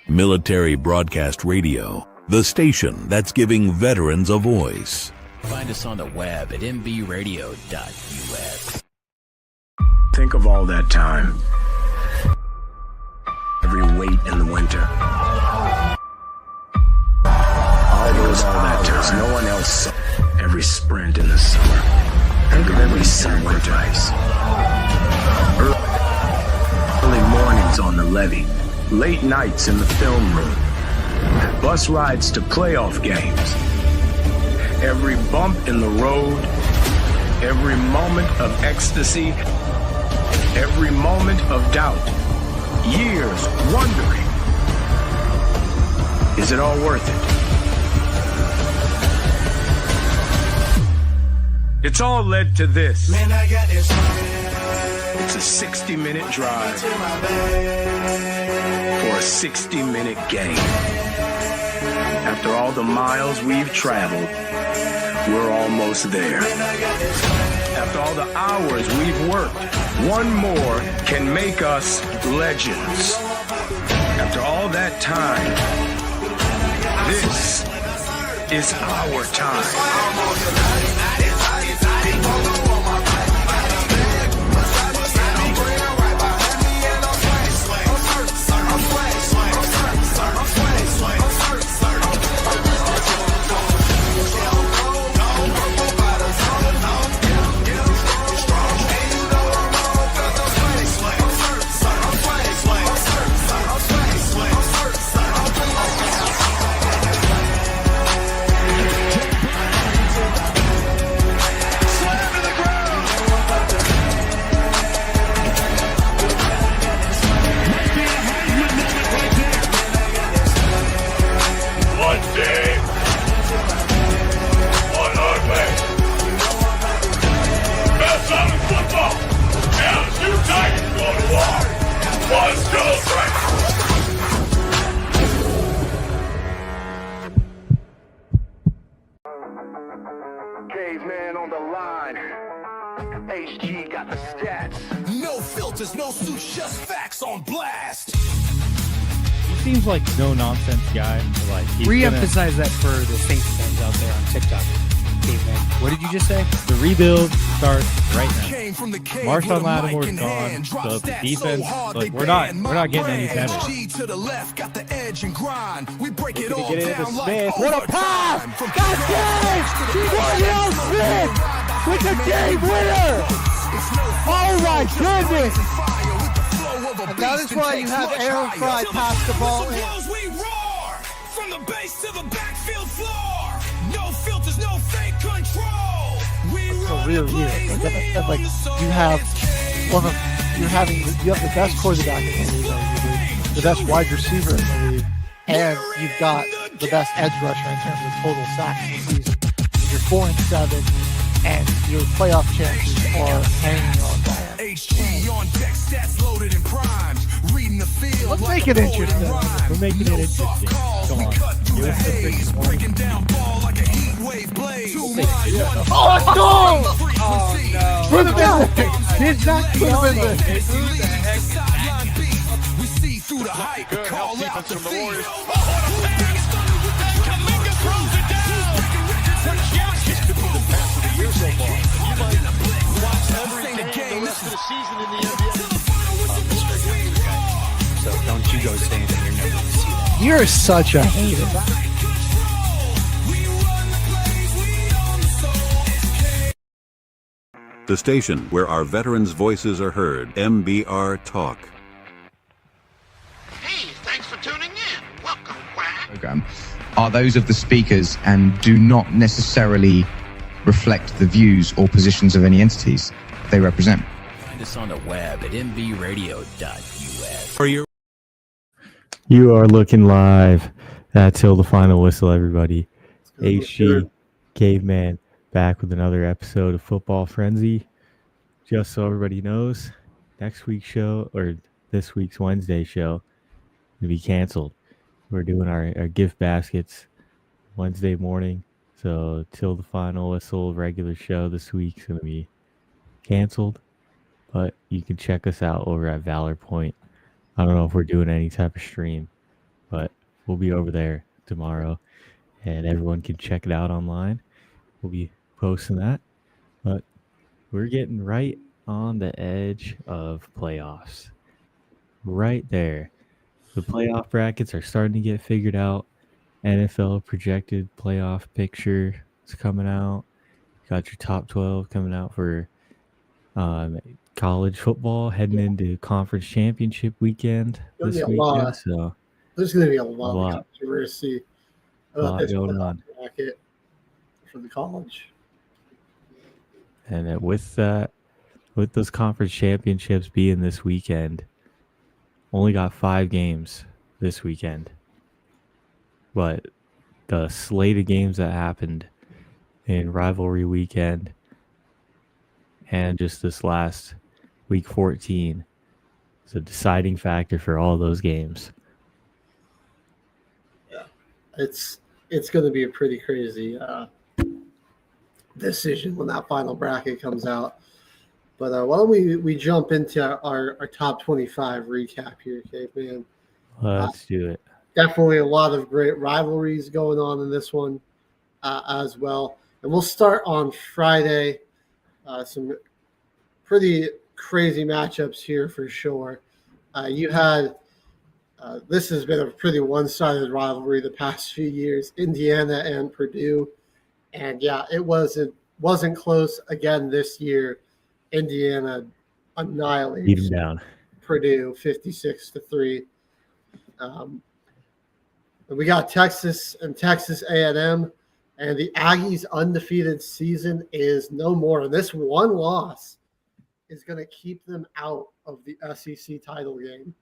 Military Broadcast Radio, the station that's giving veterans a voice. Find us on the web at mbradio.us. Think of all that time. Every wait in the winter. All that time. No one else saw. Every sprint in the summer. Every sacrifice. Early mornings on the levee. Late nights in the film room. Bus rides to playoff games. Every bump in the road. Every moment of ecstasy. Every moment of doubt. Years wondering, is it all worth it? It's all led to this. Man, I got this. It's a 60-minute drive for a 60-minute game. After all the miles we've traveled, we're almost there. After all the hours we've worked, one more can make us legends. After all that time, this is our time. Caveman on the line. HG got the stats. No filters, no suits, just facts on blast. He seems like no nonsense guy. Like re-emphasize that for the Saints fans out there on TikTok. Caveman. What did you just say? The rebuild starts right now. Marshawn Lattimore's gone, so the defense, like we're not getting any better. To the left, got the edge and grind. We break it all Get into down Smith. like What a pass! That's it! Daniel Smith with the game winner! Oh my goodness! And that is why you have Aaron Fry pass the ball in. We roar from the base to the backfield floor. No filters, no fake control. We That's a real year. Like you have you have the best quarterback in the league, arguably, the best wide receiver in the league, and you've got the best edge rusher in terms of total sacks in the season. You're 4-7, and your playoff chances are hanging on by it. HG on deck, stats loaded and primed. Reading the field. Let's make it interesting. We're making it interesting. Come on. Give us the freaking one. Breaking down ball like a heat wave blade. Oh, let's go! Oh, no. For the business. Did not for the business. We see through the hype. Call out the feed. So don't you go saying that you're never going to see that. You're such a hater. The station where our veterans' voices are heard, MBR Talk. Hey, thanks for tuning in. Welcome, Quack. Program are those of the speakers and do not necessarily reflect the views or positions of any entities they represent. Find us on the web at mbradio.us. You are looking live at Till the Final Whistle, everybody. HG Caveman back with another episode of Football Frenzy. Just so everybody knows, next week's show, or this week's Wednesday show, will be canceled. We're doing our gift baskets Wednesday morning. So Till the Final Whistle regular show this week's going to be canceled. But you can check us out over at Valor Point. I don't know if we're doing any type of stream, but we'll be over there tomorrow, and everyone can check it out online. We'll be posting that. But we're getting right on the edge of playoffs. Right there. The playoff brackets are starting to get figured out. NFL projected playoff picture is coming out. Got your top 12 coming out for college football heading into conference championship weekend Gonna be this a lot. weekend. So There's going to be a a lot of lot, controversy a about lot this going playoff on. bracket for the college. And with that, with those conference championships being this weekend, only got 5 games this weekend. But the slate of games that happened in rivalry weekend and just this last week 14 is a deciding factor for all those games. It's going to be a pretty crazy decision when that final bracket comes out. But why don't we jump into our top 25 recap here, Caveman? Let's do it. Definitely a lot of great rivalries going on in this one as well. And we'll start on Friday. Some pretty crazy matchups here for sure. You had this has been a pretty one-sided rivalry the past few years, Indiana and Purdue. And yeah, it wasn't close again this year. Indiana Beat annihilates them down. Purdue 56-3. We got Texas and Texas A&M, and the Aggies' undefeated season is no more. And this one loss is going to keep them out of the SEC title game.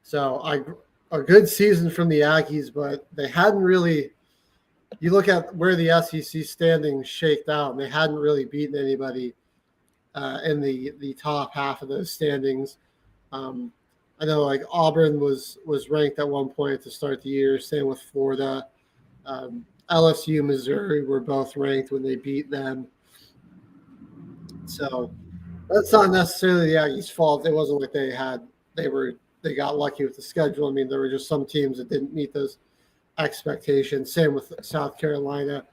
So a good season from the Aggies, but they hadn't really – you look at where the SEC standings shaked out, and they hadn't really beaten anybody in the top half of those standings. I know like Auburn was ranked at one point to start the year, same with Florida. LSU, Missouri were both ranked when they beat them. So that's not necessarily the Aggies' fault. It wasn't like they got lucky with the schedule. I mean, there were just some teams that didn't meet those expectations. Same with South Carolina.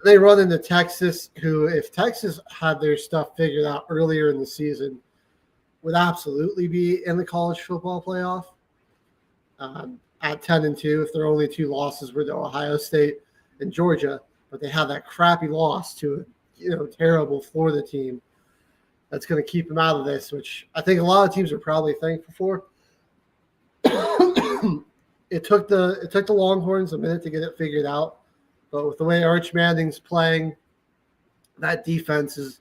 They run into Texas, who, if Texas had their stuff figured out earlier in the season, would absolutely be in the college football playoff at 10-2. If their only 2 losses were to Ohio State and Georgia, but they had that crappy loss to a terrible Florida team that's going to keep them out of this, which I think a lot of teams are probably thankful for. It took the Longhorns a minute to get it figured out, but with the way Arch Manning's playing, that defense has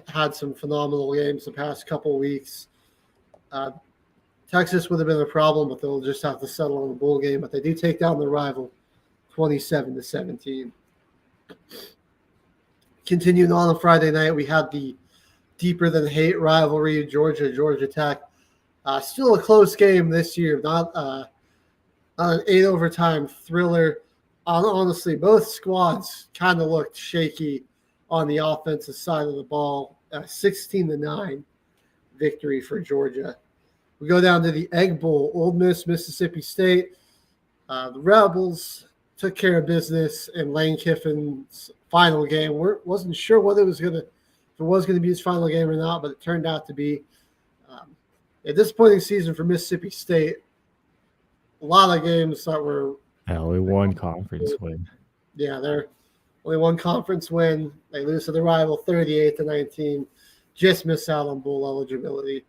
had some phenomenal games the past couple of weeks. Texas would have been a problem, but they'll just have to settle on the bowl game. But they do take down the rival 27-17. Continuing on Friday night, we had the deeper than hate rivalry, Georgia Tech. Still a close game this year, not an 8 overtime thriller. Honestly, both squads kind of looked shaky on the offensive side of the ball. 16-9 victory for Georgia. We go down to the Egg Bowl, Ole Miss, Mississippi State. The Rebels took care of business in Lane Kiffin's final game. Wasn't sure if it was going to be his final game or not, but it turned out to be. A disappointing season for Mississippi State. A lot of games that were only one conference win. Yeah, they're only one conference win. They lose to the rival 38-19. Just miss out on bowl eligibility.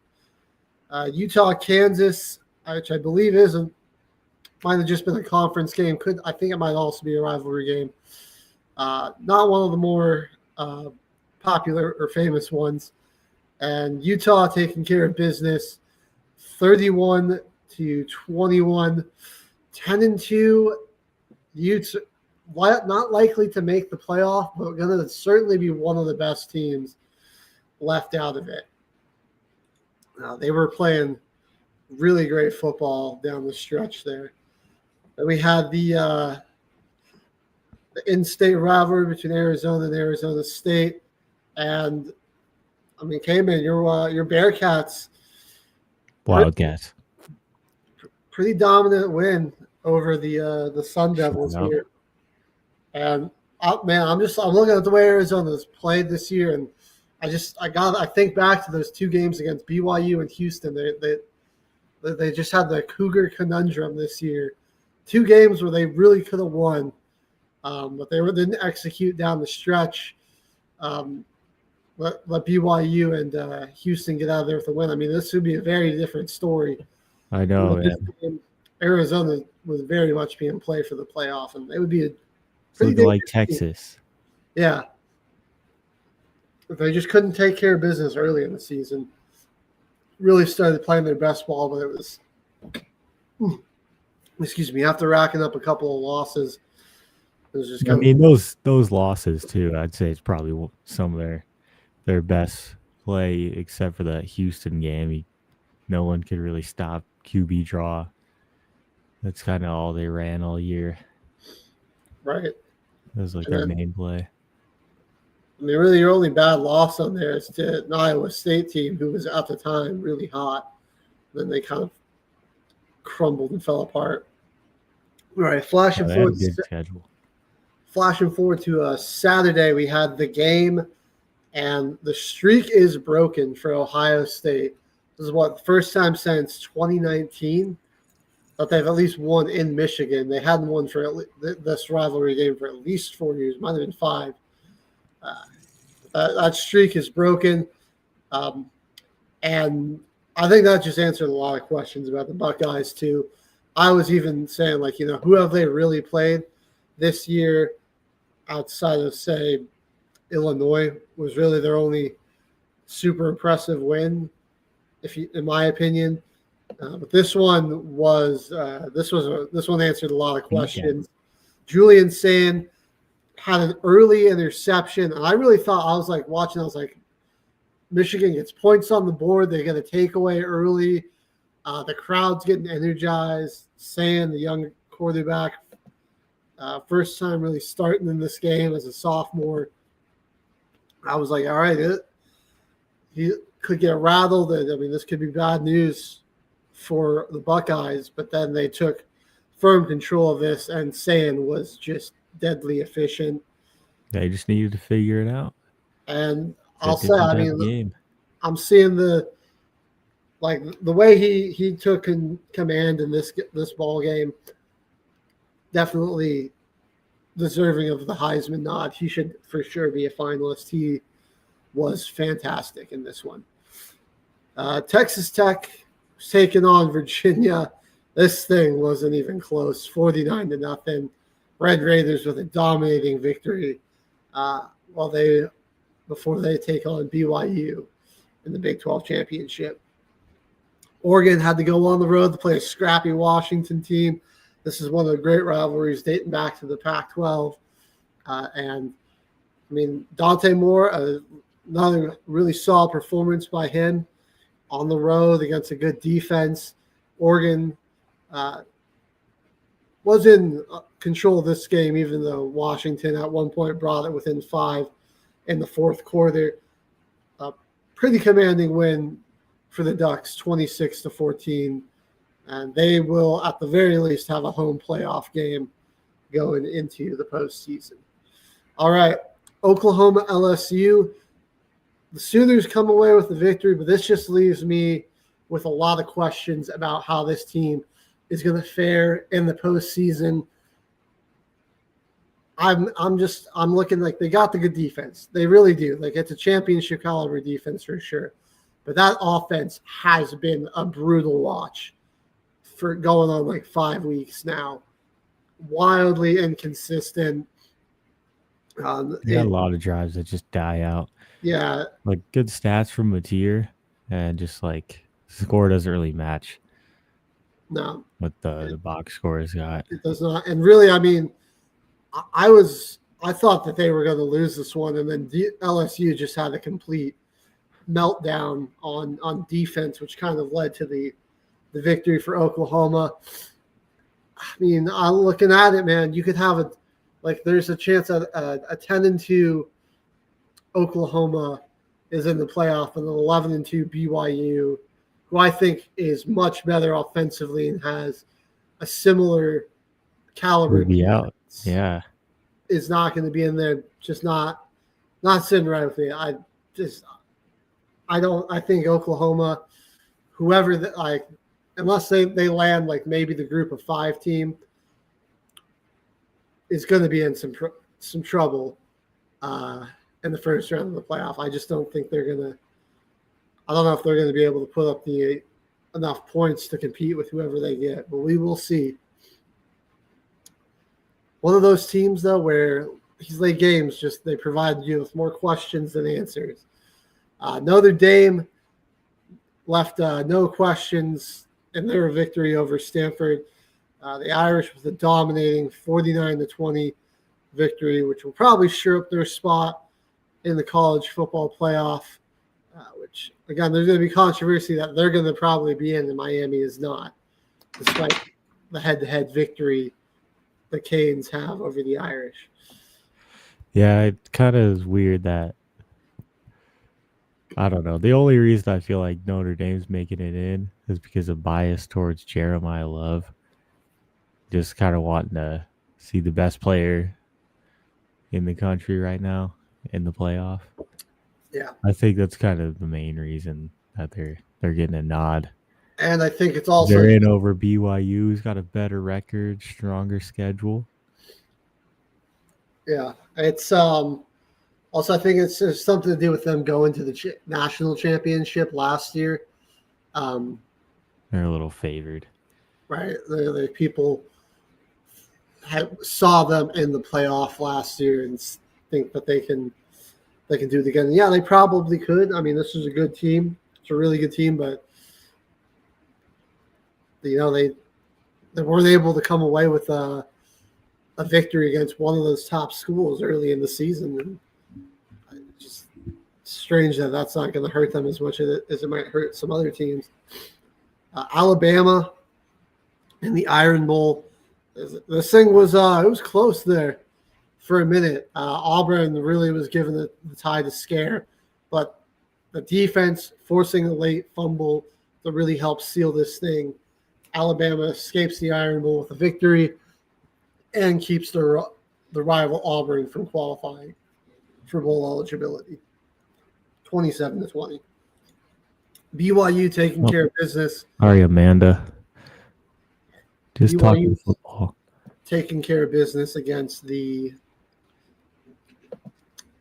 Utah, Kansas, which I believe might have just been a conference game. I think it might also be a rivalry game. Not one of the more popular or famous ones. And Utah taking care of business, 31-21, 10-2. Utes not likely to make the playoff, but going to certainly be one of the best teams left out of it. They were playing really great football down the stretch there. And we had the in-state rivalry between Arizona and Arizona State. And, I mean, Cayman, your Bearcats. Wildcats. pretty dominant win over the Sun Devils Yep. here. And I'm looking at the way Arizona's played this year, and I think back to those 2 games against BYU and Houston. They just had the Cougar conundrum this year. 2 games where they really could have won, but they didn't execute down the stretch. Let BYU and Houston get out of there with a win. I mean, this would be a very different story. I know, man. Game, Arizona would very much be in play for the playoff, and it would be a It's looking like Texas. team. Yeah. If they just couldn't take care of business early in the season. Really started playing their best ball, but it was after racking up a couple of losses. It was just I mean, those losses too, I'd say it's probably some of their best play, except for the Houston game. No one could really stop QB draw. That's kind of all they ran all year. right. It was like their main play. I mean, really, your only bad loss on there is to an Iowa State team who was at the time really hot. Then they kind of crumbled and fell apart. All right, flashing They had a forward. good schedule. Flashing forward to Saturday, we had the game, and the streak is broken for Ohio State. This is the first time since 2019 that they've at least won in Michigan. They hadn't won for this rivalry game for at least 4 years, might have been 5. That streak is broken, and I think that just answered a lot of questions about the Buckeyes too. I was even saying, like, who have they really played this year outside of, say, Illinois was really their only super impressive win, in my opinion. But this one answered a lot of questions. Okay. Julian Sand had an early interception, and I really thought, I was like, Michigan gets points on the board. They get a takeaway early. The crowd's getting energized. Sand, the young quarterback, first time really starting in this game as a sophomore. I was like, all right, he could get rattled. I mean, this could be bad news for the Buckeyes, but then they took firm control of this, and Sand was just deadly efficient. They just needed to figure it out. And I'll say, I mean, I'm seeing the way he took command in this ball game. Definitely deserving of the Heisman nod. He should for sure be a finalist. He was fantastic in this one. Texas Tech was taking on Virginia. This thing wasn't even close. 49-0. Red Raiders with a dominating victory before they take on BYU in the Big 12 championship. Oregon had to go on the road to play a scrappy Washington team. This is one of the great rivalries dating back to the Pac-12. And, I mean, Dante Moore, another really solid performance by him on the road against a good defense. Oregon was in control of this game, even though Washington at one point brought it within 5 in the fourth quarter. Pretty commanding win for the Ducks, 26-14. And they will, at the very least, have a home playoff game going into the postseason. All right, Oklahoma LSU. The Sooners come away with the victory, but this just leaves me with a lot of questions about how this team is going to fare in the postseason. I'm looking like they got the good defense. They really do. Like, it's a championship caliber defense for sure. But that offense has been a brutal watch for going on like 5 weeks now. Wildly inconsistent. A lot of drives that just die out. Yeah. Like, good stats from Mateer, and just like score doesn't really match. No. What the box score has got. It does not. And really, I mean, I thought that they were going to lose this one, and then LSU just had a complete meltdown on defense, which kind of led to the victory for Oklahoma. I mean, I'm looking at it, man. You could have there's a chance that a 10-2 Oklahoma is in the playoff, and an 11-2 BYU who I think is much better offensively and has a similar caliber Would be out. defense, Yeah. is not going to be in there. Just not sitting right with me. I think Oklahoma, whoever unless they land like maybe the group of 5 team, is going to be in some trouble in the first round of the playoff. I just don't think they're going to. I don't know if they're going to be able to put up enough points to compete with whoever they get, but we will see. One of those teams, though, where these late games they provide you with more questions than answers. Notre Dame left no questions in their victory over Stanford. The Irish with a dominating 49-20 victory, which will probably sure up their spot in the college football playoff, which, again, there's going to be controversy that they're going to probably be in and Miami is not, despite the head-to-head victory the Canes have over the Irish. Yeah, it kind of is weird that, I don't know. The only reason I feel like Notre Dame's making it in is because of bias towards Jeremiah Love. Just kind of wanting to see the best player in the country right now in the playoff. Yeah. I think that's kind of the main reason that they're getting a nod. And I think it's also they're in over BYU, who's got a better record, stronger schedule. Yeah, it's also I think it's something to do with them going to the national championship last year. They're a little favored, right? The people saw them in the playoff last year and think that they can do it again. And yeah, they probably could. I mean, this is a good team. It's a really good team, but they weren't able to come away with a victory against one of those top schools early in the season. And just strange that that's not going to hurt them as much as it might hurt some other teams. Alabama in the Iron Bowl. This thing was it was close there for a minute. Auburn really was given the Tide a scare, but the defense forcing a late fumble that really helped seal this thing. Alabama escapes the Iron Bowl with a victory and keeps the rival Auburn from qualifying for bowl eligibility. 27-20. BYU taking care of business. Sorry, Amanda. Just BYU talking football. Taking care of business against the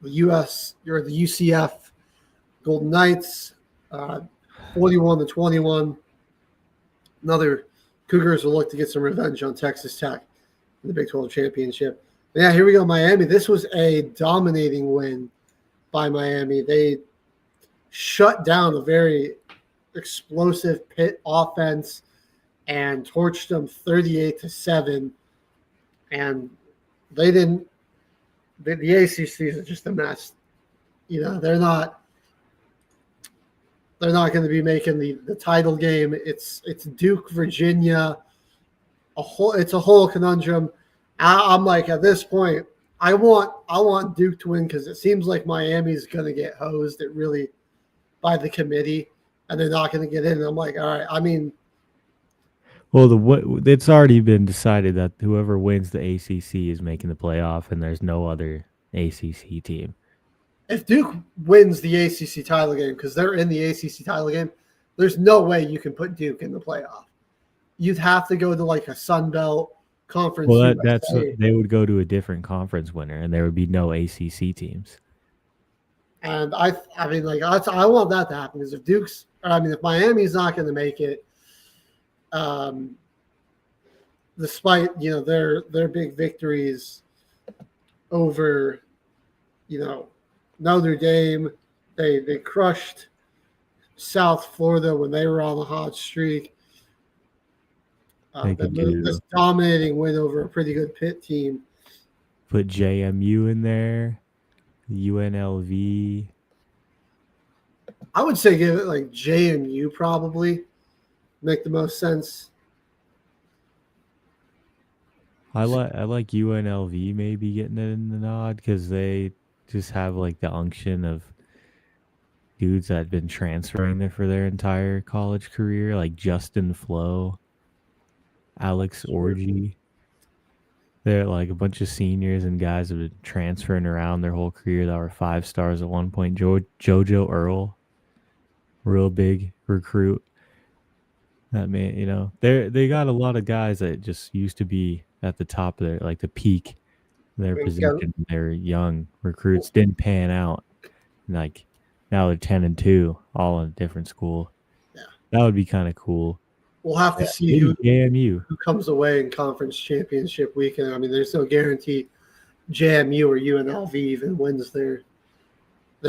UCF Golden Knights, 41-21. Another Cougars will look to get some revenge on Texas Tech in the Big 12 championship. Yeah, here we go, Miami. This was a dominating win by Miami. They shut down a very explosive Pitt offense and torched them 38-7. And they didn't. The ACC is just a mess. They're not going to be making the title game. It's Duke, Virginia. It's a whole conundrum. I'm like, at this point, I want Duke to win because it seems like Miami's going to get hosed by the committee, and they're not going to get in. And I'm like, all right. I mean, well, it's already been decided that whoever wins the ACC is making the playoff, and there's no other ACC team. If Duke wins the ACC title game, because they're in the ACC title game, there's no way you can put Duke in the playoff. You'd have to go to like a Sun Belt conference. Well, they would go to a different conference winner, and there would be no ACC teams. And I mean, like I want that to happen because if Miami's not going to make it, despite their big victories over, Notre Dame, they crushed South Florida when they were on a hot streak. This dominating win over a pretty good Pitt team. Put JMU in there, UNLV. I would say give it like JMU probably make the most sense. I like UNLV maybe getting it in the nod because they just have like the unction of dudes that had been transferring there for their entire college career, like Justin Flo, Alex Orgy. They're like a bunch of seniors and guys have been transferring around their whole career that were 5 stars at one point. Jojo Earl, real big recruit. That man, they got a lot of guys that just used to be at the top of their, like the peak of their position. They're young recruits, didn't pan out. Like now they're 10-2, all in a different school. Yeah. That would be kind of cool. We'll have to see JMU who comes away in conference championship weekend. I mean, there's no guarantee JMU or UNLV even wins their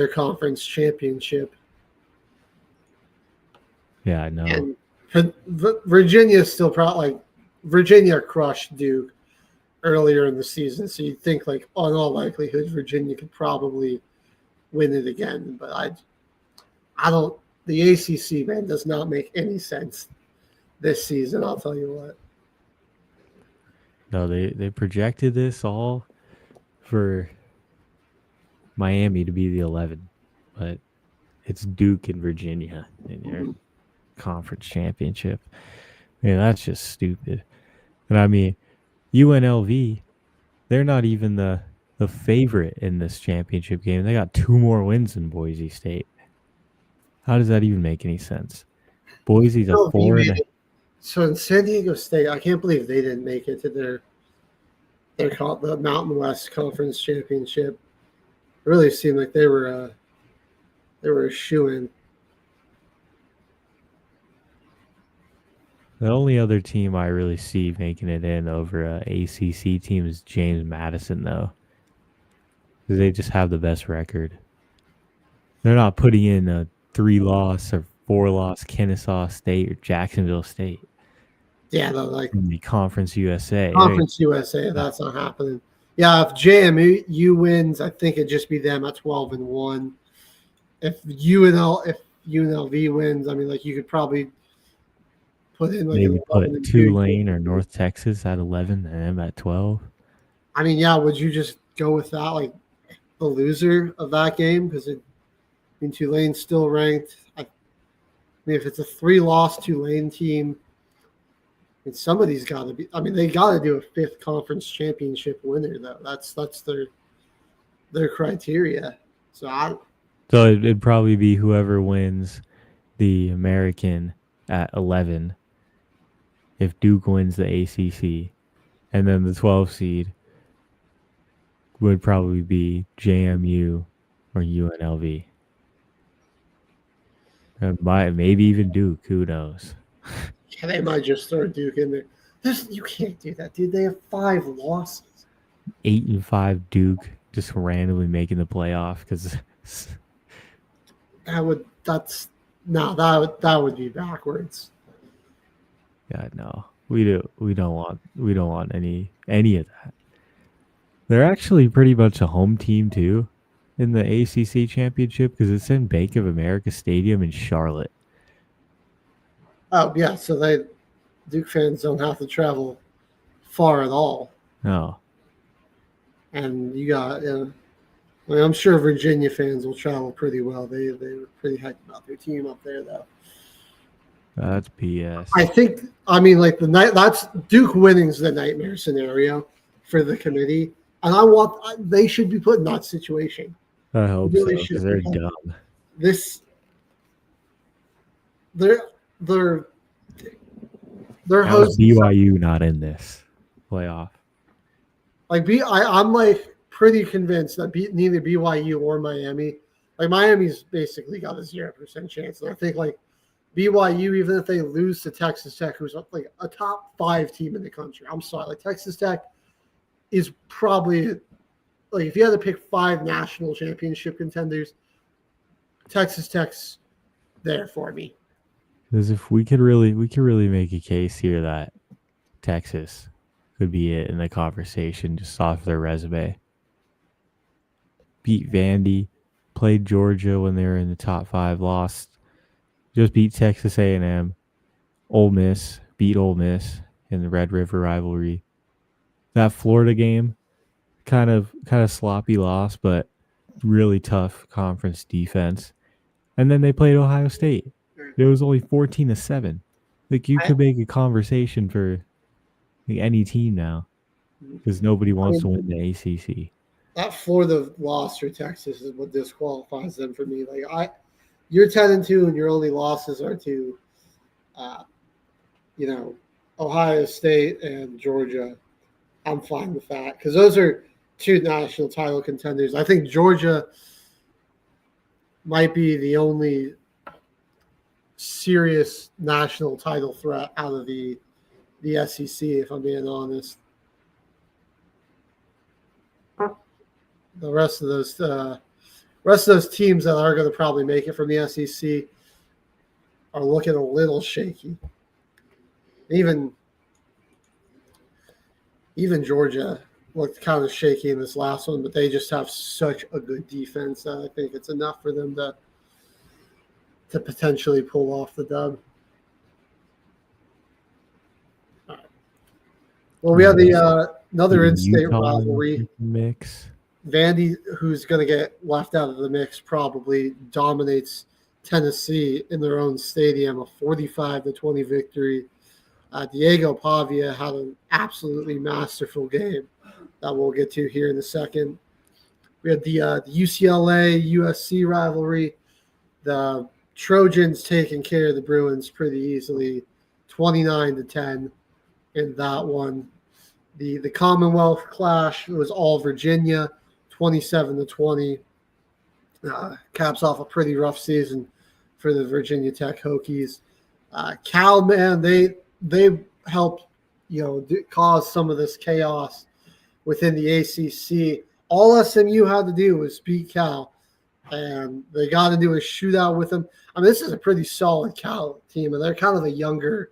conference championship. Yeah, I know. And Virginia still probably Virginia crushed Duke earlier in the season, so you'd think like on all likelihood Virginia could probably win it again. But I don't. The ACC, man, does not make any sense this season. I'll tell you what. No, they projected this all for Miami to be the 11, but it's Duke and Virginia in their conference championship. Man, that's just stupid. And I mean, UNLV, they're not even the favorite in this championship game. They got 2 more wins than Boise State. How does that even make any sense? Boise's a 4. So in San Diego State, I can't believe they didn't make it to the Mountain West Conference Championship. It really seemed like they were a shoo-in. The only other team I really see making it in over a ACC team is James Madison, though. Because they just have the best record. They're not putting in a 3-loss or 4-loss Kennesaw State or Jacksonville State. Yeah, like the Conference USA. Conference USA, that's not happening. Yeah, if JMU wins, I think it'd just be them at 12-1. If UNLV wins, I mean, like you could probably put in like maybe put Tulane or North Texas at 11 and them at 12. I mean, yeah, would you just go with that, like the loser of that game? Because Tulane's still ranked. I mean, if it's a 3-loss Tulane team, and somebody's got to be. I mean, they got to do a 5th conference championship winner, though. That's their criteria. So it'd probably be whoever wins the American at 11. If Duke wins the ACC, and then the 12 seed would probably be JMU or UNLV. Maybe even Duke. Who knows? Yeah, they might just throw Duke in there. You can't do that, dude. They have 5 losses. 8-5 Duke just randomly making the playoff because that would be backwards. Yeah, no, we don't want any of that. They're actually pretty much a home team too in the ACC championship because it's in Bank of America Stadium in Charlotte. Oh yeah, so Duke fans don't have to travel far at all. No. And you got, I'm sure Virginia fans will travel pretty well. They were pretty hyped about their team up there, though. That's BS. I think, I mean, like that's Duke winning's the nightmare scenario for the committee, and they should be put in that situation. I hope so because they're dumb. They're hosting BYU not in this playoff. I'm like pretty convinced that neither BYU or Miami, like Miami's basically got a 0% chance, and I think like BYU, even if they lose to Texas Tech, who's like a top 5 team in the country, I'm sorry, like Texas Tech is probably like if you had to pick 5 national championship contenders, Texas Tech's there for me. Because if we could really make a case here that Texas could be it in the conversation just off their resume. Beat Vandy, played Georgia when they were in the top 5, lost. Just beat Texas A&M, Ole Miss, beat Ole Miss in the Red River rivalry. That Florida game, kind of sloppy loss, but really tough conference defense. and then they played Ohio State. It was only 14-7. Like you could make a conversation for like, any team now because nobody wants to win the ACC. That Florida loss for Texas is what disqualifies them for me. Like you're 10-2 and your only losses are to, Ohio State and Georgia. I'm fine with that because those are two national title contenders. I think Georgia might be the only serious national title threat out of the SEC, if I'm being honest. The rest of those teams that are going to probably make it from the SEC are looking a little shaky. Even Georgia looked kind of shaky in this last one, but they just have such a good defense that I think it's enough for them to potentially pull off the dub. All right. Well, we have the another in-state rivalry mix. Vandy, who's going to get left out of the mix, probably dominates Tennessee in their own stadium, a 45-20 victory. Diego Pavia had an absolutely masterful game that we'll get to here in a second. We had the UCLA-USC rivalry. The Trojans taking care of the Bruins pretty easily, 29-10 in that one. The Commonwealth clash, it was all Virginia, 27-20. Caps off a pretty rough season for the Virginia Tech Hokies. Cal, man, they helped, cause some of this chaos within the ACC. All SMU had to do was beat Cal, and they got to do a shootout with them. I mean, this is a pretty solid Cal team, and they're kind of a younger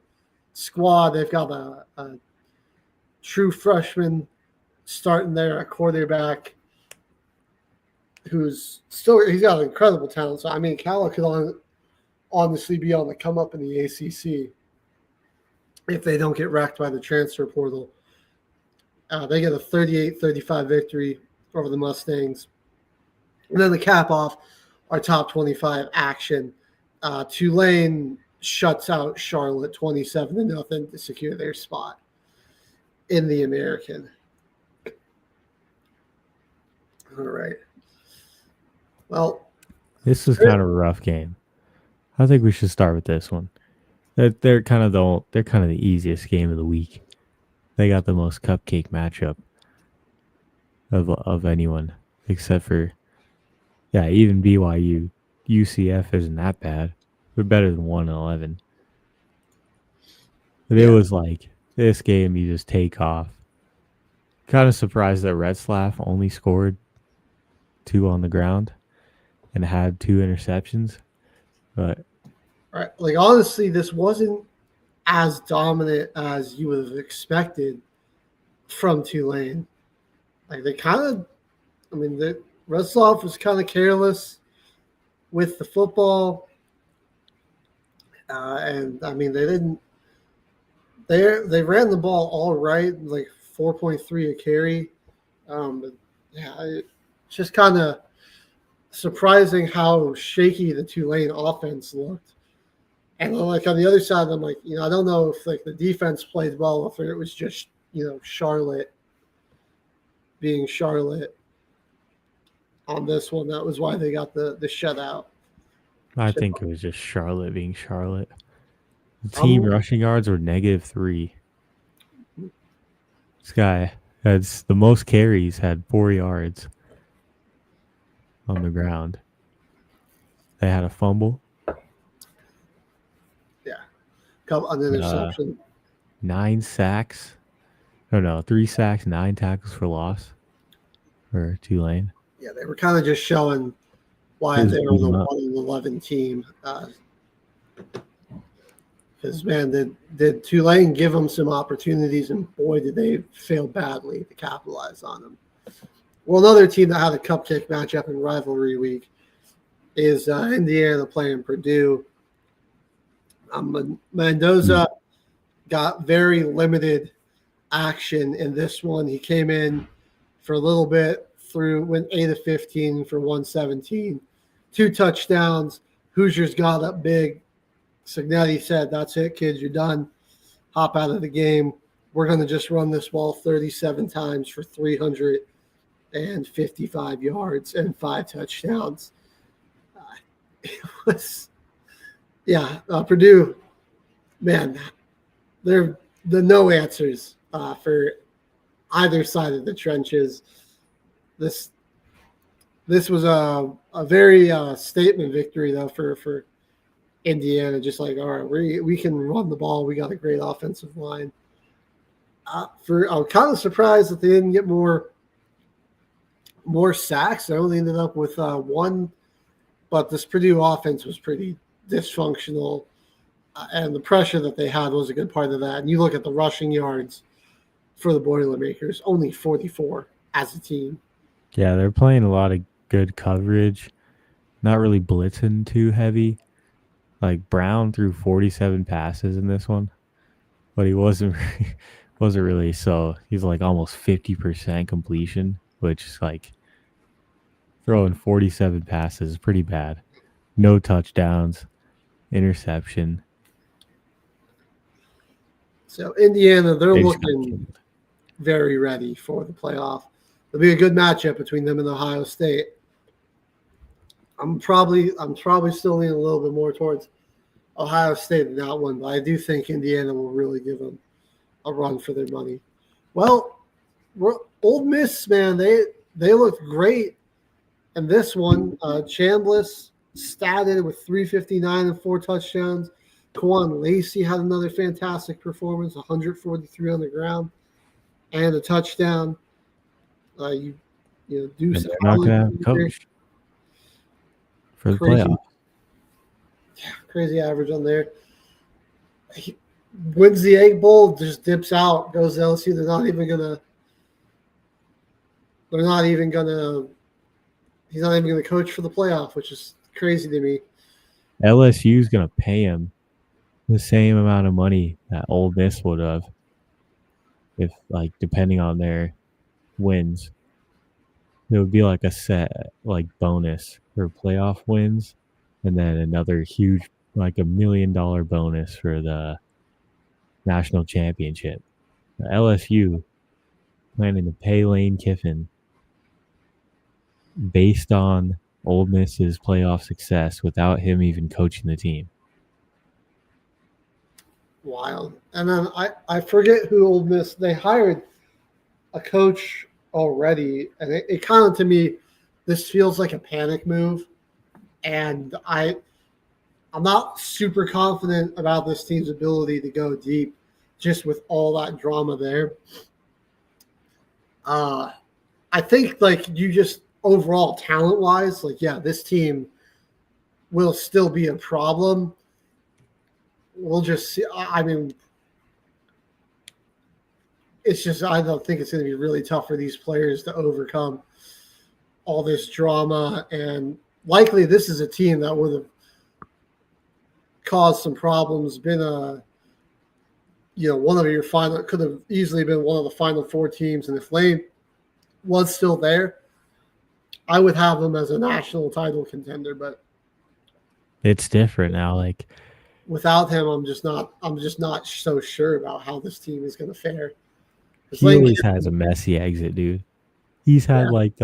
squad. They've got a true freshman starting there at quarterback he's got incredible talent. So, I mean, Cal could honestly be on the come up in the ACC if they don't get wrecked by the transfer portal. They get a 38-35 victory over the Mustangs. And then the cap off our top 25 action. Tulane shuts out Charlotte 27-0 to secure their spot in the American. All right. Well, this was kind of a rough game. I think we should start with this one. They're kind of the easiest game of the week. They got the most cupcake matchup of anyone, except for even BYU. UCF isn't that bad. They're better than 1-11. But it was like this game you just take off. Kind of surprised that Retzlaff only scored 2 on the ground and had 2 interceptions. But right, like honestly, this wasn't as dominant as you would have expected from Tulane. Like the Retzlaff was kind of careless with the football, and I mean they ran the ball all right, like 4.3 a carry. But it's just kind of surprising how shaky the Tulane offense looked. And like on the other side, I'm like, I don't know if like the defense played well or if it was just, Charlotte being Charlotte on this one. That was why they got the shutout. I think it was just Charlotte being Charlotte. The team rushing yards were -3. This guy has the most carries, had 4 yards on the ground. They had a fumble. Couple an interception. 9 sacks. Oh no, 3 sacks, 9 tackles for loss for Tulane. Yeah, they were kind of just showing why they were the 1-11 team. Because man, did Tulane give them some opportunities, and boy, did they fail badly to capitalize on them. Well, another team that had a cupcake matchup in rivalry week is Indiana playing Purdue. Mendoza got very limited action in this one. He came in for a little bit, went 8 of 15 for 117, 2 touchdowns, Hoosiers got up big. Signetti said, "That's it, kids. You're done. Hop out of the game. We're going to just run this ball 37 times for 355 yards and 5 touchdowns." It was, Purdue, man, they're the no answers for either side of the trenches. This was a very statement victory though for Indiana. Just like, all right, we can run the ball. We got a great offensive line. I'm kind of surprised that they didn't get more sacks. They only ended up with one, but this Purdue offense was pretty dysfunctional, and the pressure that they had was a good part of that. And you look at the rushing yards for the Boilermakers, only 44 as a team. Yeah, they're playing a lot of good coverage, not really blitzing too heavy. Like Brown threw 47 passes in this one, but he wasn't really, so he's like almost 50% completion, which is like throwing 47 passes is pretty bad. No touchdowns, interception. So Indiana, they're They just got looking killed. very ready for the playoff. It'll be a good matchup between them and Ohio State. I'm probably still leaning a little bit more towards Ohio State in that one, but I do think Indiana will really give them a run for their money. Well, Ole Miss, man, they looked great in this one. Chambliss statted with 359 and 4 touchdowns. Kwan Lacey had another fantastic performance, 143 on the ground and a touchdown. Deuce And they're not going to have a coach for the playoffs. Crazy average on there. He wins the Egg Bowl, just dips out, goes to LSU. He's not even gonna coach for the playoff, which is crazy to me. LSU is going to pay him the same amount of money that Ole Miss would have, if like depending on their wins. It would be like a set like bonus for playoff wins, and then another huge like $1 million bonus for the national championship. LSU planning to pay Lane Kiffin based on Ole Miss's playoff success without him even coaching the team. Wild. And then I forget who Ole Miss, they hired a coach already, and it kind of, to me, this feels like a panic move, and I'm not super confident about this team's ability to go deep just with all that drama there. I think like you just overall talent wise, like, yeah, this team will still be a problem. We'll just see. I mean, it's just, I don't think it's going to be really tough for these players to overcome all this drama. And likely this is a team that would have caused some problems, been one of your final, could have easily been one of the final 4 teams. And if Lane was still there, I would have them as a national title contender, but it's different now. Like without him, I'm just not so sure about how this team is going to fare. He always has a messy exit, dude. He's had like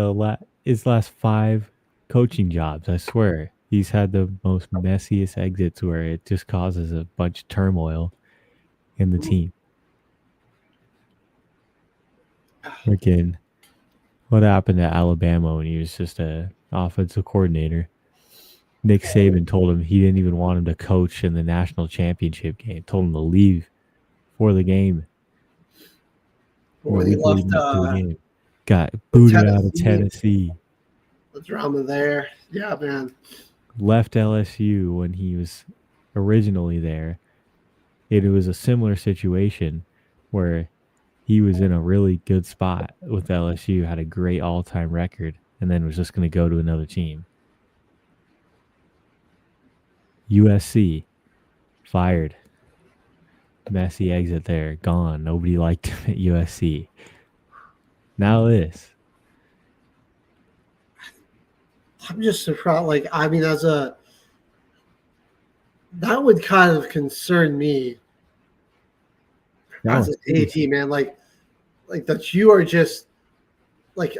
his last 5 coaching jobs. I swear, he's had the most messiest exits where it just causes a bunch of turmoil in the team. Freaking, what happened to Alabama when he was just a offensive coordinator? Nick Saban told him he didn't even want him to coach in the national championship game. Told him to leave for the game. When he left, got booted out of Tennessee. The drama there. Yeah, man. Left LSU when he was originally there. It was a similar situation where he was in a really good spot with LSU, had a great all-time record, and then was just going to go to another team. USC, fired. Messy exit there, gone. Nobody liked him at USC. Now this. I'm just surprised. Like, I mean, as a that would kind of concern me as an AD, man. Like that you are just like,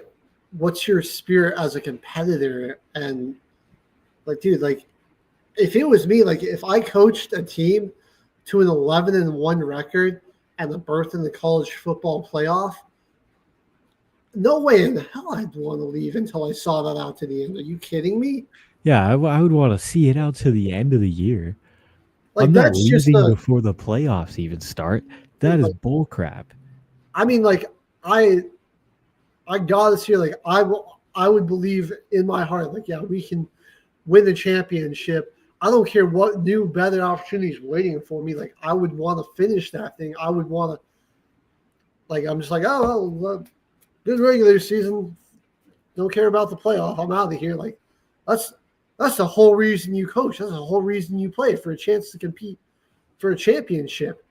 what's your spirit as a competitor? And like, dude, like if it was me, like if I coached a team to an 11-1 record and the berth in the college football playoff, no way in hell I'd want to leave until I saw that out to the end. Are you kidding me? Yeah, I would want to see it out to the end of the year. Like I'm not that's just leaving before the playoffs even start. That is like, bull crap. I mean, like I gotta see, like I would believe in my heart, like, yeah, we can win the championship. I don't care what new better opportunities waiting for me. Like I would want to finish that thing. I would want to, like, I'm just like, oh well, good regular season. Don't care about the playoff. I'm out of here. Like that's the whole reason you coach. That's the whole reason you play, for a chance to compete for a championship.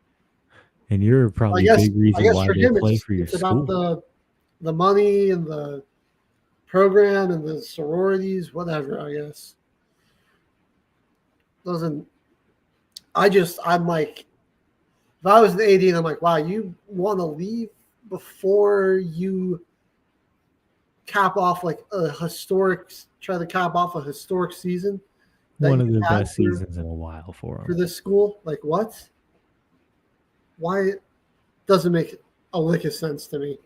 And you're probably a big reason why for they him, play for your it's school. about the money and the program and the sororities, whatever. I guess doesn't. I'm like, if I was an AD, and I'm like, wow, you want to leave before you cap off like try to cap off a historic season. One of the best seasons in a while for them. For this school, like what? Why? Doesn't make a lick of sense to me.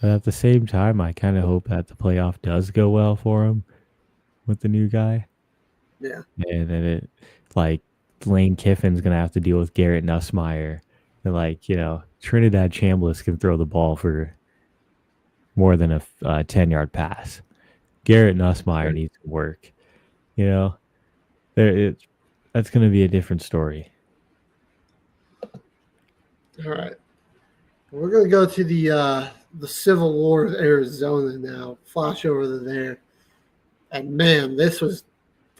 But at the same time, I kind of hope that the playoff does go well for him with the new guy. Yeah. And then it, like, Lane Kiffin's going to have to deal with Garrett Nussmeier. And, like, Trinidad Chambliss can throw the ball for more than a 10-yard pass. Garrett Nussmeier needs to work. That's going to be a different story. All right. We're going to go to the Civil War of Arizona now. Flash over to there. And, man, this was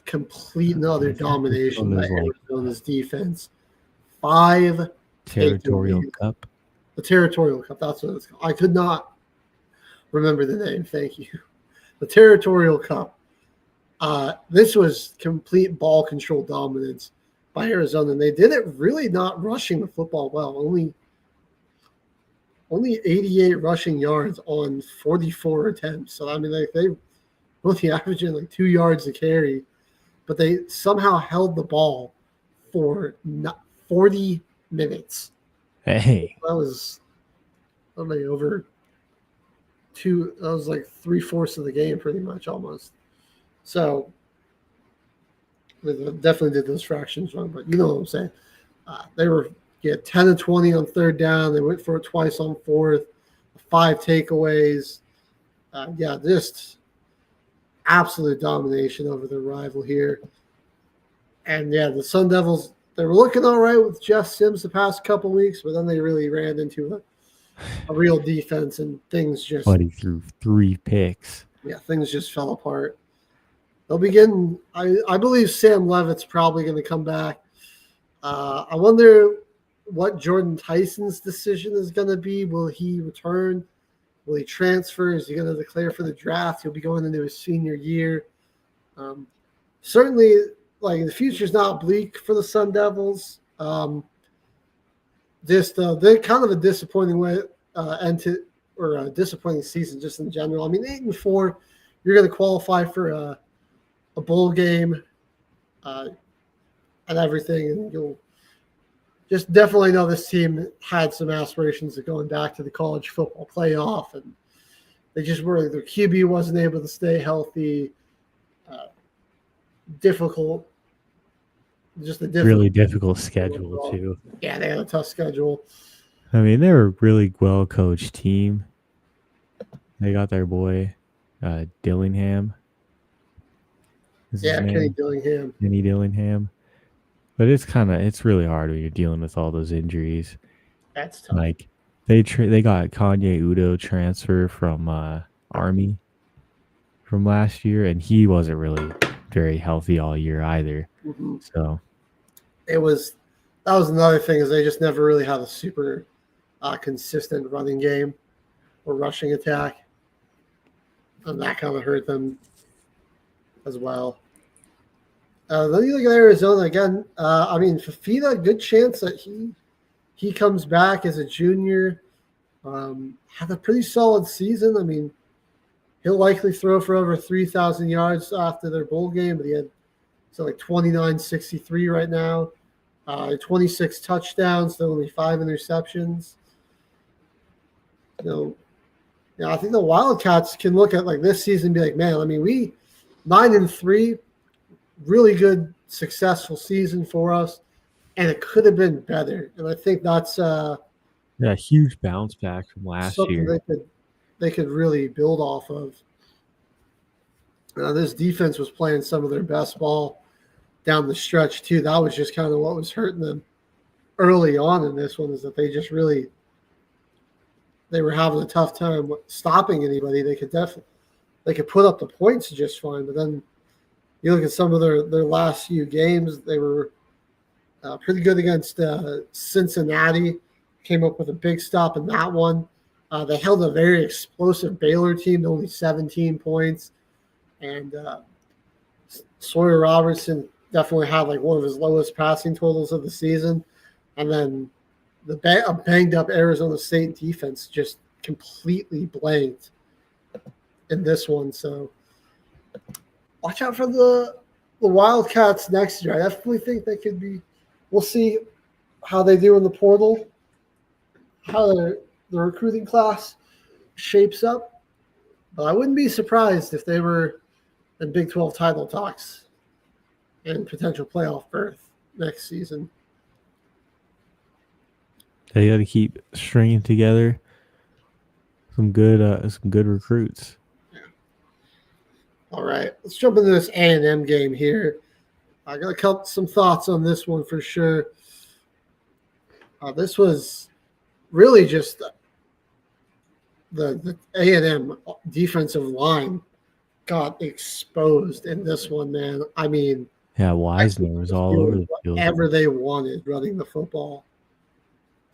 complete and utter domination by Arizona's defense. 5 Territorial Cup. The Territorial Cup. That's what it's called. I could not remember the name. Thank you. The Territorial Cup. This was complete ball control dominance by Arizona. And they did it really not rushing the football well. Only 88 rushing yards on 44 attempts. So, I mean, like they only averaging like 2 yards a carry, but they somehow held the ball for 40 minutes. Hey. That was over two. That was like 3/4 of the game, pretty much almost. So, they definitely did those fractions wrong, but you know what I'm saying. They were 10 of 20 on third down. They went for it twice on fourth. 5 takeaways. Just absolute domination over their rival here. And the Sun Devils, they were looking all right with Jeff Sims the past couple weeks, but then they really ran into a real defense, and things just. But he threw 3 picks. Yeah, things just fell apart. They'll begin. I believe Sam Levitt's probably going to come back. I wonder what Jordan Tyson's decision is going to be. Will he return? Will he transfer? Is he going to declare for the draft? He'll be going into his senior year. Certainly, like the future's not bleak for the Sun Devils. They're kind of a disappointing a disappointing season just in general. I mean, 8-4, you're going to qualify for a bowl game and everything, and you'll just definitely know this team had some aspirations of going back to the college football playoff, and they just were. Their QB wasn't able to stay healthy. Really difficult schedule too. Yeah, they had a tough schedule. I mean, they're a really well-coached team. They got their boy Dillingham. Kenny Dillingham. Kenny Dillingham. But it's really hard when you're dealing with all those injuries. That's tough. Like they got Kanye Udo transfer from Army from last year, and he wasn't really very healthy all year either. Mm-hmm. So that was another thing, is they just never really had a super consistent running game or rushing attack, and that kind of hurt them as well. Then you look at Arizona again. I mean, Fafita, good chance that he comes back as a junior. Had a pretty solid season. I mean, he'll likely throw for over 3,000 yards after their bowl game, but he had like 29-63 right now. 26 touchdowns, so only 5 interceptions. I think the Wildcats can look at like this season and be like, man, I mean, we 9-3, really good, successful season for us, and it could have been better. And I think that's huge bounce back from last something year. they could really build off of. This defense was playing some of their best ball down the stretch too. That was just kind of what was hurting them early on in this one, is that they just really they were having a tough time stopping anybody. They could put up the points just fine, but then you look at some of their last few games, they were pretty good against Cincinnati. Came up with a big stop in that one. They held a very explosive Baylor team to only 17 points. And Sawyer Robertson definitely had like one of his lowest passing totals of the season. And then a banged up Arizona State defense just completely blanked in this one. So watch out for the Wildcats next year. I definitely think they could be. We'll see how they do in the portal, how the recruiting class shapes up. But I wouldn't be surprised if they were in Big 12 title talks and potential playoff berth next season. They got to keep stringing together some good recruits. Yeah. All right, let's jump into this A&M game here. I got some thoughts on this one for sure. This was really just the A&M defensive line got exposed in this one, man. I mean, Wisner was all over the field. Whatever they wanted running the football.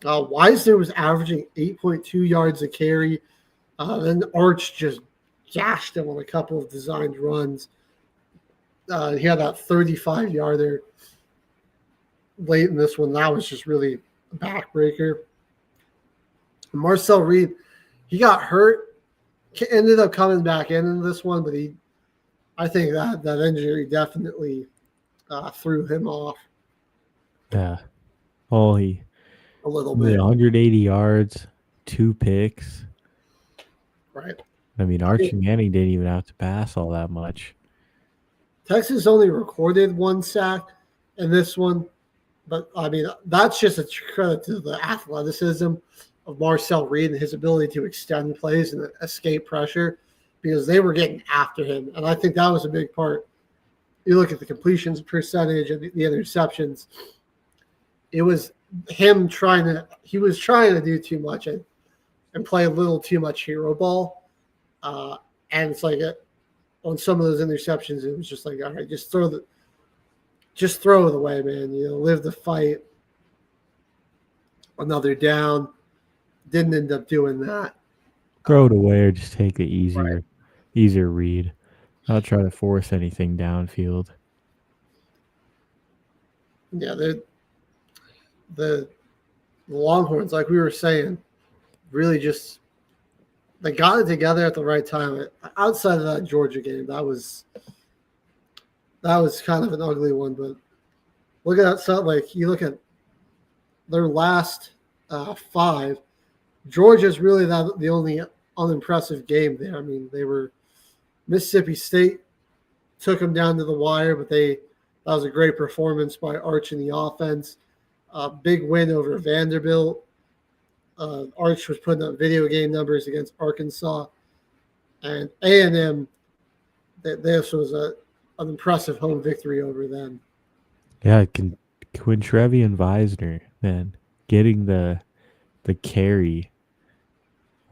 Wisner was averaging 8.2 yards a carry. Then Arch just gashed him on a couple of designed runs. He had that 35-yarder late in this one. That was just really a backbreaker. Marcel Reed, he got hurt, ended up coming back in this one, but I think that injury definitely threw him off. Yeah. A little bit. 180 yards, 2 picks. Right. I mean, Archie Manning didn't even have to pass all that much. Texas only recorded 1 sack in this one, but I mean, that's just a credit to the athleticism of Marcel Reed and his ability to extend plays and escape pressure, because they were getting after him. And I think that was a big part. You look at the completions percentage and the interceptions, it was him trying to do too much and play a little too much hero ball. And it's like on some of those interceptions, it was just like, all right, just throw it away, man. Live the fight. Another down. Didn't end up doing that. Throw it away or just take the easier read. Not try to force anything downfield. Yeah, the Longhorns, like we were saying, really just they got it together at the right time. Outside of that Georgia game, that was kind of an ugly one. But look at that stuff. Like you look at their last 5. Georgia's really the only unimpressive game there. I mean, they were Mississippi State took them down to the wire, but that was a great performance by Arch in the offense. Big win over Vanderbilt. Arch was putting up video game numbers against Arkansas, and A&M. This was an impressive home victory over them. Yeah, Quintrevious and Wisner, man, getting the carry,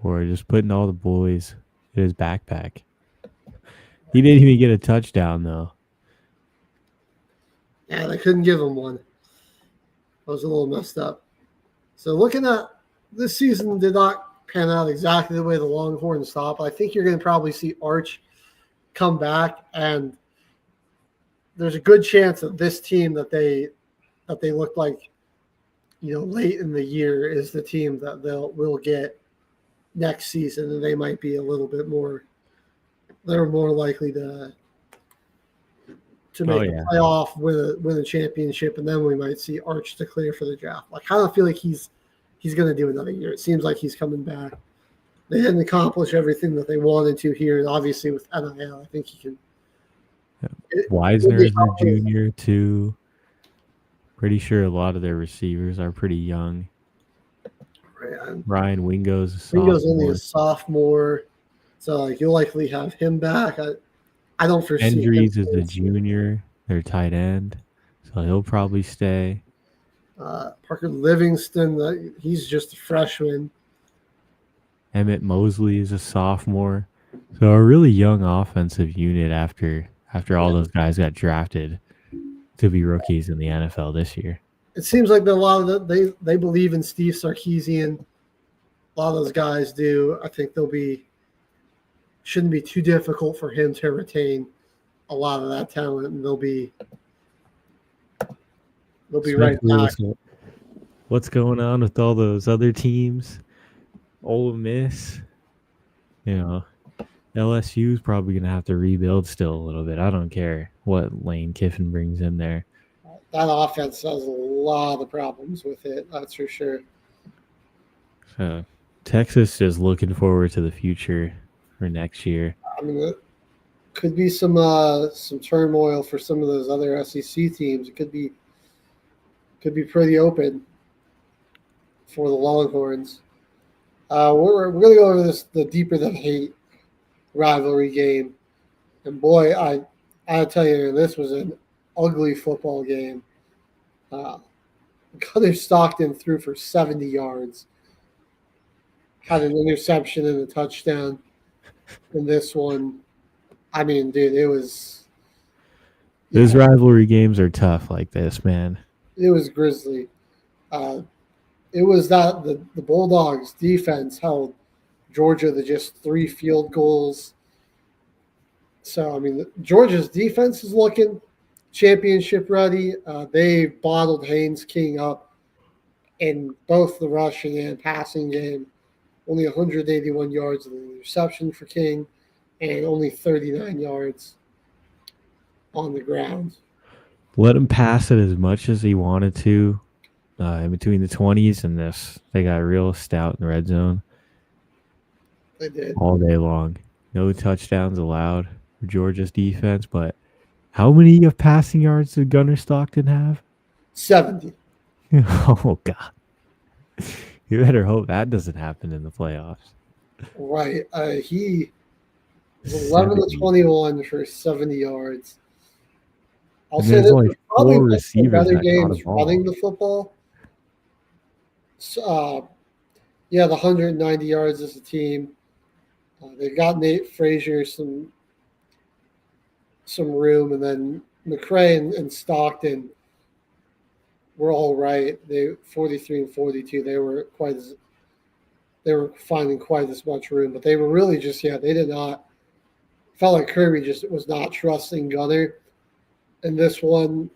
or just putting all the boys in his backpack. He didn't even get a touchdown though. Yeah, they couldn't give him one. That was a little messed up. So looking at this season, did not pan out exactly the way the Longhorns thought. But I think you're going to probably see Arch come back, and there's a good chance that this team that they look like, late in the year is the team that will get next season, and they might be a little bit more. They're more likely to make a playoff, win a championship, and then we might see Arch declare for the draft. I kind of feel like he's going to do another year. It seems like he's coming back. They didn't accomplish everything that they wanted to here, and obviously with NIL, I think he can. Wisner is a junior too. Pretty sure a lot of their receivers are pretty young. Ryan Wingo's a sophomore. Wingo's only a sophomore, so you'll likely have him back. I don't foresee Hendries is a junior, their tight end, so he'll probably stay. Parker Livingston, he's just a freshman. Emmett Mosley is a sophomore, so a really young offensive unit after all those guys got drafted to be rookies in the NFL this year. It seems like a lot of they believe in Steve Sarkisian. A lot of those guys do. I think shouldn't be too difficult for him to retain a lot of that talent, and they'll be right back. What's going on with all those other teams? Ole Miss, LSU is probably going to have to rebuild still a little bit. I don't care what Lane Kiffin brings in there. That offense has a lot of problems with it, that's for sure. Texas is looking forward to the future for next year. I mean, it could be some turmoil for some of those other SEC teams. It could be pretty open for the Longhorns. We're going to go over the deeper than hate rivalry game, and boy, I tell you, this was an ugly football game. Gunnar Stockton threw for 70 yards, had an interception and a touchdown in this one. I mean, dude, it was. Those rivalry games are tough like this, man. It was grisly. It was that the Bulldogs defense held Georgia to just 3 field goals. So, I mean, Georgia's defense is looking championship ready. They bottled Haynes King up in both the rushing and passing game. Only 181 yards of interception for King and only 39 yards on the ground. Let him pass it as much as he wanted to. In between the 20s and this, they got real stout in the red zone. They did. All day long. No touchdowns allowed for Georgia's defense, but how many of passing yards did Gunnar Stockton have? 70. Oh, God. You better hope that doesn't happen in the playoffs. Right. He was 11 to 21 for 70 yards. I'll say that like probably better games running the football. The 190 yards as a team. They've got Nate Frazier some room, and then McCray and Stockton were all right. They 43 and 42. They were finding quite as much room, but they were really just they did not. Felt like Kirby just was not trusting Gunnar in this one,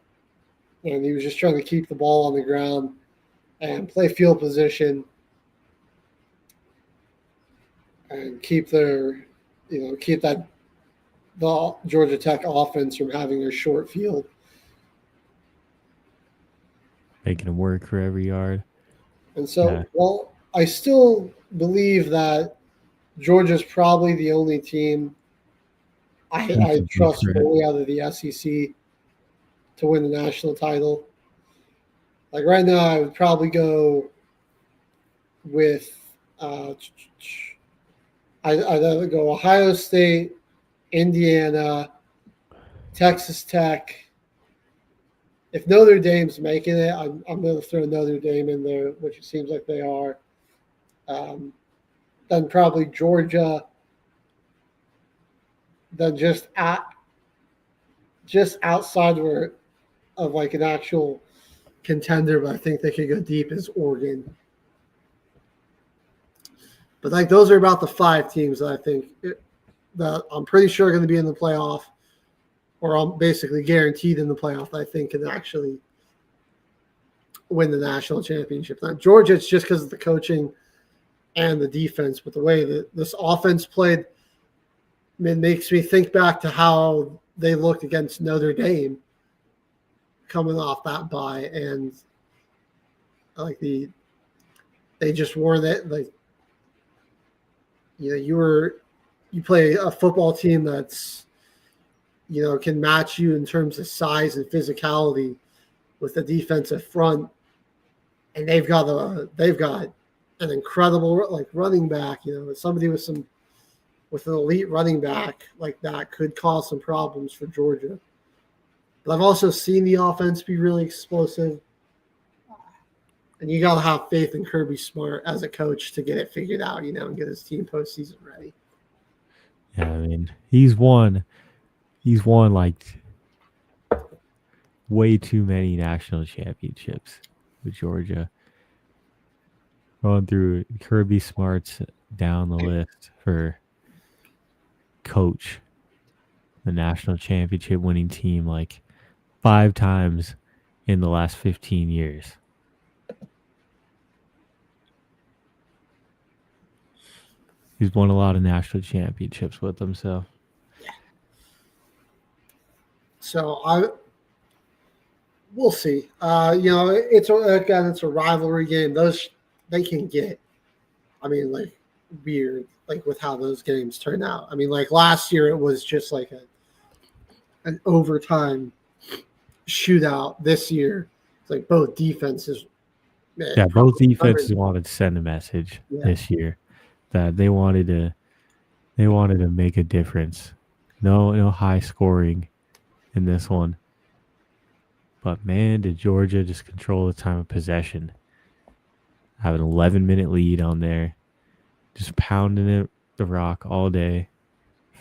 and he was just trying to keep the ball on the ground and play field position and keep the Georgia Tech offense from having a short field. Making them work for every yard. And so, I still believe that Georgia's probably the only team I trust fully out of the SEC to win the national title. Like right now, I would probably go with I'd either go Ohio State, Indiana, Texas Tech. If Notre Dame's making it, I'm going to throw Notre Dame in there, which it seems like they are. Then probably Georgia. Then just outside of like an actual contender, but I think they could go deep as Oregon. But like those are about the 5 teams that I think that I'm pretty sure are going to be in the playoff. or basically guaranteed in the playoff, I think can actually win the national championship. Now, Georgia, it's just because of the coaching and the defense, but the way that this offense played, it makes me think back to how they looked against Notre Dame coming off that bye, and like they just weren't that, like, you know, you play a football team that's, you know, can match you in terms of size and physicality with the defensive front, and they've got an incredible like running back. You know, somebody with an elite running back like that could cause some problems for Georgia. But I've also seen the offense be really explosive, and you got to have faith in Kirby Smart as a coach to get it figured out, you know, and get his team postseason ready. Yeah, I mean, he's won like way too many national championships with Georgia. Going through Kirby Smart's down the list for coach, the national championship winning team, like 5 times in the last 15 years. He's won a lot of national championships with them, so. So we'll see. You know, it's a rivalry game. They can get, I mean, like, weird, like with how those games turn out. I mean, like last year it was just like an overtime shootout. This year it's like both defenses. Man, yeah, both defenses wanted to send a message this year that they wanted to make a difference. No high scoring in this one. But man, did Georgia just control the time of possession. Have an 11-minute lead on there. Just pounding it the rock all day.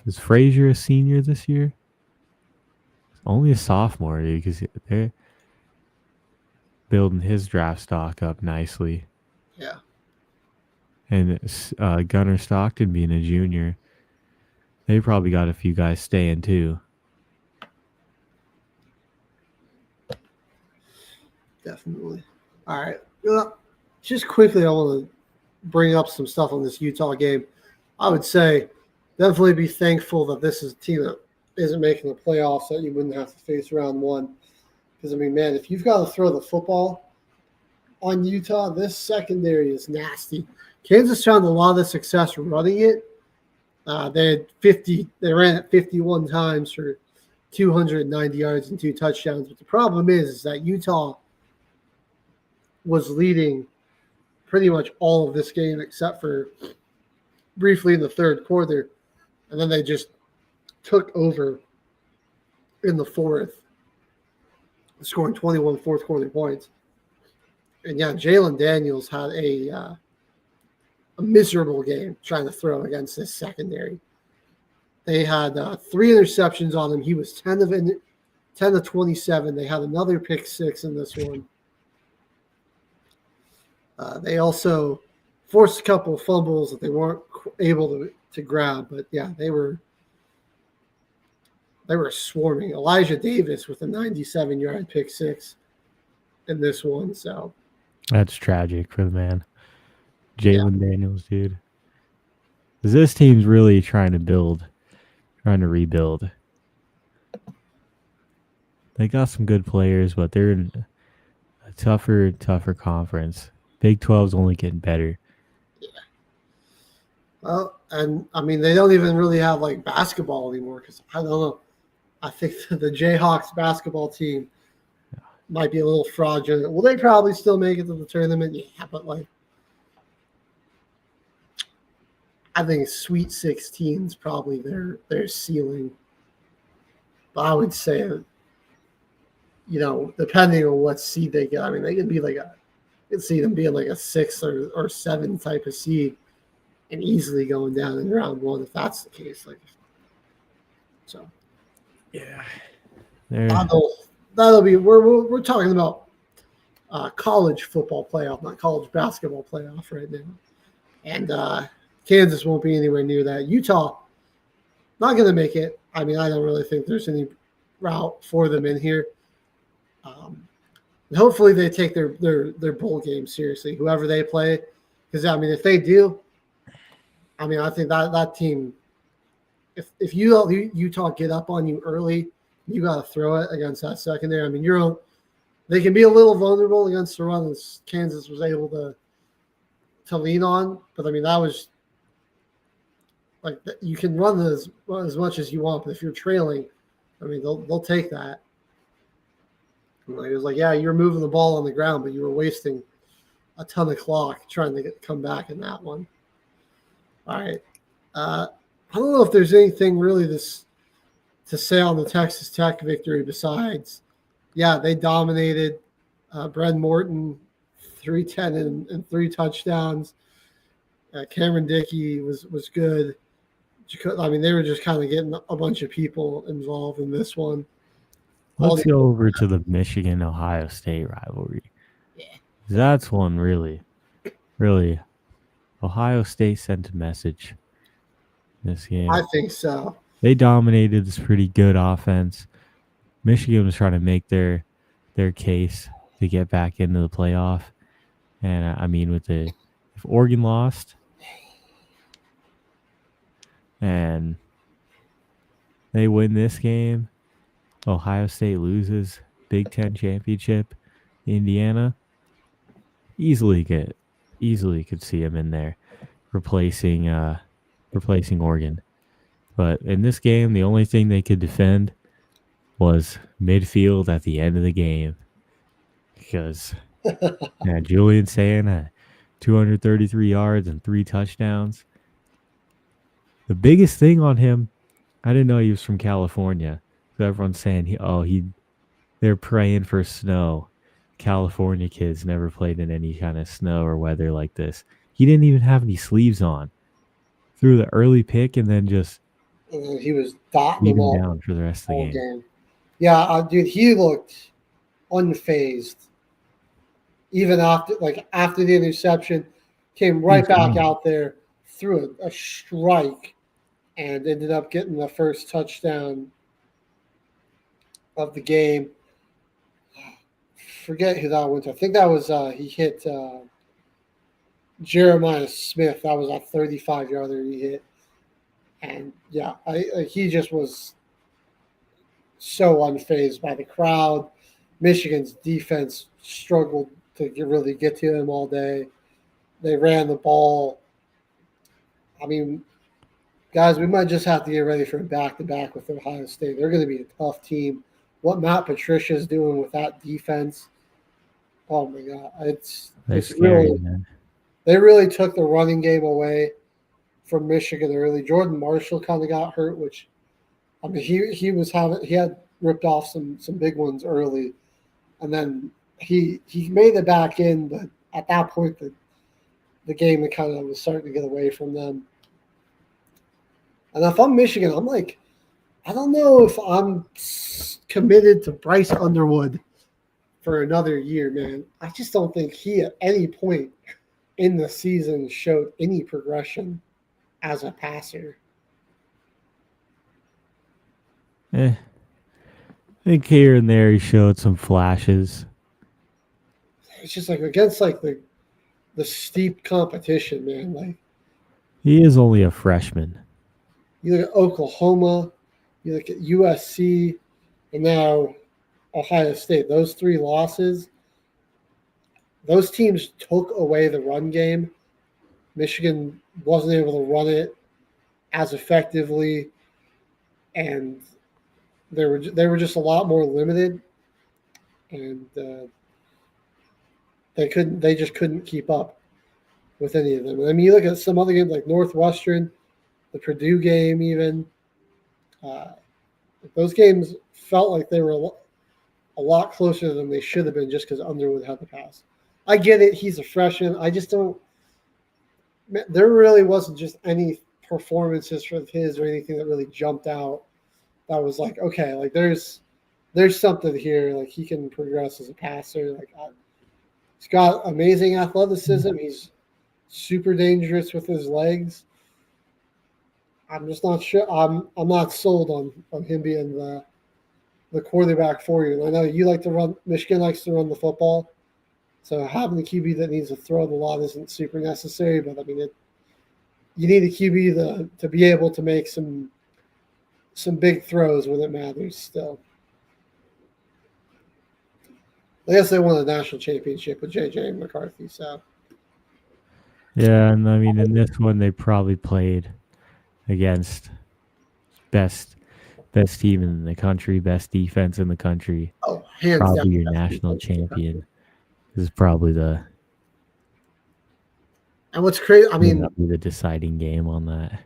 Is Frazier a senior this year? Only a sophomore, because they're building his draft stock up nicely. Yeah. And Gunnar Stockton being a junior, they probably got a few guys staying too. Definitely. All right. Just quickly, I want to bring up some stuff on this Utah game. I would say definitely be thankful that this is a team that isn't making the playoffs, that you wouldn't have to face round one. Because, I mean, man, if you've got to throw the football on Utah, this secondary is nasty. Kansas found a lot of success running it. They ran it 51 times for 290 yards and 2 touchdowns. But the problem is that Utah was leading pretty much all of this game except for briefly in the third quarter. And then they just took over in the fourth, scoring 21 fourth quarter points. And yeah, Jalen Daniels had a miserable game trying to throw against this secondary. They had 3 interceptions on him. He was 10 of 27. They had another pick 6 in this one. They also forced a couple of fumbles that they weren't able to grab, but yeah, they were swarming. Elijah Davis with a 97-yard pick 6 in this one. So that's tragic for the man. Jalen Daniels, dude. Because this team's really trying to rebuild. They got some good players, but they're in a tougher conference. Big 12's only getting better. Yeah. Well, and I mean, they don't even really have like basketball anymore because I don't know. I think the Jayhawks basketball team might be a little fraudulent. Will they probably still make it to the tournament? Yeah, but like, I think Sweet 16 is probably their ceiling. But I would say, you know, depending on what seed they get, I mean, they could be like you could see them being like a 6 or 7 type of seed and easily going down in round 1 if that's the case. Like, so yeah, that'll be we're talking about college football playoff, not college basketball playoff right now, and Kansas won't be anywhere near that. Utah not going to make it. I mean, I don't really think there's any route for them in here. And hopefully they take their bowl game seriously, whoever they play. Because, I mean, if they do, I mean, I think that team, if Utah get up on you early, you got to throw it against that secondary. I mean, they can be a little vulnerable against the run, as Kansas was able to lean on. But, I mean, that was like you can run as much as you want, but if you're trailing, I mean, they'll take that. Like, it was like, yeah, you're moving the ball on the ground, but you were wasting a ton of clock trying to come back in that one. All right. I don't know if there's anything really to say on the Texas Tech victory besides, yeah, they dominated. Brent Morton, 310 and 3 touchdowns. Cameron Dickey was good. I mean, they were just kind of getting a bunch of people involved in this one. Let's go over to the Michigan-Ohio State rivalry. Yeah. That's one really. Ohio State sent a message this game. I think so. They dominated this pretty good offense. Michigan was trying to make their case to get back into the playoff. And I mean, if Oregon lost and they win this game, Ohio State loses Big Ten championship. Indiana easily could see him in there replacing Oregon. But in this game, the only thing they could defend was midfield at the end of the game because Julian Sayin had 233 yards and 3 touchdowns. The biggest thing on him, I didn't know he was from California. So everyone's saying they're praying for snow. California kids never played in any kind of snow or weather like this. He didn't even have any sleeves on. Threw the early pick and then just he was dotting them all down for the rest of the game. Yeah, dude, he looked unfazed. Even after the interception, came right back out there, threw a strike, and ended up getting the first touchdown of the game. Forget who that went to. I think that was he hit Jeremiah Smith. That was a 35-yarder he hit. And yeah, he just was so unfazed by the crowd. Michigan's defense struggled to really get to him all day. They ran the ball. I mean, guys, we might just have to get ready for a back-to-back with Ohio State. They're going to be a tough team. What Matt Patricia is doing with that defense, oh my God, it's scary, really, man. They really took the running game away from Michigan early. Jordan Marshall kind of got hurt, which, I mean, he had ripped off some big ones early, and then he made it back in, but at that point the game kind of was starting to get away from them. And if I'm Michigan, I'm like, I don't know if I'm committed to Bryce Underwood for another year, man. I just don't think he at any point in the season showed any progression as a passer. I think here and there he showed some flashes. It's just like against like the steep competition, man. Like he is only a freshman. You look at Oklahoma, you look at USC, and now Ohio State. Those 3 losses, those teams took away the run game. Michigan wasn't able to run it as effectively, and they were just a lot more limited, and they just couldn't keep up with any of them. I mean, you look at some other games like Northwestern, the Purdue game, even those games felt like they were a lot closer than they should have been just because Underwood had the pass. I get it; he's a freshman. I just don't. There really wasn't just any performances for his or anything that really jumped out. That was like, okay, like there's something here. Like he can progress as a passer. Like he's got amazing athleticism. He's super dangerous with his legs. I'm just not sure. I'm not sold on him being the quarterback for you. And I know you like to run. Michigan likes to run the football, so having the QB that needs to throw the lot isn't super necessary. But I mean, you need a QB to be able to make some big throws when it matters. Still, I guess they won a national championship with JJ McCarthy. So Yeah, and I mean in this one they probably played against best team in the country, best defense in the country. oh, hands Probably down, your best national defense in the country. champion. This is probably And what's crazy, I mean, the deciding game on that.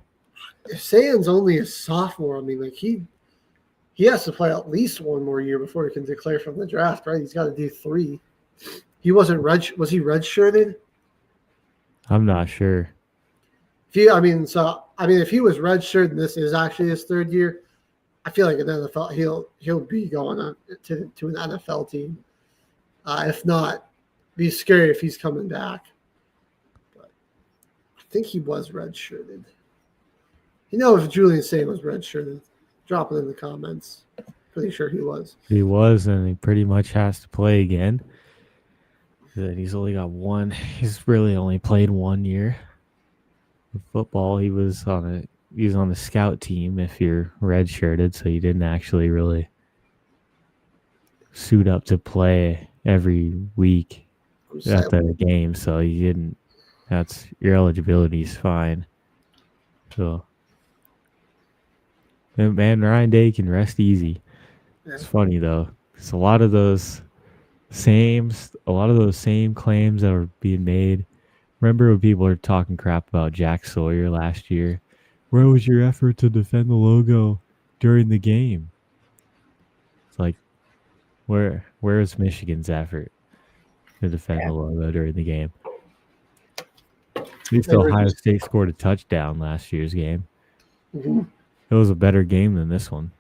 if Sands only a sophomore, I mean, like he has to play at least one more year before he can declare from the draft, right? He's got to do 3. He wasn't was he redshirted? I'm not sure. If he was redshirted and this is actually his 3rd year, I feel like in the NFL he'll be going on to an NFL team. If not, be scary if he's coming back. But I think he was redshirted. You know, if Julian Sain was redshirted, drop it in the comments. Pretty sure he was. He was, and he pretty much has to play again. He's only got one. He's really only played 1 year of football. He was on the scout team if you're redshirted, so you didn't actually really suit up to play every week at the game. So you didn't. Your eligibility is fine. So, man, Ryan Day can rest easy. Yeah. It's funny though, because a lot of those same claims that were being made. Remember when people were talking crap about Jack Sawyer last year? Where was your effort to defend the logo during the game? It's like, where is Michigan's effort to defend the logo during the game? At least Ohio State scored a touchdown last year's game. Mm-hmm. It was a better game than this one.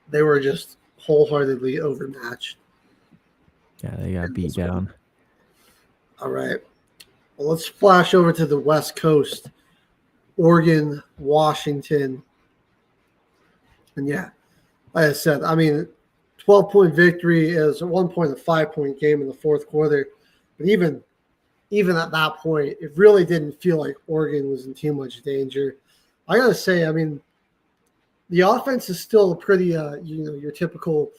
They were just wholeheartedly overmatched. Yeah, they got beat down. All right. Well, let's flash over to the West Coast. Oregon, Washington. And yeah, like I said, I mean, 12-point victory is at one point a 5-point game in the 4th quarter. But even at that point, it really didn't feel like Oregon was in too much danger. I got to say, I mean, the offense is still a pretty, your typical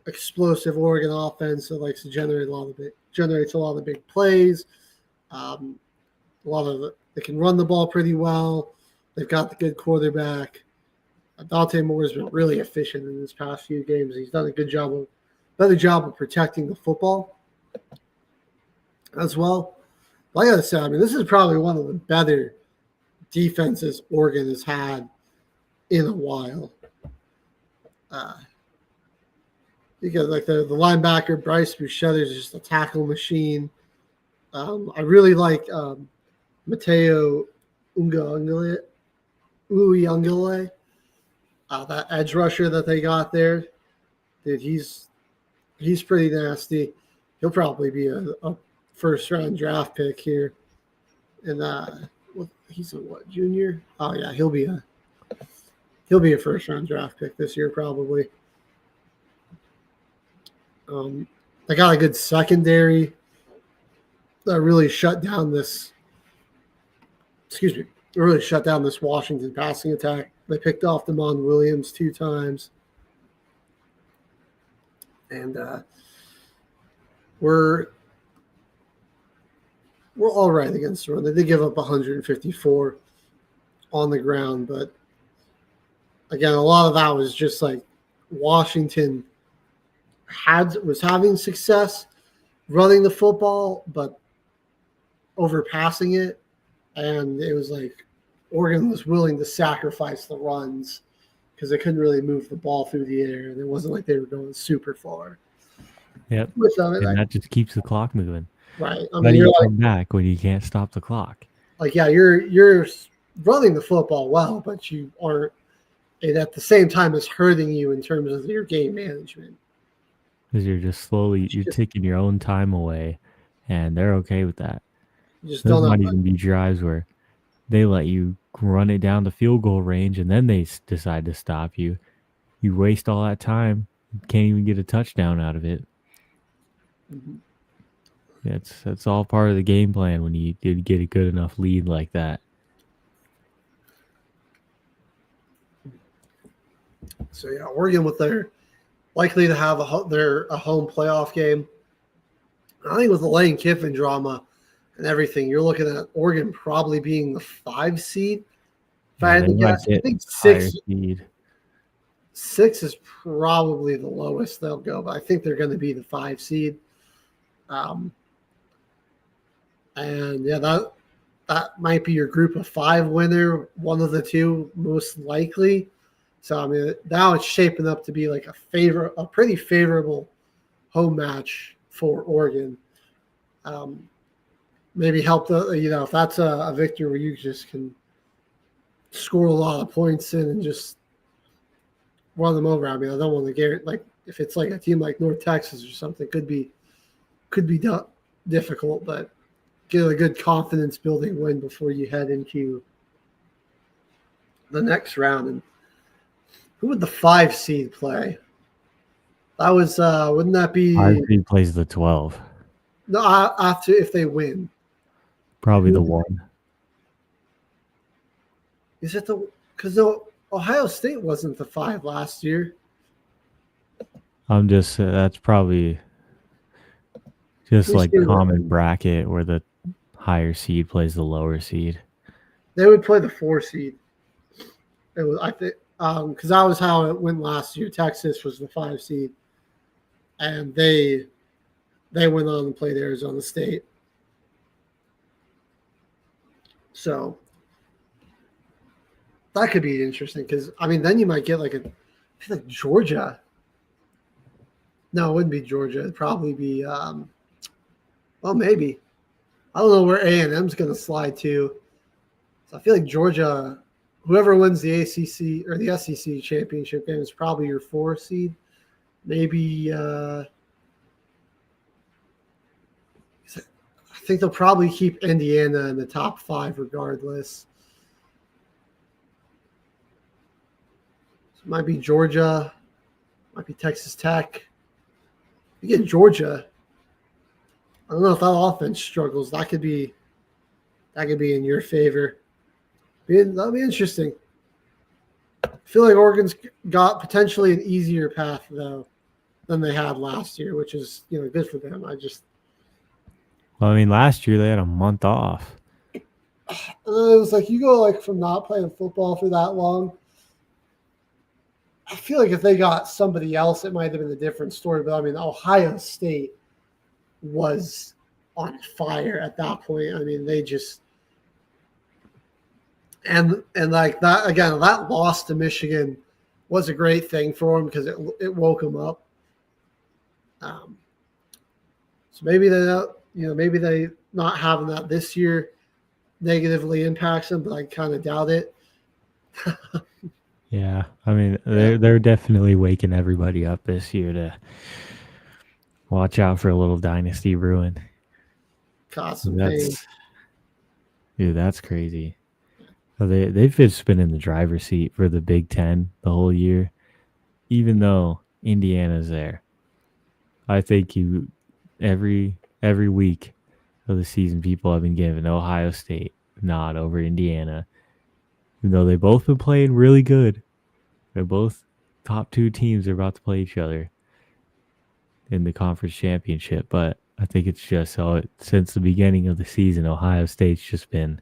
explosive Oregon offense that likes to generates a lot of big plays. They can run the ball pretty well. They've got the good quarterback. Dante Moore has been really efficient in his past few games. He's done a good job of protecting the football as well. Like I said, I mean, this is probably one of the better defenses Oregon has had in a while. Because like the linebacker Bryce Buchetter is just a tackle machine. I really like Mateo Uyungale, that edge rusher that they got there. Dude, he's pretty nasty. He'll probably be a first-round draft pick here. And he's a junior? Oh yeah, he'll be a first-round draft pick this year probably. They got a good secondary that really shut down this Washington passing attack. They picked off Damon Williams 2 times. And we're all right against the run. They did give up 154 on the ground, but again, a lot of that was just like Washington was having success running the football, but overpassing it. And it was like Oregon was willing to sacrifice the runs because they couldn't really move the ball through the air. And it wasn't like they were going super far. Yep. And that just keeps the clock moving. Right. How do you come back when you can't stop the clock? Like, yeah, you're running the football well, but you aren't. And at the same time, it's hurting you in terms of your game management. Because you're just you're taking your own time away, and they're okay with that. Just Those might even be drives where they let you run it down the field goal range, and then they decide to stop you. You waste all that time Can't even get a touchdown out of it. That's all part of the game plan when you did get a good enough lead like that. So yeah, Oregon with their likely to have a home playoff game. I think with the Lane Kiffin drama and everything, you're looking at Oregon probably being the 5 seed. If I had to guess, I think 6 is probably the lowest they'll go, but I think they're going to be the 5 seed. And yeah, that might be your group of 5 winner, one of the two most likely. So I mean, now it's shaping up to be like a pretty favorable home match for Oregon. Maybe help if that's a victory where you just can score a lot of points in and just run them over. I mean, I don't want to get like if it's like a team like North Texas or something, could be difficult, but get a good confidence building win before you head into the next round. And who would the 5 seed play? That was wouldn't that be 5 seed plays the 12? No, after if they win. Probably the 1. Is it because Ohio State wasn't the 5 last year? I'm just that's probably just like common bracket where the higher seed plays the lower seed. They would play the 4 seed. It was I think because that was how it went last year. Texas was the 5 seed, and they went on and played Arizona State. So that could be interesting because I mean, then you might get I feel like Georgia. No, it wouldn't be Georgia. It'd probably be well, maybe. I don't know where A&M's going to slide to. So I feel like Georgia, whoever wins the ACC or the SEC championship game is probably your 4 seed. Maybe I think they'll probably keep Indiana in the top 5 regardless. So it might be Georgia, might be Texas Tech. You get Georgia. I don't know if that offense struggles. That could be in your favor. That'll be interesting. I feel like Oregon's got potentially an easier path though than they had last year, which is good for them. Well, I mean, last year they had a month off. It was like you go from not playing football for that long. I feel like if they got somebody else, it might have been a different story. But I mean, Ohio State was on fire at that point. I mean, they just and like that again. That loss to Michigan was a great thing for them because it woke them up. So maybe they not having that this year negatively impacts them, but I kind of doubt it. Yeah, I mean they're definitely waking everybody up this year to watch out for a little dynasty ruin. Dude, that's crazy. They've just been in the driver's seat for the Big Ten the whole year, even though Indiana's there. I think every week of the season, people have been giving Ohio State nod over Indiana. Even though they've both been playing really good. They're both top 2 teams are about to play each other in the conference championship. But I think it's just since the beginning of the season, Ohio State's just been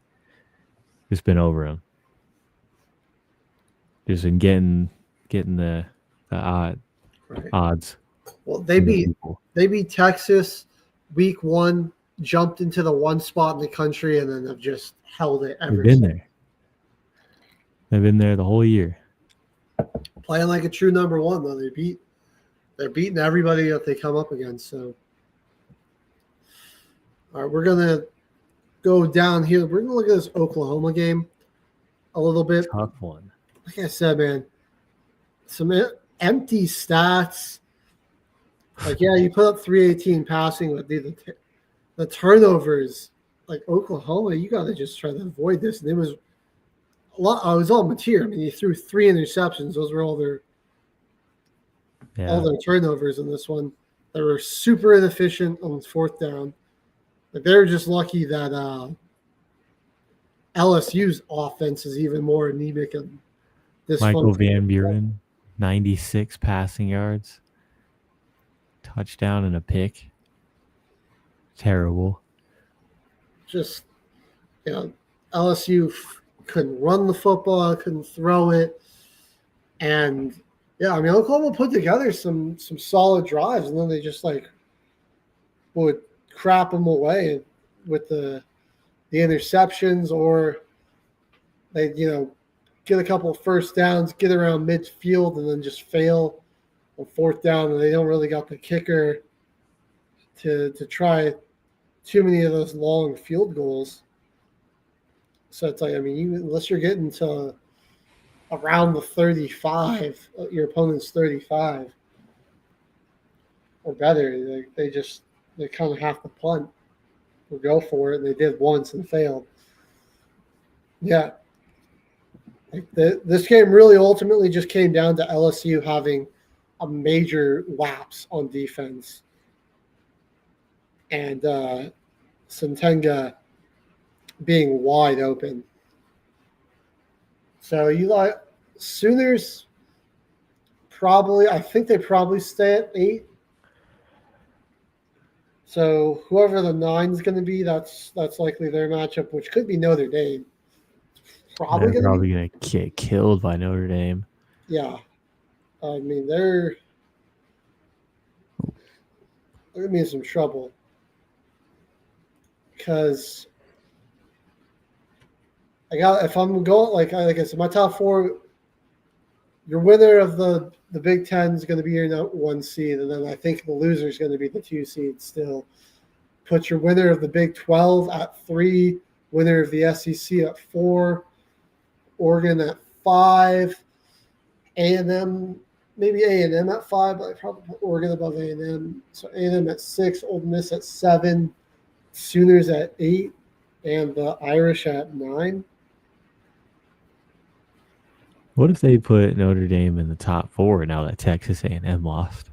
over them. Just been getting the odds. Well, they beat Texas week 1, jumped into the 1 spot in the country, and then have just held it ever since. They've been there the whole year. Playing like a true number 1, though. They're beating everybody that they come up against. So, all right, we're gonna go down here. We're gonna look at this Oklahoma game a little bit. Tough one. Like I said, man, some empty stats. Like, yeah, you put up 318 passing, but the turnovers, like Oklahoma, you got to just try to avoid this. And it was a lot. It was all material. I mean, he threw 3 interceptions. Those were all all their turnovers in this one. They were super inefficient on fourth down. But they were just lucky that LSU's offense is even more anemic and Michael dysfunctional. Van Buren, 96 passing yards, touchdown and a pick. Terrible. Just, LSU couldn't run the football, couldn't throw it. And, Oklahoma put together some solid drives, and then they just, would crap them away with the interceptions, or they, get a couple of first downs, get around midfield, and then just fail on fourth down, and they don't really got the kicker to try too many of those long field goals. So it's unless you're getting to around the 35, your opponent's 35 or better, they kind of have to punt or go for it. And they did once and failed. Yeah. This game really ultimately just came down to LSU having a major lapse on defense. And Sentenga being wide open. So Sooners I think they probably stay at 8. So whoever the 9 is going to be, that's likely their matchup, which could be Notre Dame. They're probably going to get killed by Notre Dame. Yeah. They're going to be in some trouble. Because if I'm going, like I said, my top 4, your winner of the Big Ten is going to be your 1 seed, and then I think the loser is going to be the 2 seed still. Put your winner of the Big 12 at 3, winner of the SEC at 4, Oregon at 5, A&M, maybe A&M at 5, but I probably put Oregon above A&M. So A&M at 6, Ole Miss at 7, Sooners at 8, and the Irish at 9. What if they put Notre Dame in the top 4 now that Texas A&M lost?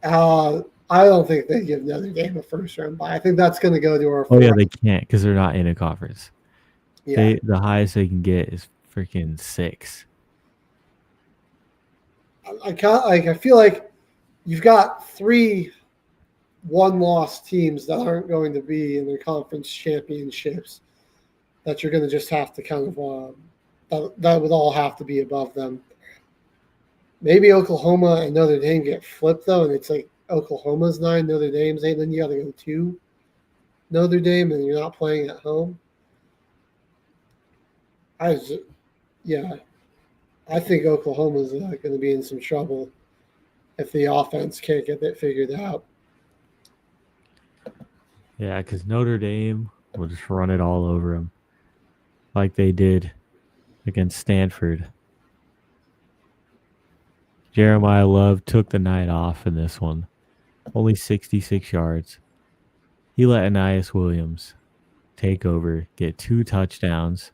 I don't think they give Notre Dame a first round bye. I think that's going to go to our. Oh yeah, they can't because they're not in a conference. Yeah. The highest they can get is freaking 6. I feel like you've got 3 one-loss teams that aren't going to be in their conference championships that you're going to just have to kind of that would all have to be above them. Maybe Oklahoma and Notre Dame get flipped though, and it's like Oklahoma's 9, Notre Dame's 8, and then you got to go to Notre Dame, and you're not playing at home. I think Oklahoma's going to be in some trouble if the offense can't get that figured out. Yeah, because Notre Dame will just run it all over them like they did against Stanford. Jeremiah Love took the night off in this one. Only 66 yards. He let Anais Williams take over, get 2 touchdowns.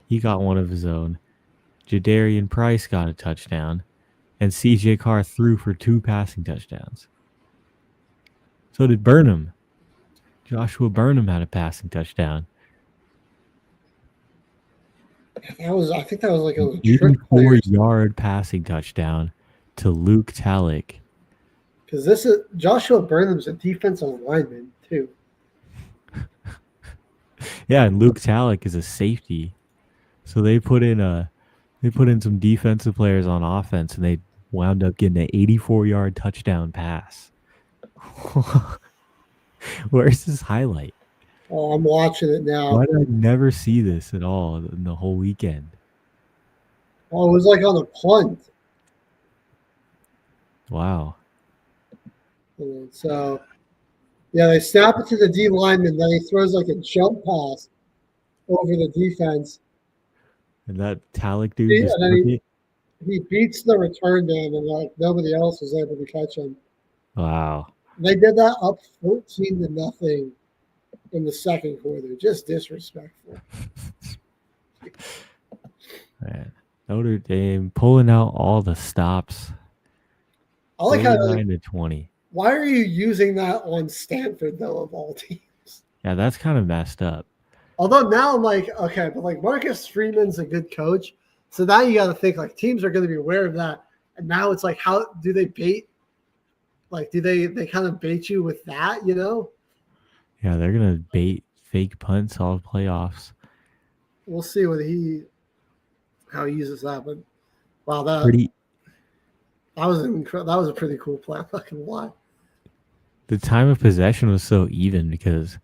He got one of his own. Jadarian Price got a touchdown. And C.J. Carr threw for 2 passing touchdowns. So did Burnham. Joshua Burnham had a passing touchdown. I think that was like a 84-yard passing touchdown to Luke Talek. Because this is Joshua Burnham's a defensive lineman too. Yeah, and Luke Talek is a safety. So they put in some defensive players on offense, and they wound up getting an 84-yard touchdown pass. Where's this highlight? Oh, I'm watching it now. Why did I never see this at all in the whole weekend? Oh, it was like on a punt. Wow. And so, yeah, they snap it to the D lineman, then he throws like a jump pass over the defense. And that Talek dude he beats the return man, and like nobody else was able to catch him. Wow. They did that up 14-0 in the second quarter. Just disrespectful. Man, Notre Dame pulling out all the stops. I like how 49-20. why are you using that on Stanford though of all teams? Yeah, that's kind of messed up. Although now I'm like, okay, but like Marcus Freeman's a good coach, so now you got to think like teams are going to be aware of that, and now it's like, how do they bait? Like, do they kind of bait you with that? You know, Yeah, they're gonna bait fake punts all playoffs. we'll see how he uses that. But wow, that Pretty. was that was a pretty cool play. I'm not gonna lie. The time of possession was so even because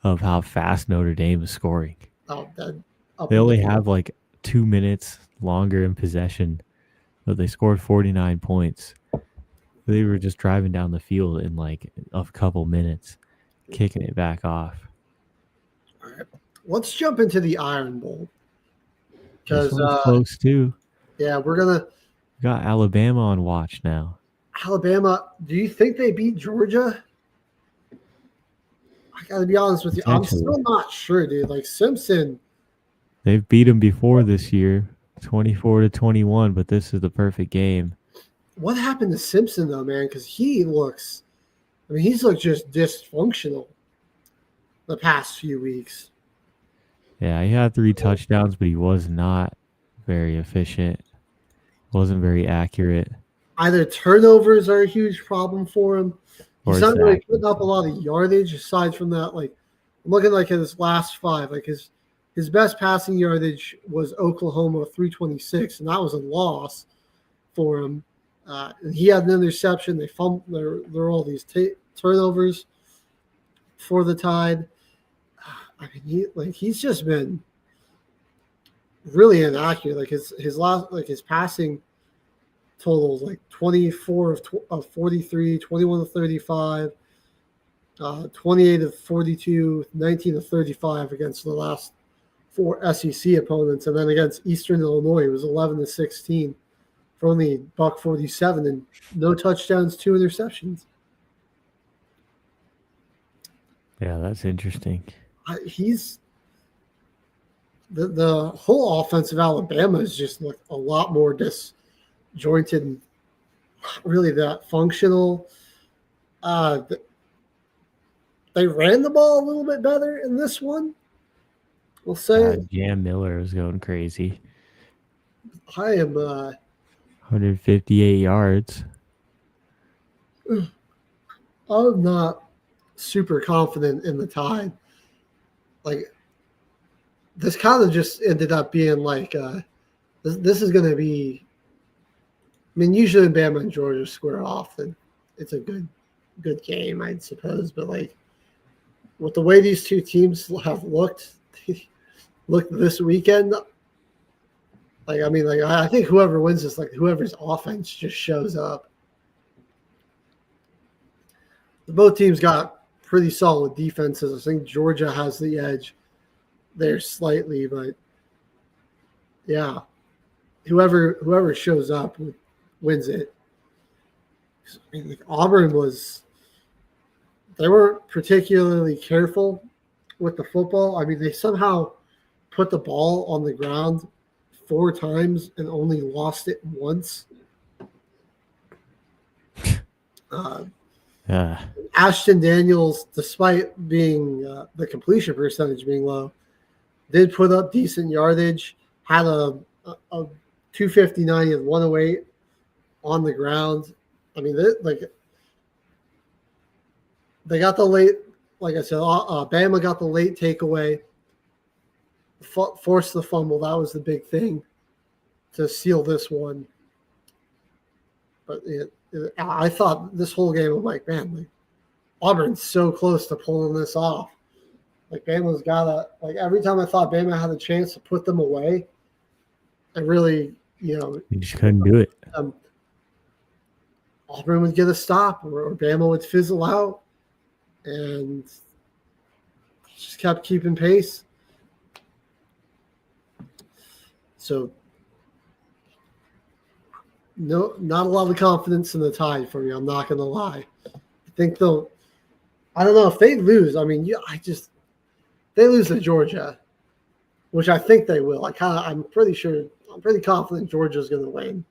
of how fast Notre Dame is scoring. Oh, that They only have like 2 minutes longer in possession, but they scored 49 points. They were just driving down the field in like a couple minutes, kicking it back off. All right, let's jump into the Iron Bowl This because one's close too. yeah, we're gonna. We got Alabama on watch now. Alabama, do you think they beat Georgia? I got to be honest with you. I'm still not sure, dude. Like Simpson. They've beat them before this year, 24-21, but this is the perfect game. What happened to Simpson, though, man? Because he's looked just dysfunctional the past few weeks. Yeah, he had 3 touchdowns, but he was not very efficient. Wasn't very accurate. Either turnovers are a huge problem for him. He's not really putting up a lot of yardage aside from that. Like, I'm looking like at his last 5. Like his best passing yardage was Oklahoma 326, and that was a loss for him. He had an interception. They fumbled. There were all these turnovers for the Tide. I mean, he's just been really inaccurate. Like his passing totals like 24 of 43, 21 of 35, 28 of 42, 19 of 35 against the last 4 SEC opponents, and then against Eastern Illinois it was 11 to 16 for only $147 and no touchdowns, 2 interceptions. Yeah, that's interesting. He's the whole offense of Alabama is just like a lot more disjointed and not really that functional. They ran the ball a little bit better in this one. We'll say Jam Miller was going crazy. I am 158 yards. I'm not super confident in the Tide. Like, this kind of just ended up being like this is going to be. I mean, usually Bama and Georgia square off, and it's a good game, I suppose. But like, with the way these two teams have looked this weekend, like I think whoever wins this, like whoever's offense just shows up. Both teams got pretty solid defenses. I think Georgia has the edge there slightly, but yeah, whoever shows up wins it. I mean, like Auburn they weren't particularly careful with the football. I mean, they somehow put the ball on the ground 4 times and only lost it once. Ashton Daniels, despite being the completion percentage being low, did put up decent yardage, had a 259 and 108 on the ground. I mean, they got the late, like I said, Bama got the late takeaway, forced the fumble. That was the big thing to seal this one. But I thought this whole game, I'm like, man, like, Auburn's so close to pulling this off. Like, Bama's got every time I thought Bama had a chance to put them away, I really, you just couldn't do it. Auburn would get a stop or Bama would fizzle out, and just kept keeping pace. So, no, not a lot of confidence in the Tide for me. I'm not going to lie. I think I don't know if they lose. I mean, they lose to Georgia, which I think they will. I'm pretty confident Georgia's going to win.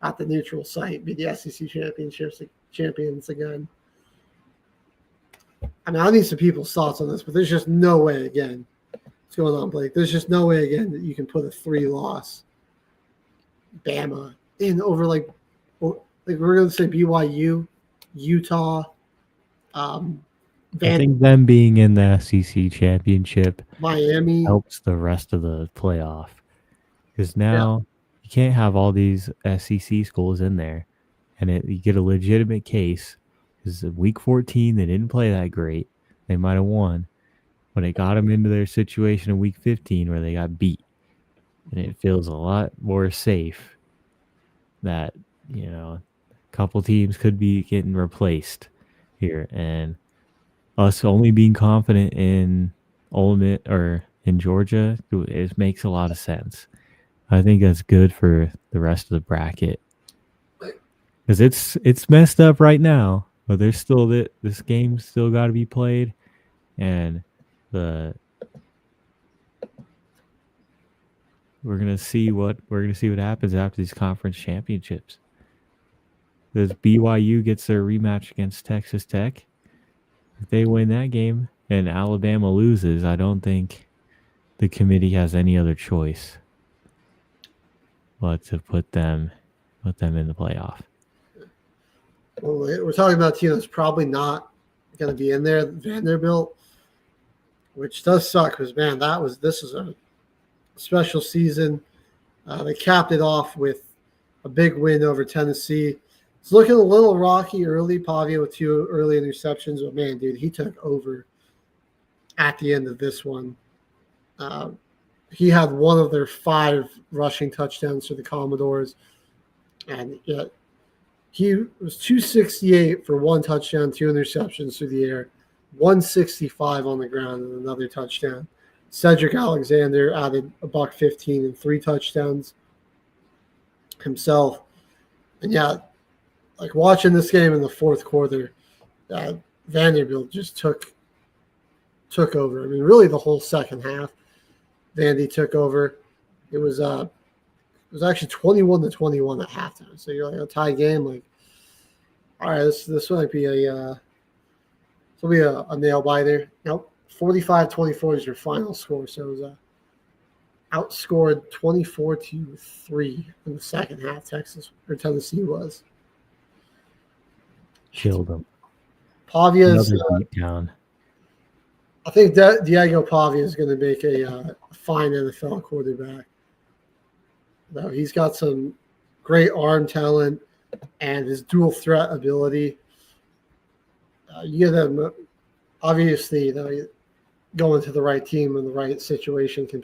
at the neutral site, be the SEC champions again. I mean, I need some people's thoughts on this, but there's just no way again. What's going on, Blake? There's just no way again that you can put a 3-loss Bama in over like we're going to say BYU, Utah. I think them being in the SEC championship Miami helps the rest of the playoff, because now you can't have all these SEC schools in there, and you get a legitimate case. Because week 14 they didn't play that great. They might have won, but it got them into their situation in week 15 where they got beat, and it feels a lot more safe that a couple teams could be getting replaced here, and us only being confident in Ole Miss or in Georgia, it makes a lot of sense. I think that's good for the rest of the bracket, because it's messed up right now, but there's still this game's still got to be played, and we're gonna see what happens after these conference championships. Does BYU gets their rematch against Texas Tech? If they win that game and Alabama loses, I don't think the committee has any other choice but to put them in the playoff. Well, we're talking about a team that's probably not going to be in there, Vanderbilt, which does suck because, man, this is a special season. They capped it off with a big win over Tennessee. It's looking a little rocky early. Pavia with 2 early interceptions, but man, dude, he took over at the end of this one. He had one of their 5 rushing touchdowns for the Commodores, and yet he was 268 for 1 touchdown, 2 interceptions through the air, 165 on the ground, and another touchdown. Cedric Alexander added $115 and 3 touchdowns himself. And yeah, like watching this game in the fourth quarter, Vanderbilt just took over. I mean, really the whole second half, Vandy took over. It was actually 21-21 at halftime. So you're like a tie game. Like, all right, this might be a nail biter. Nope, 45-24 is your final score. So it was outscored 24-3 in the second half. Tennessee was. Killed them. Pavia's down. I think that Diego Pavia is going to make a fine NFL quarterback. Though he's got some great arm talent and his dual threat ability. You get him, obviously, going to the right team in the right situation can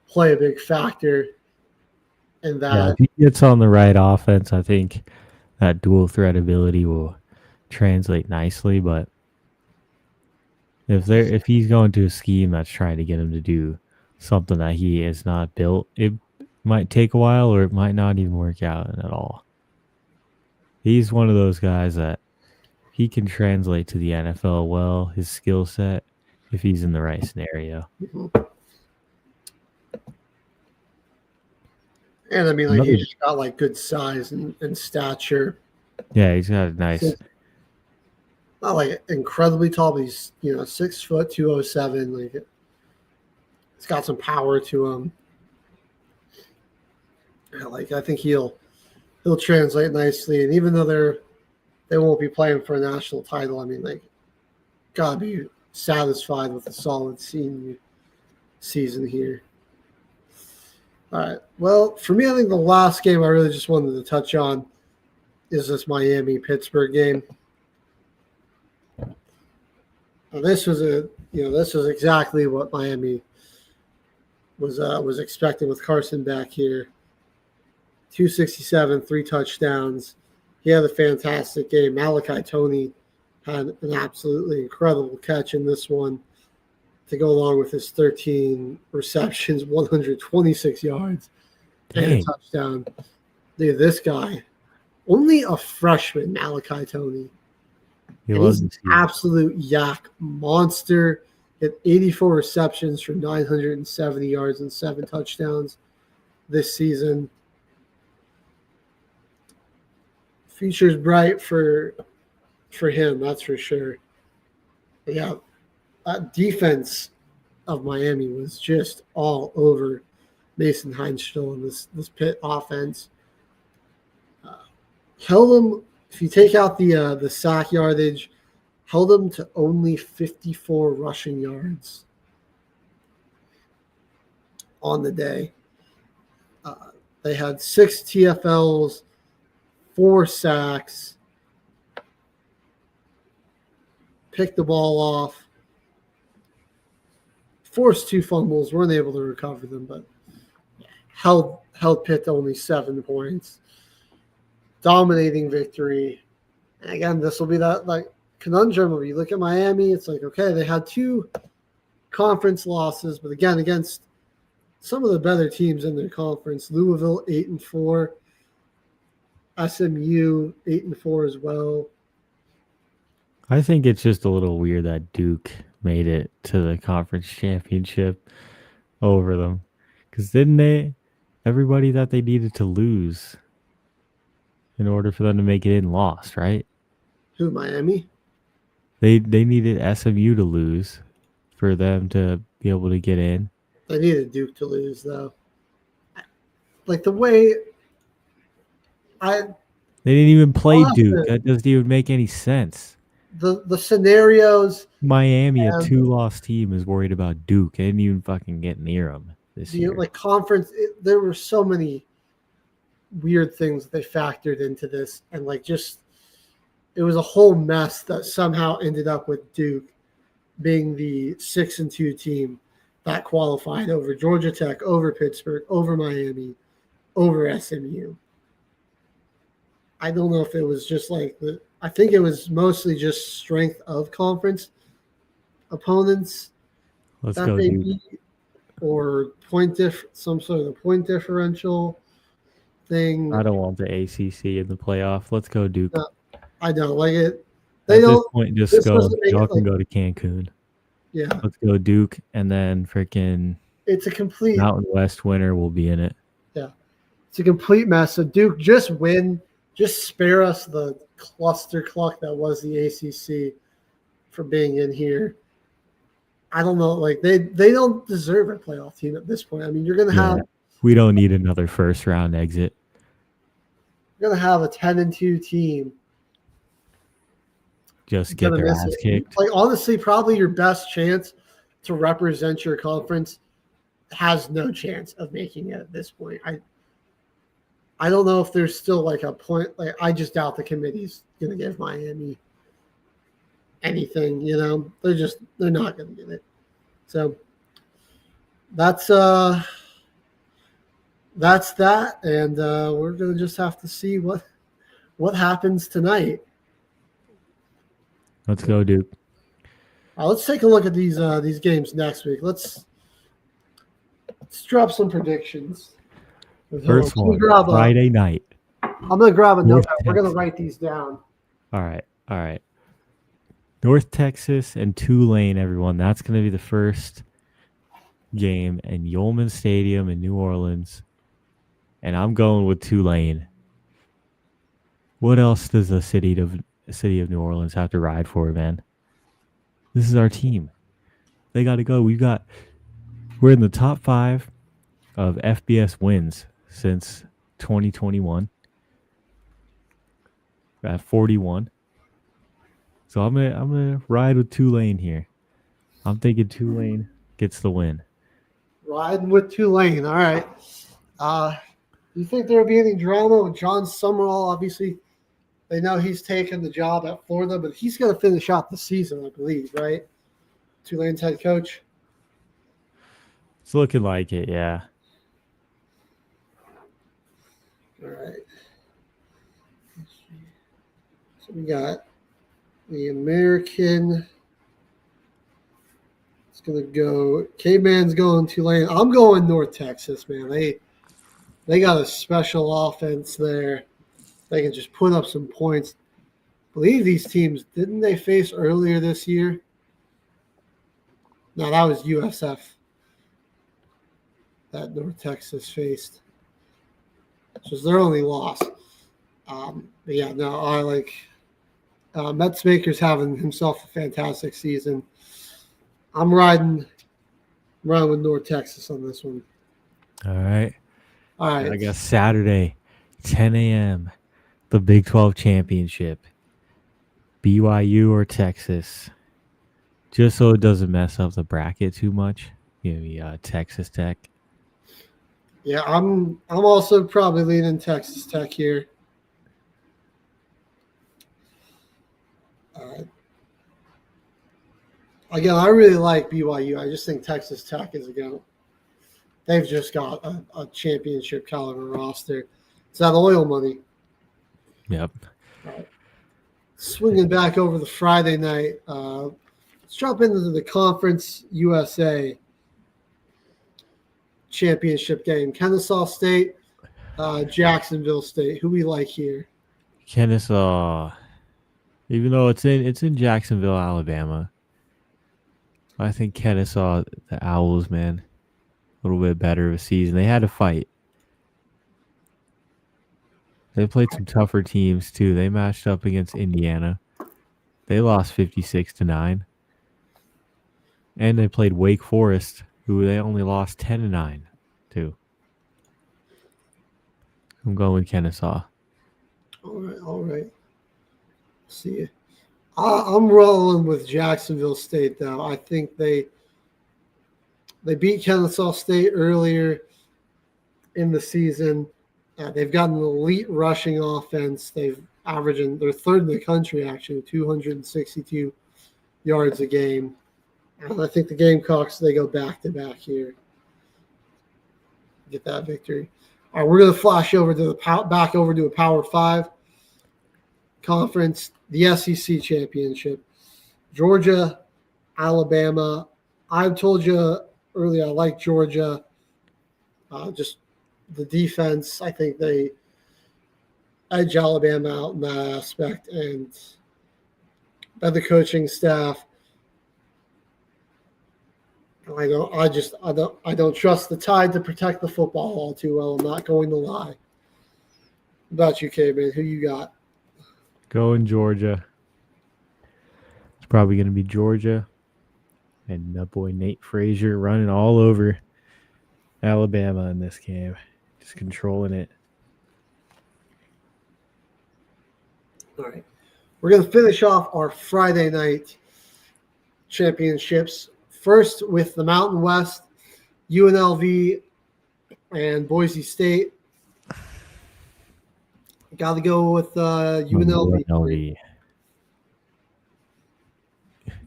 play a big factor in that. Yeah, if he gets on the right offense, I think that dual threat ability will translate nicely. But if he's going to a scheme that's trying to get him to do something that he is not built, it might take a while, or it might not even work out at all. He's one of those guys that he can translate to the NFL well, his skill set, if he's in the right scenario. And I mean, like, he's just got like good size and stature. Yeah, he's got a nice. Not like incredibly tall, but he's 6 foot 207. Like, he's got some power to him. Like, I think he'll translate nicely. And even though they won't be playing for a national title, I mean, like, gotta be satisfied with a solid season here. All right. Well, for me, I think the last game I really just wanted to touch on is this Miami-Pittsburgh game. Now, this was exactly what Miami was expecting with Carson back here. 267, 3 touchdowns. He had a fantastic game. Malachi Toney had an absolutely incredible catch in this one to go along with his 13 receptions, 126 yards, and a touchdown. Dude, this guy, only a freshman, Malachi Toney. He's an absolute yak monster. He had 84 receptions for 970 yards and 7 touchdowns this season. future's bright for him, that's for sure. But yeah, that defense of Miami was just all over Mason Heinzstall and this Pitt offense. Held them, if you take out the sack yardage, held them to only 54 rushing yards on the day. They had 6 TFLs, 4 sacks, picked the ball off, forced 2 fumbles, weren't able to recover them, but held Pitt to only 7 points. Dominating victory. And again, this will be that like conundrum where you look at Miami, it's like, okay, they had 2 conference losses, but again, against some of the better teams in their conference. Louisville 8-4, SMU 8-4 as well. I think it's just a little weird that Duke made it to the conference championship over them. Because didn't everybody that they needed to lose in order for them to make it in lost, right? Who, Miami? They needed SMU to lose for them to be able to get in. They needed Duke to lose, though. Like the way they didn't even play Duke. That doesn't even make any sense. The scenarios. Miami, a 2-loss team, is worried about Duke. They didn't even fucking get near them this year. Like conference, there were so many weird things that they factored into this, and like just it was a whole mess that somehow ended up with Duke being the 6-2 team that qualified over Georgia Tech, over Pittsburgh, over Miami, over SMU. I don't know if it was just like I think it was mostly just strength of conference opponents Let's that go, they Duke. beat, or some sort of point differential thing. I don't want the ACC in the playoff. Let's go, Duke. No, I don't like it. They At don't. this point, just this go. doesn't make Y'all it can like- go to Cancun. Yeah, Let's go Duke, and then freaking it's a complete. Mountain West winner will be in it. Yeah, it's a complete mess. So Duke, just win. Just spare us the cluster cluck that was the ACC for being in here. I don't know. Like they don't deserve a playoff team at this point. I mean, you're gonna have We don't need another first round exit. you're gonna have a 10-2 team. Just get Gonna their miss ass it. kicked. Like honestly, probably your best chance to represent your conference has no chance of making it at this point. I don't know if there's still like a point. Like I just doubt the committee's gonna give Miami anything. You know, they're not gonna get it. So that's that, and we're gonna just have to see what happens tonight. Let's go, Duke. Let's take a look at these games next week. Let's drop some predictions. First one, grab Friday night. I'm gonna grab a North notepad. We're gonna Texas. write these down. All right. North Texas and Tulane, everyone. That's going to be the first game in Yulman Stadium in New Orleans. And I'm going with Tulane. What else does the city of New Orleans have to ride for, man? This is our team. They got to go. We're in the top 5 of FBS wins since 2021. We're at 41. So I'm gonna ride with Tulane here. I'm thinking Tulane gets the win. Riding with Tulane. All right. You think there will be any drama with John Summerall? Obviously, they know he's taken the job at Florida, but he's going to finish out the season, I believe, right? Tulane's head coach. It's looking like it, yeah. All right. So we got the American. It's going to go. Caveman's going Tulane. I'm going North Texas, man. They got a special offense there. They can just put up some points. I believe these teams, didn't they face earlier this year? No, that was USF that North Texas faced. Which was their only loss. But yeah, no, I like Mets Maker's having himself a fantastic season. I'm riding with North Texas on this one. All right. All right. I guess Saturday, 10 a.m., the Big 12 Championship. BYU or Texas. Just so it doesn't mess up the bracket too much. Give me Texas Tech. Yeah, I'm also probably leaning Texas Tech here. Again, I really like BYU. I just think Texas Tech is they've just got a championship caliber roster. It's that oil money. Yep. All right. Swinging back over the Friday night, let's jump into the Conference USA championship game. Kennesaw State, Jacksonville State. Who we like here? Kennesaw. Even though it's in Jacksonville, Alabama. I think Kennesaw, the Owls, man, a little bit better of a season. They had to fight. They played some tougher teams too. They matched up against Indiana. They lost 56-9. And they played Wake Forest, who they only lost 10-9 to. I'm going with Kennesaw. All right. See, I'm rolling with Jacksonville State though. I think they beat Kennesaw State earlier in the season. They've got an elite rushing offense. They're third in the country actually, 262 yards a game. And I think the Gamecocks, they go back to back here. Get that victory. All right, we're going to flash over to back over to a Power 5 conference, the SEC championship. Georgia, Alabama. I've told you earlier I like Georgia. Just the defense, I think they edge Alabama out in that aspect, and by the coaching staff. I don't trust the Tide to protect the football all too well. I'm not going to lie. What about you, K-Man? Who you got? Going Georgia. It's probably going to be Georgia. And that boy Nate Frazier running all over Alabama in this game. Just controlling it. All right. We're going to finish off our Friday night championships. First with the Mountain West, UNLV and Boise State. Got to go with UNLV.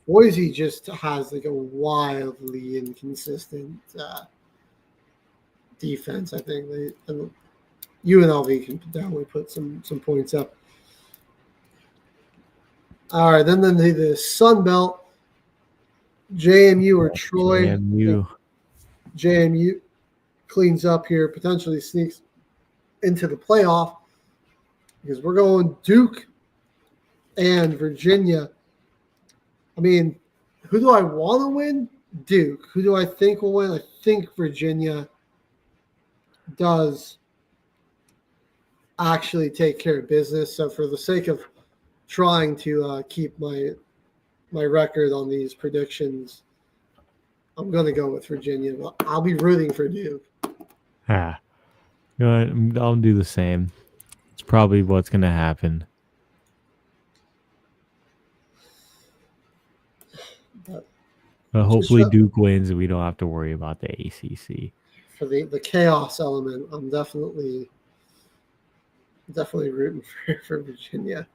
Boise just has like a wildly inconsistent defense. I think UNLV can definitely put some points up. All right, then the Sun Belt, JMU or Troy. JMU cleans up here, potentially sneaks into the playoff because we're going Duke and Virginia. I mean, who do I want to win? Duke. Who do I think will win? I think Virginia does actually take care of business. So for the sake of trying to keep my record on these predictions, I'm going to go with Virginia. But I'll be rooting for Duke. I'll do the same. It's probably what's going to happen. But hopefully Duke wins and we don't have to worry about the ACC. For the chaos element, I'm definitely rooting for Virginia.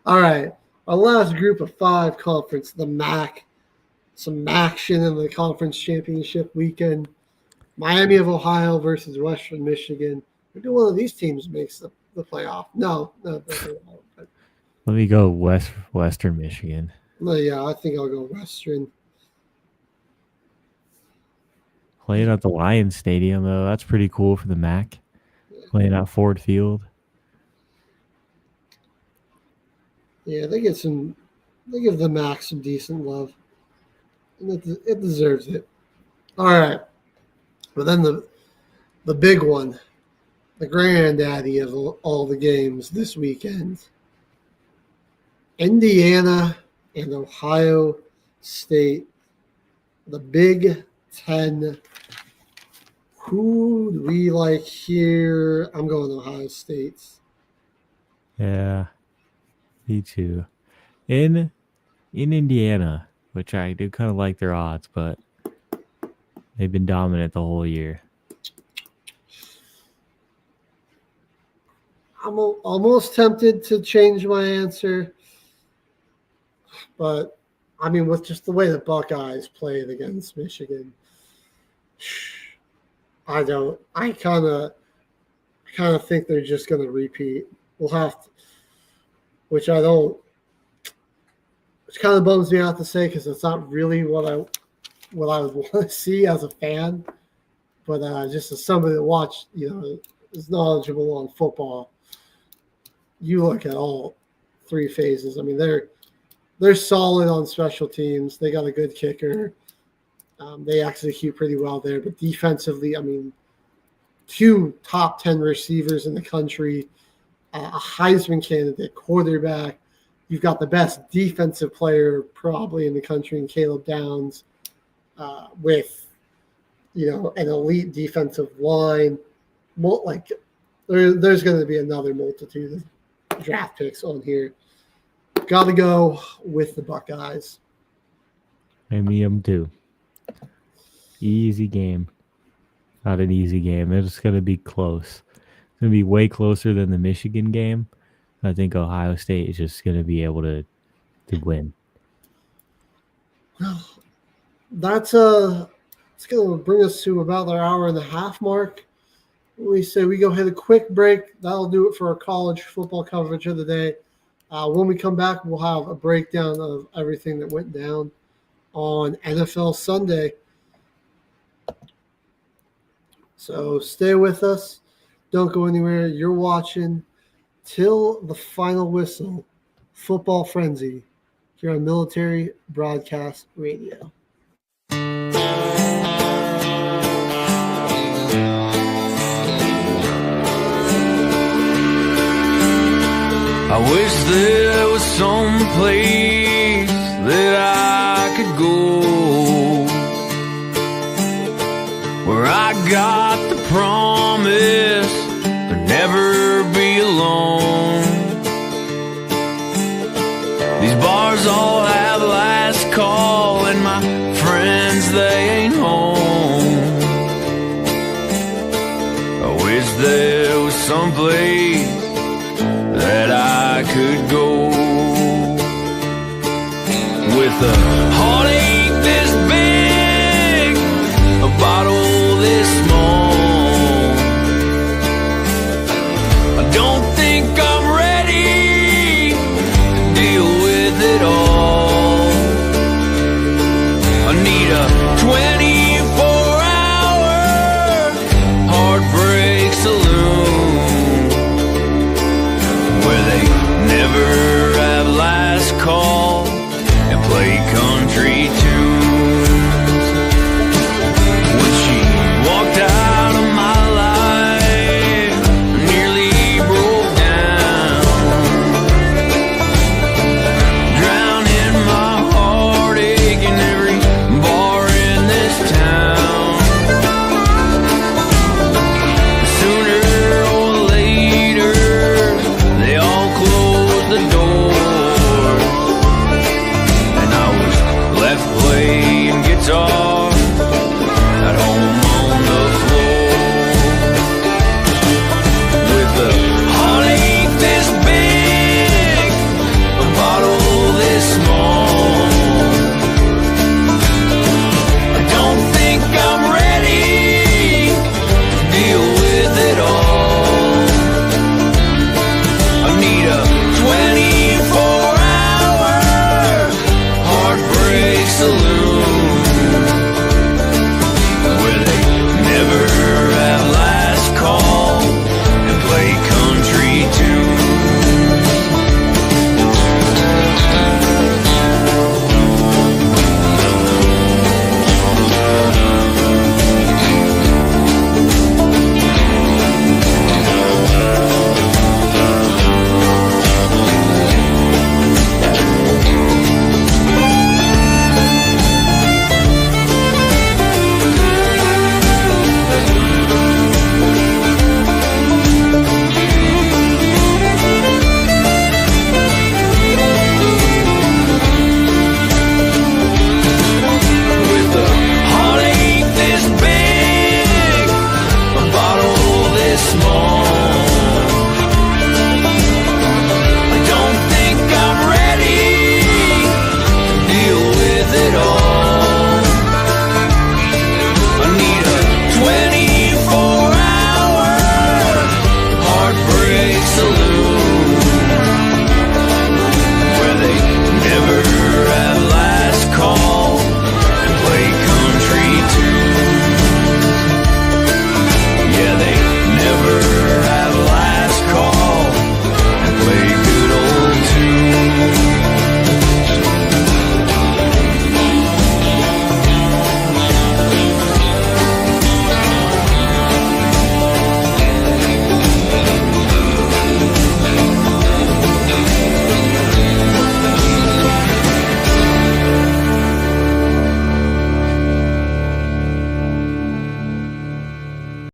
All right. Our last group of 5 conference, the MAC. Some action in the conference championship weekend. Miami of Ohio versus Western Michigan. Maybe one of these teams makes the playoff. No. Let me go Western Michigan. No, yeah, I think I'll go Western. Playing at the Lions Stadium, though, that's pretty cool for the MAC. Playing at Ford Field. Yeah, they give the MAC some decent love. And it deserves it. All right. But then the big one, the granddaddy of all the games this weekend. Indiana and Ohio State, the Big Ten. Who do we like here? I'm going Ohio State. Yeah, me too. In Indiana, which I do kind of like their odds, but they've been dominant the whole year. I'm almost tempted to change my answer, but I mean, with just the way the Buckeyes played against Michigan, I kind of think they're just going to repeat. We'll have to, which kind of bums me out to say because it's not really what I would want to see as a fan, but just as somebody that watched, is knowledgeable on football. You look at all three phases. I mean, they're solid on special teams. They got a good kicker. They execute pretty well there. But defensively, I mean, 2 top 10 receivers in the country, a Heisman candidate, quarterback. You've got the best defensive player probably in the country in Caleb Downs, with, an elite defensive line. There's going to be another multitude of draft picks on here. Got to go with the Buckeyes. And me, too. Easy game. Not an easy game. It's going to be close. It's going to be way closer than the Michigan game. I think Ohio State is just going to be able to win. Well, it's going to bring us to about our hour and a half mark. We say we go hit a quick break. That'll do it for our college football coverage of the day. When we come back, we'll have a breakdown of everything that went down on NFL Sunday. So stay with us. Don't go anywhere. You're watching Till the Final Whistle, Football Frenzy, here on Military Broadcast Radio. I wish there was some place that I could go where I got the promise to never be alone. These bars all have last call, and my friends, they ain't home. I wish there was some place that I could go with a heartache this big, a bottle this small. I don't think I'm ready to deal with it all. I need a 24-hour heartbreak saloon where they never have last call and play country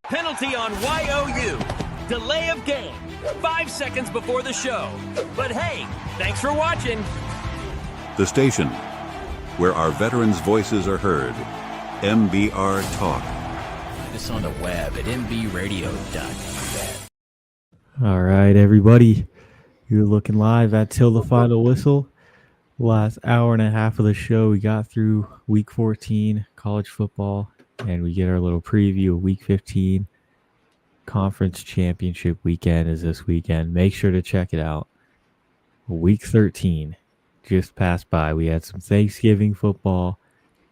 Penalty on YOU. Delay of game. 5 seconds before the show. But hey, thanks for watching. The station where our veterans' voices are heard. MBR Talk. Find us on the web at mbradio.net. All right, everybody. You're looking live at Till the Final Whistle. Last hour and a half of the show, we got through Week 14 college football, and we get our little preview of Week 15. Conference Championship weekend is this weekend. Make sure to check it out. Week 13 just passed by. We had some Thanksgiving football,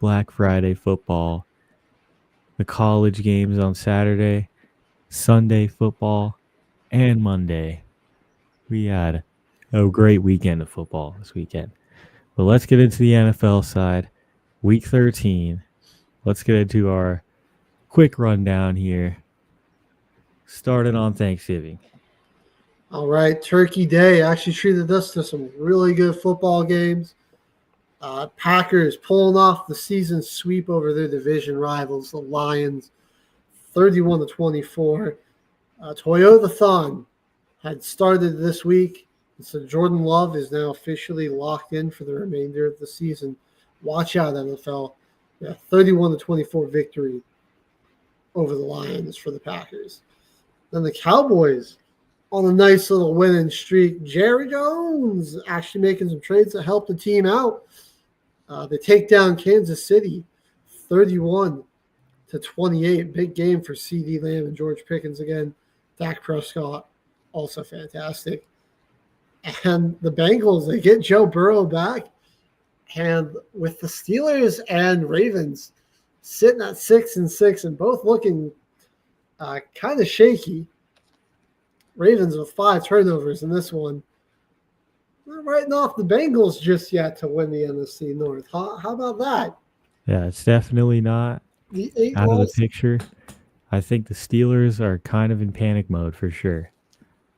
Black Friday football, the college games on Saturday, Sunday football, and Monday. We had a great weekend of football this weekend. But let's get into the NFL side. Week 13. Let's get into our quick rundown here. Started on Thanksgiving. All right, Turkey Day actually treated us to some really good football games. Packers pulling off the season sweep over their division rivals, the Lions, 31-24. Toyota-thon had started this week, and so Jordan Love is now officially locked in for the remainder of the season. Watch out, NFL. 31-24 victory over the Lions for the Packers. Then the Cowboys on a nice little winning streak. Jerry Jones actually making some trades that help the team out. They take down Kansas City 31-28. Big game for CD Lamb and George Pickens again. Dak Prescott, also fantastic. And the Bengals, they get Joe Burrow back. And with the Steelers and Ravens sitting at 6-6 and both looking kind of shaky. Ravens with 5 turnovers in this one. Not writing off the Bengals just yet to win the NFC North. How about that? Yeah, it's definitely not out of the picture. I think the Steelers are kind of in panic mode for sure.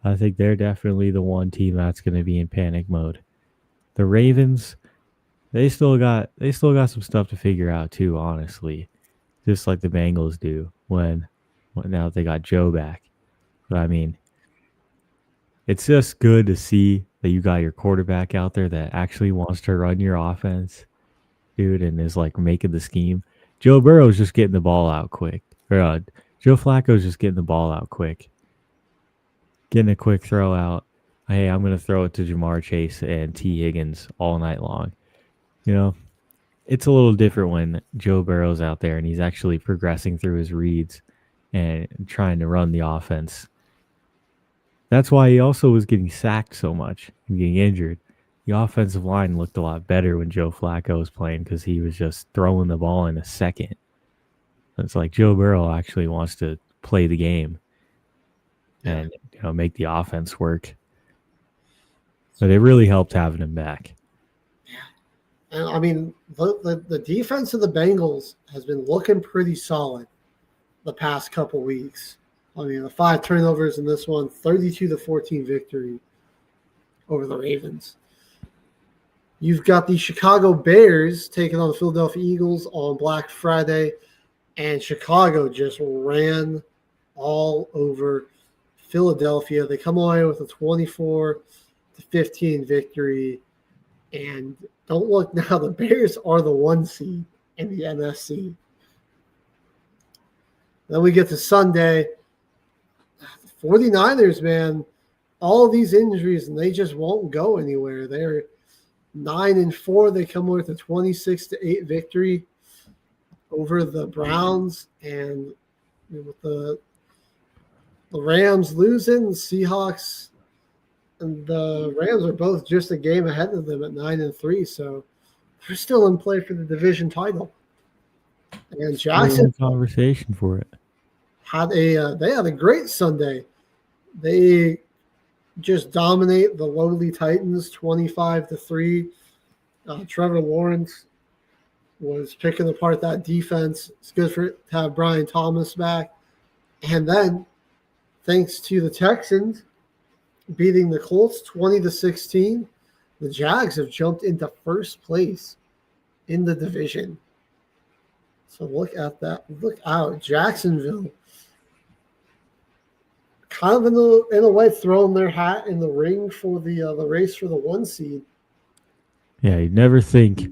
I think they're definitely the one team that's going to be in panic mode. The Ravens, they still got some stuff to figure out too, honestly. Just like the Bengals do when now that they got Joe back. But I mean, it's just good to see that you got your quarterback out there that actually wants to run your offense, dude, and is like making the scheme. Joe Burrow's just getting the ball out quick. Or Joe Flacco's just getting the ball out quick. Getting a quick throw out. Hey, I'm going to throw it to Jamar Chase and T. Higgins all night long. You know, it's a little different when Joe Burrow's out there and he's actually progressing through his reads and trying to run the offense. That's why he also was getting sacked so much and getting injured. The offensive line looked a lot better when Joe Flacco was playing because he was just throwing the ball in a second. It's like Joe Burrow actually wants to play the game and make the offense work. But it really helped having him back. Yeah. And I mean, the defense of the Bengals has been looking pretty solid the past couple weeks. I mean, the 5 turnovers in this one, 32-14 victory over the Ravens. You've got the Chicago Bears taking on the Philadelphia Eagles on Black Friday, and Chicago just ran all over Philadelphia. They come away with a 24-15 victory. And don't look now, the Bears are the 1 seed in the NFC. Then we get to Sunday. The 49ers, man, all these injuries, and they just won't go anywhere. They're 9-4. They come with a 26-8 victory over the Browns. And with the Rams losing, the Seahawks and the Rams are both just a game ahead of them at 9-3. So they're still in play for the division title. And Jackson conversation for it. They had a great Sunday. They just dominate the lowly Titans 25-3. Trevor Lawrence was picking apart that defense. It's good to have Brian Thomas back. And then, thanks to the Texans beating the Colts 20-16, the Jags have jumped into first place in the division. So look at that. Look out. Jacksonville kind of in a way throwing their hat in the ring for the race for the 1 seed. Yeah, you'd never think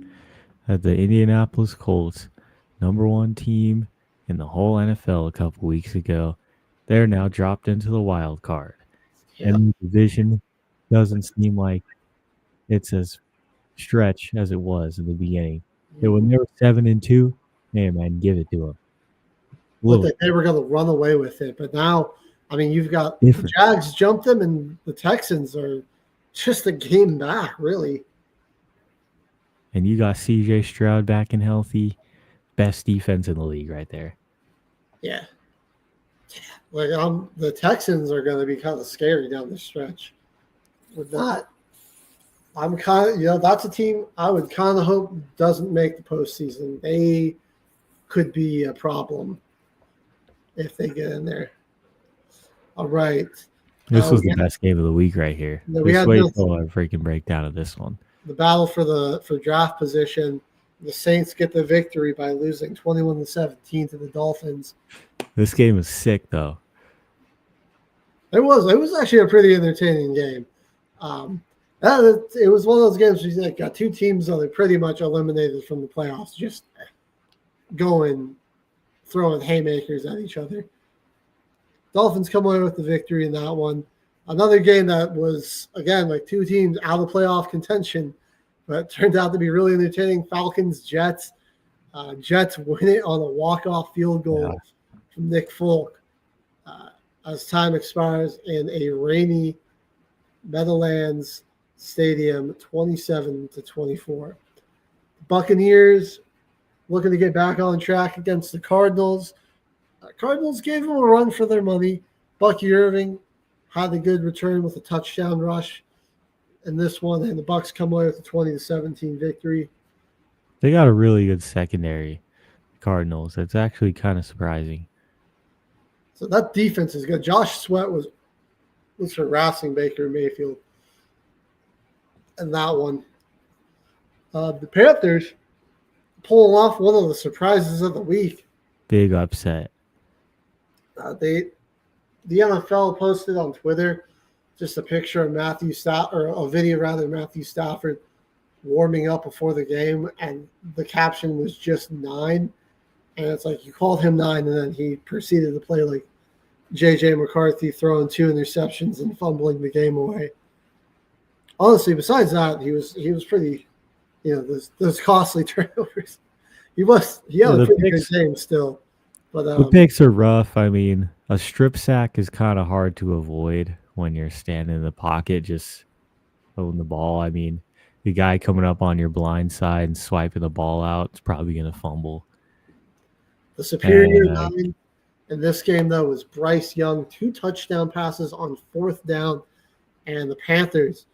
that the Indianapolis Colts, number 1 team in the whole NFL a couple weeks ago, they're now dropped into the wild card. Yeah. And the division doesn't seem like it's as stretch as it was in the beginning. Yeah, when they were 7-2, hey man, give it to them. Looked like they were going to run away with it, but now, I mean, you've got Different. the Jags jumped them, and the Texans are just a game back, really. And you got CJ Stroud back and healthy. Best defense in the league right there. Yeah. Like the Texans are going to be kind of scary down the stretch. With that, I'm kind of, that's a team I would kind of hope doesn't make the postseason. They could be a problem if they get in there. All right. This was the best game of the week right here. Just wait till our freaking breakdown of this one. The battle for draft position. The Saints get the victory by losing 21-17 to the Dolphins. This game was sick, though. It was actually a pretty entertaining game. It was one of those games where you got two teams that are pretty much eliminated from the playoffs, just throwing haymakers at each other. Dolphins come away with the victory in that one. Another game that was, again, like two teams out of playoff contention, but turned out to be really entertaining. Falcons, Jets. Jets win it on a walk-off field goal from Nick Folk as time expires in a rainy Meadowlands Stadium, 27-24. Buccaneers looking to get back on track against the Cardinals. Cardinals gave them a run for their money. Bucky Irving had a good return with a touchdown rush in this one, and the Bucs come away with a 20-17 victory. They got a really good secondary, Cardinals. It's actually kind of surprising. So that defense is good. Josh Sweat was harassing Baker Mayfield in that one. The Panthers pulling off one of the surprises of the week. Big upset. The NFL posted on Twitter just a picture of Matthew Stafford warming up before the game, and the caption was just 9. And it's like, you called him 9, and then he proceeded to play like J.J. McCarthy, throwing 2 interceptions and fumbling the game away. Honestly, besides that, he was pretty, those costly turnovers. He had a pretty good game still. But the picks are rough. I mean, a strip sack is kind of hard to avoid when you're standing in the pocket just throwing the ball. I mean, the guy coming up on your blind side and swiping the ball out is probably going to fumble. The superior 9 in this game, though, was Bryce Young. 2 touchdown passes on 4th down, and the Panthers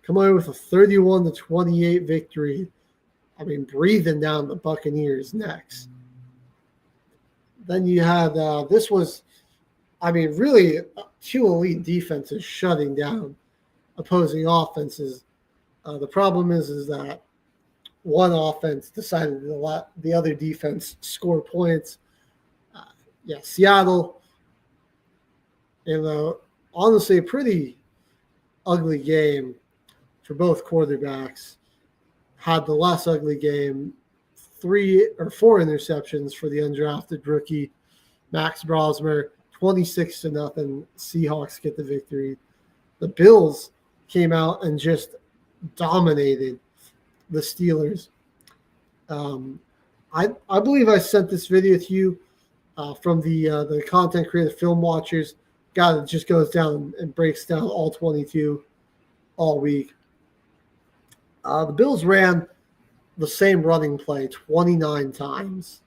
come away with a 31-28 victory. I mean, breathing down the Buccaneers' necks. Then you had this was, I mean, really 2 elite defenses shutting down opposing offenses. The problem is that one offense decided to let the other defense score points. Seattle, honestly, a pretty ugly game for both quarterbacks. Had the less ugly game, 3 or 4 interceptions for the undrafted rookie Max Brosmer. 26-0. Seahawks get the victory. The Bills came out and just dominated the Steelers. I believe I sent this video to you from the content creator Film Watchers. Guy that just goes down and breaks down all 22 all week. The Bills ran the same running play 29 times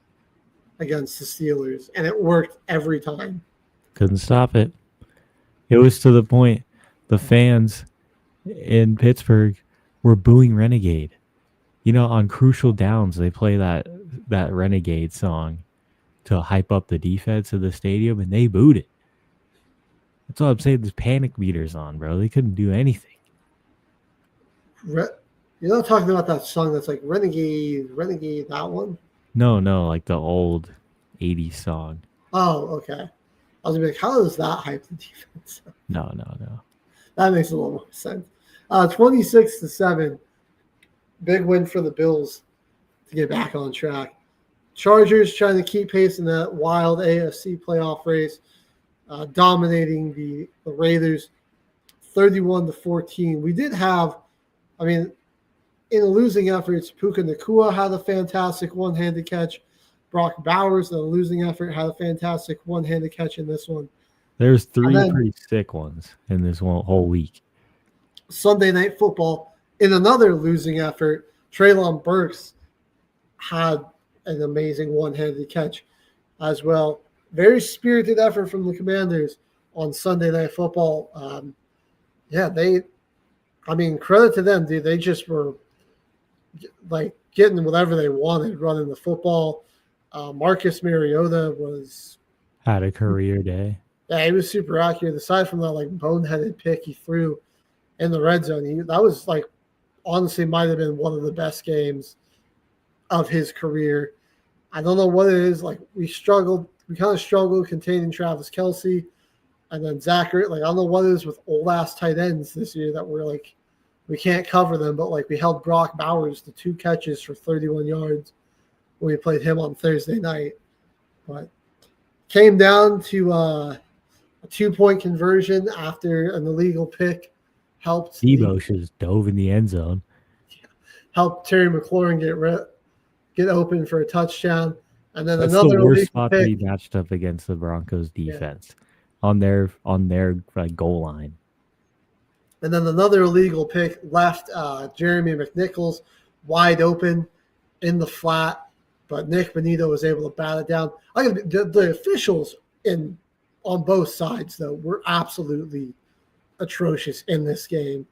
against the Steelers, and it worked every time. Couldn't stop it. It was to the point the fans in Pittsburgh were booing Renegade. On crucial downs, they play that Renegade song to hype up the defense of the stadium, and they booed it. That's all I'm saying. There's panic meters on, bro. They couldn't do anything. You're not talking about that song that's like Renegade, that one? No, like the old 80s song. Oh, okay. I was gonna be like, how does that hype the defense? No. That makes a little more sense. 26-7, big win for the Bills to get back on track. Chargers trying to keep pace in that wild AFC playoff race, dominating the Raiders, 31-14. We did have, in the losing efforts, Puka Nacua had a fantastic one-handed catch. Brock Bowers, in the losing effort, had a fantastic one-handed catch in this one. There's three pretty sick ones in this whole week. Sunday Night Football, in another losing effort, Treylon Burks had an amazing one-handed catch as well. Very spirited effort from the Commanders on Sunday Night Football. Credit to them, dude. They just were like getting whatever they wanted, running the football. Marcus Mariota had a career day. Yeah, he was super accurate. Aside from that boneheaded pick he threw in the red zone, that was honestly might have been one of the best games of his career. I don't know what it is. We kind of struggled containing Travis Kelce, and then Zach. I don't know what it is with old ass tight ends this year that we're we can't cover them, but we held Brock Bowers to 2 catches for 31 yards when we played him on Thursday night. But came down to a 2-point conversion after an illegal pick helped. Debo just dove in the end zone. Helped Terry McLaurin get open for a touchdown. And then That's another the worst illegal spot pick. to be matched up against the Broncos defense on their goal line. And then another illegal pick left Jeremy McNichols wide open in the flat, but Nick Benito was able to bat it down. The officials on both sides, though, were absolutely atrocious in this game.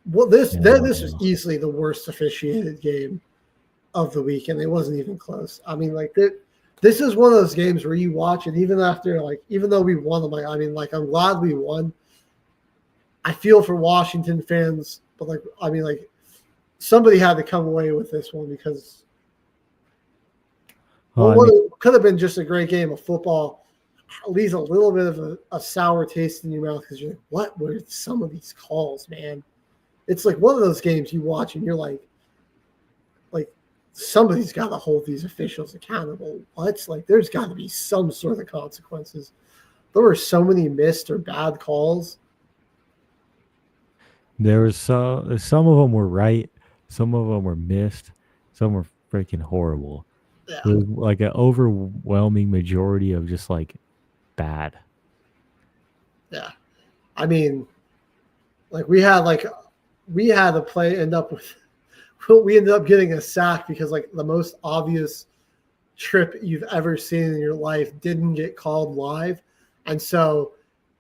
Well, this was easily the worst officiated game of the week, and it wasn't even close. This is one of those games where you watch it, even after, even though we won, I'm glad we won. I feel for Washington fans, but somebody had to come away with this one because it could have been just a great game of football. Leaves a little bit of a sour taste in your mouth because you're like, what were some of these calls, man? It's one of those games you watch and you're like somebody's got to hold these officials accountable. What? There's got to be some sort of consequences. There were so many missed or bad calls. There was some of them were right, some of them were missed, some were freaking horrible. Yeah. It was an overwhelming majority of just bad. Yeah. We had a play end up with we ended up getting a sack because the most obvious trip you've ever seen in your life didn't get called live. And so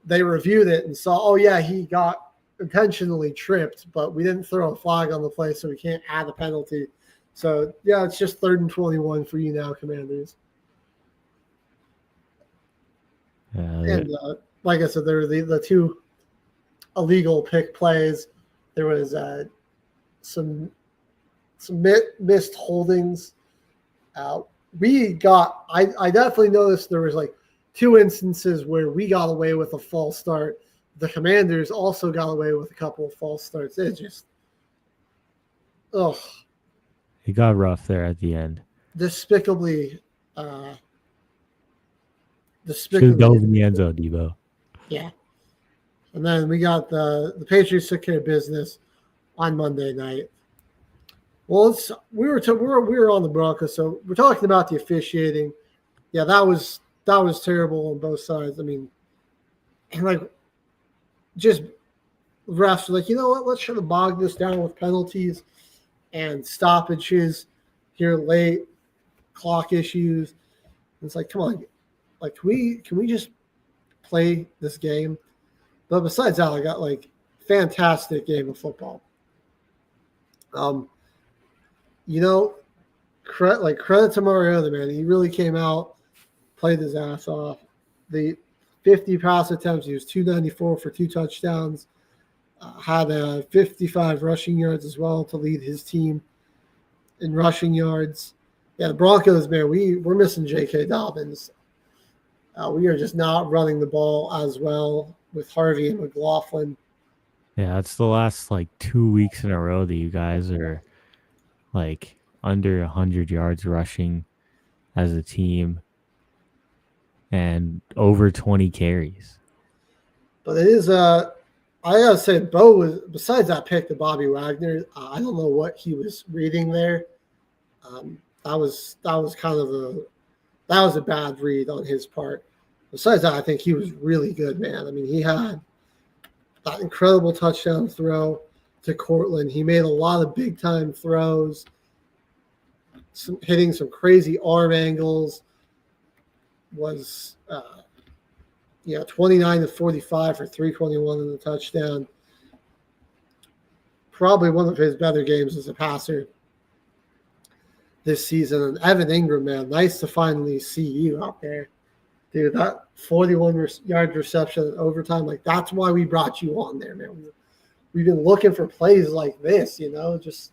they reviewed it and saw, oh yeah, he got intentionally tripped, but we didn't throw a flag on the play, so we can't add a penalty. So yeah, it's just 3rd and 21 for you now, Commanders. And like I said, there were the 2 illegal pick plays. There was some missed holdings. I definitely noticed there was 2 instances where we got away with a false start. The Commanders also got away with a couple of false starts. It just, it got rough there at the end. Despicably. Should have dove in the end zone, Debo. Yeah. And then we got the Patriots took care of business on Monday night. Well, we were on the Broncos, so we're talking about the officiating. Yeah, that was terrible on both sides. Just refs were you know what? Let's try to bog this down with penalties and stoppages here late, clock issues. It's come on, can we just play this game? But besides that, I got fantastic game of football. Credit to Mariota, man. He really came out, played his ass off. The 50 pass attempts, he was 294 for 2 touchdowns. Had 55 rushing yards as well to lead his team in rushing yards. Yeah, the Broncos, man, we're missing J.K. Dobbins. We are just not running the ball as well with Harvey and McLaughlin. Yeah, it's the last like 2 weeks in a row that you guys are like under 100 yards rushing as a team and over 20 carries. But it is I gotta say, Bo was, besides that pick to Bobby Wagner, I don't know what he was reading there. That was kind of a bad read on his part. Besides that, I think he was really good, man. I mean, he had that incredible touchdown throw to Cortland. He made a lot of big time throws, hitting some crazy arm angles. Was 29 to 45 for 321 in the touchdown. Probably one of his better games as a passer this season. And Evan Ingram, man, nice to finally see you out there. Dude, that 41-yard reception in overtime, like that's why we brought you on there, man. We've been looking for plays like this, just.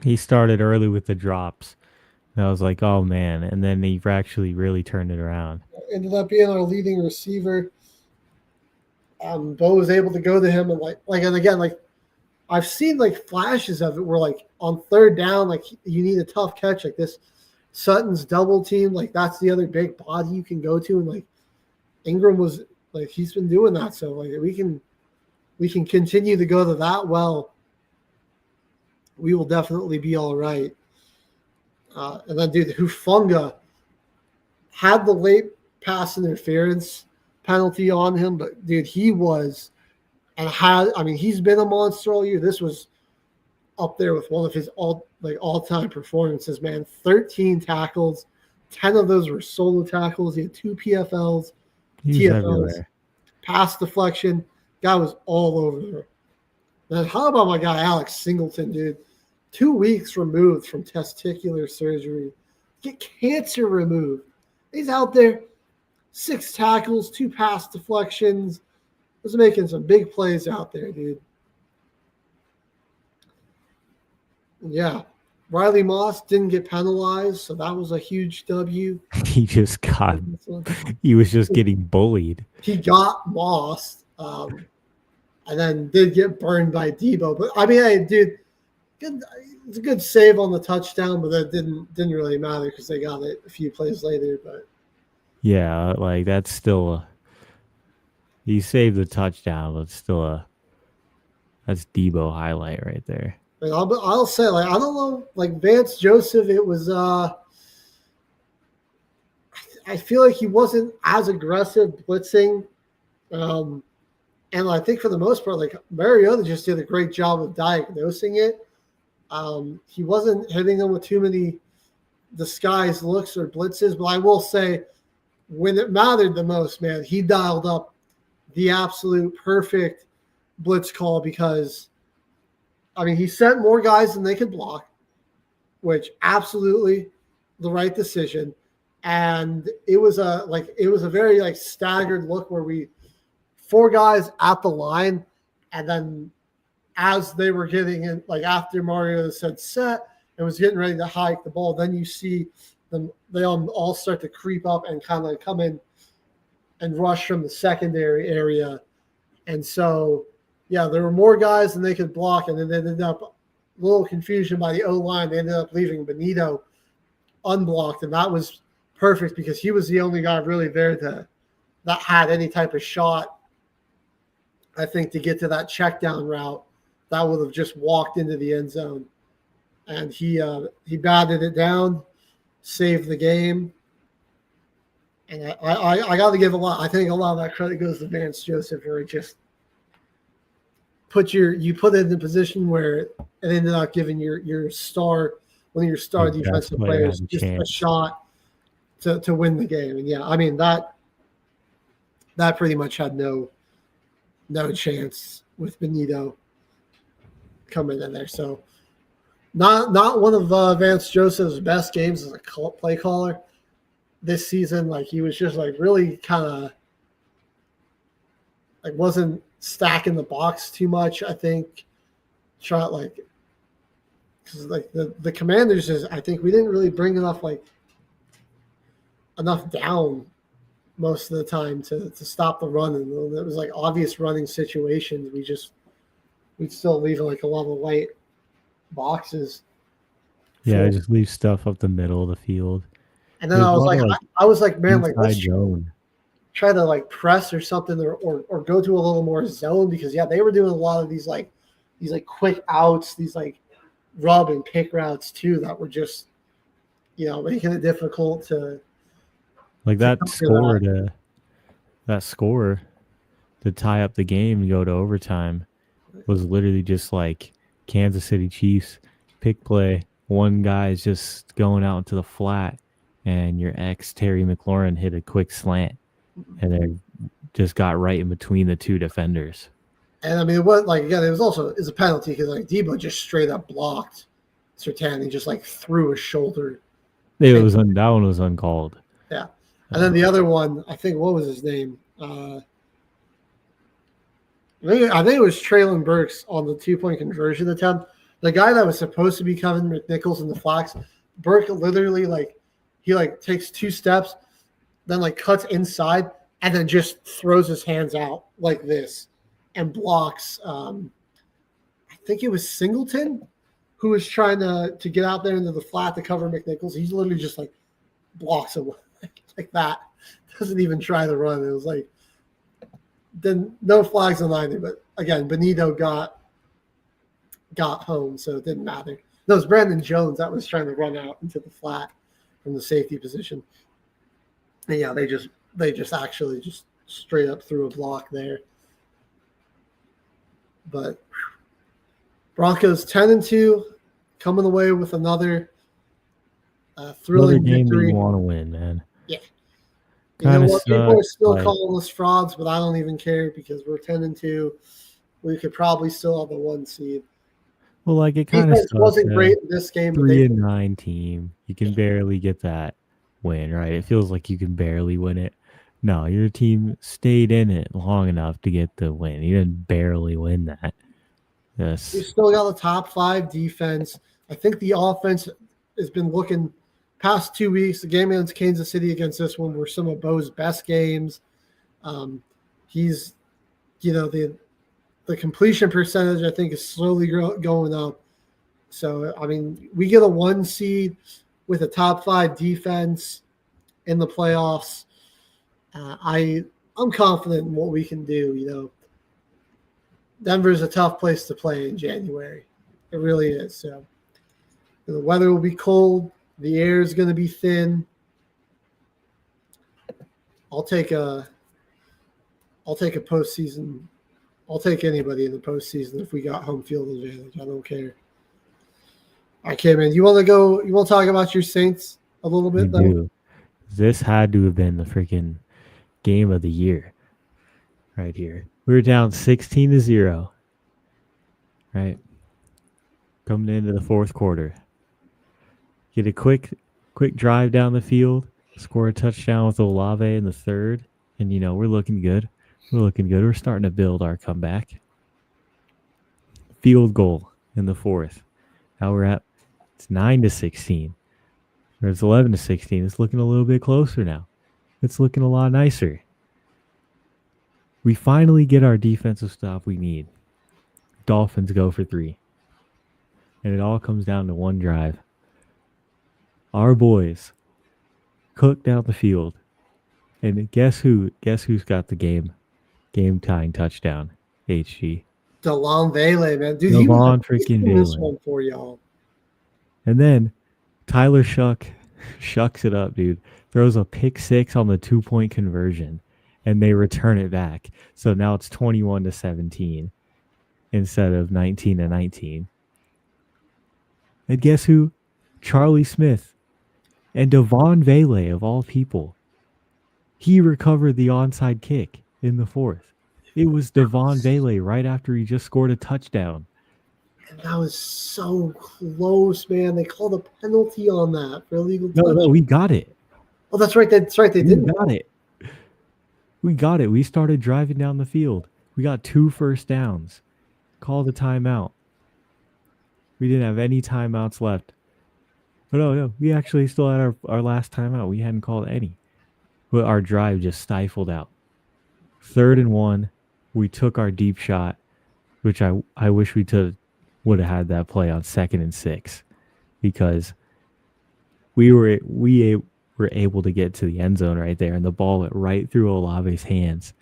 He started early with the drops. And I was like, oh, man. And then he actually really turned it around. Ended up being our leading receiver. Bo was able to go to him and and again, I've seen flashes of it where on third down, you need a tough catch like this. Sutton's double team, that's the other big body you can go to, and Ingram was he's been doing that, so we can continue to go to that. Well, we will definitely be all right. And then, dude, Hufanga had the late pass interference penalty on him, but dude, he was he's been a monster all year. This was up there with one of his all-time performances, man. 13 tackles, 10 of those were solo tackles. He had 2 PFLs, TFLs, everywhere. Pass deflection. Guy was all over there. And how about my guy Alex Singleton, dude? 2 weeks removed from testicular surgery. Get cancer removed. He's out there, 6 tackles, 2 pass deflections. Was making some big plays out there, dude. Yeah. Riley Moss didn't get penalized, so that was a huge W. He was just getting bullied. He got Moss, and then did get burned by Debo. But dude, it's a good save on the touchdown, but that didn't really matter because they got it a few plays later. But yeah, that's still he saved the touchdown, but still that's Debo highlight right there. And I'll say, I don't know, Vance Joseph, it was, I feel like he wasn't as aggressive blitzing. And I think for the most part, Mariota just did a great job of diagnosing it. He wasn't hitting them with too many disguised looks or blitzes, but I will say, when it mattered the most, man, he dialed up the absolute perfect blitz call because he sent more guys than they could block, which absolutely the right decision. And it was a very staggered look where 4 guys at the line, and then as they were getting in, after Mario said set and was getting ready to hike the ball, then you see them, they all start to creep up and kind of come in and rush from the secondary area. And so, yeah, there were more guys than they could block, and then they ended up a little confusion by the O-line. They ended up leaving Benito unblocked, and that was perfect because he was the only guy really there that had any type of shot, I think, to get to that check down route that would have just walked into the end zone. And he batted it down, saved the game. And I got to give I think a lot of that credit goes to Vance Joseph, where he just put it in the position where it ended up giving your star, one of your star defensive players, just a shot to win the game. And yeah, that pretty much had no chance with Benito coming in there. So not one of Vance Joseph's best games as a play caller this season. He was just really kind of wasn't stacking the box too much, I think. Shot because the Commanders I think we didn't really bring enough down most of the time to stop the run. And it was like obvious running situations. We'd still leave like a lot of white boxes. Yeah, just leave stuff up the middle of the field. And then I was like, man, like let's zone. try to like press or something or go to a little more zone because they were doing a lot of these quick outs, these like rub and pick routes too that were just making it difficult to like that score to tie up the game and go to overtime was literally just like Kansas City Chiefs pick play. One guy is just going out into the flat, and your ex Terry McLaurin hit a quick slant, and they just got right in between the two defenders. And I mean, it was like again, it was a penalty because like Debo just straight up blocked Surtain. He just like threw his shoulder. That one was uncalled. Yeah, and then the other one, I think, what was his name? I think it was Traylon Burks on the 2-point conversion attempt. The guy that was supposed to be Kevin McNichols in the flex, Burke literally he takes 2 steps, then like cuts inside and then just throws his hands out like this and blocks. I think it was Singleton who was trying to get out there into the flat to cover McNichols. He's literally just like blocks him like that. Doesn't even try to run. It was like then no flags on either. But again, Benito got home, so it didn't matter. No, it was Brandon Jones that was trying to run out into the flat from the safety position. And yeah, they just actually just straight up threw a block there. But Broncos 10-2, coming away with another thrilling game victory. that you want to win, man. Yeah. People are still calling us frauds, but I don't even care because we're 10-2. We could probably still have a 1 seed. Well, like it kind of wasn't great in this game. 3-9 team, you can barely get that win, right? It feels like you can barely win it. No, your team stayed in it long enough to get the win. You didn't barely win that. Yes, we still got a top 5 defense. I think the offense has been looking past 2 weeks. The game against Kansas City against this one were some of Bo's best games. He's, the completion percentage, I think, is slowly going up. So, I mean, we get a 1 seed with a top 5 defense in the playoffs. I'm confident in what we can do. Denver's a tough place to play in January. It really is. So the weather will be cold. The air is going to be thin. I'll take a postseason. I'll take anybody in the postseason if we got home field advantage. I don't care. Okay, man. You want to talk about your Saints a little bit, though? Do. This had to have been the freaking game of the year right here. We were down 16-0, right? Coming into the fourth quarter. Get a quick drive down the field, score a touchdown with Olave in the third, and, we're looking good. We're starting to build our comeback. Field goal in the fourth. Now it's 9-16. Or it's 11-16. It's looking a little bit closer now. It's looking a lot nicer. We finally get our defensive stop we need. Dolphins go for 3. And it all comes down to one drive. Our boys cook down the field. And guess who's got the game-tying touchdown? HG. DeLon Vele, man. Dude, DeLon freaking Vele. This one for y'all. And then Tyler shucks it up, dude. Throws a pick 6 on the 2-point conversion, and they return it back. So now it's 21-17 instead of 19-19. And guess who? Charlie Smith and Devon Vele, of all people. He recovered the onside kick in the fourth. It was Devon Vele right after he just scored a touchdown. And that was so close, man. They called a penalty on that for illegal touch. No, we got it. Oh, that's right. They did. We got it. We started driving down the field. We got 2 first downs. Called a timeout. We didn't have any timeouts left. But no, we actually still had our last timeout. We hadn't called any. but our drive just stifled out. 3rd and 1, we took our deep shot, which I wish we would have had that play on 2nd and 6, because we were able to get to the end zone right there, and the ball went right through Olave's hands,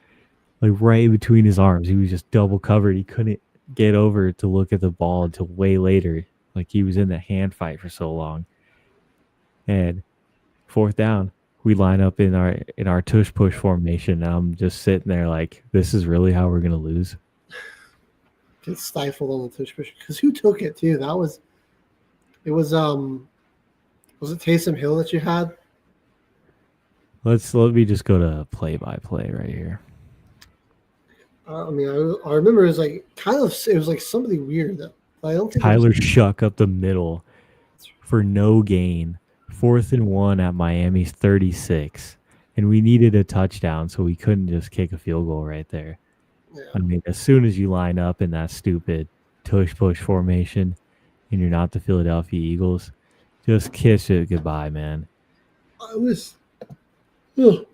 like right between his arms. He was just double covered. He couldn't get over to look at the ball until way later. Like, he was in the hand fight for so long. And 4th down, we line up in our tush push formation. And I'm just sitting there like, this is really how we're gonna lose. Get stifled on the tush push. Because who took it too? Was it Taysom Hill that you had? Let me just go to play by play right here. I remember it was like it was like somebody weird though. I don't think Tyler Shuck up the middle for no gain. 4th and 1 at Miami's 36. And we needed a touchdown, so we couldn't just kick a field goal right there. Yeah. I mean, as soon as you line up in that stupid tush push formation and you're not the Philadelphia Eagles, just kiss it goodbye, man. I was just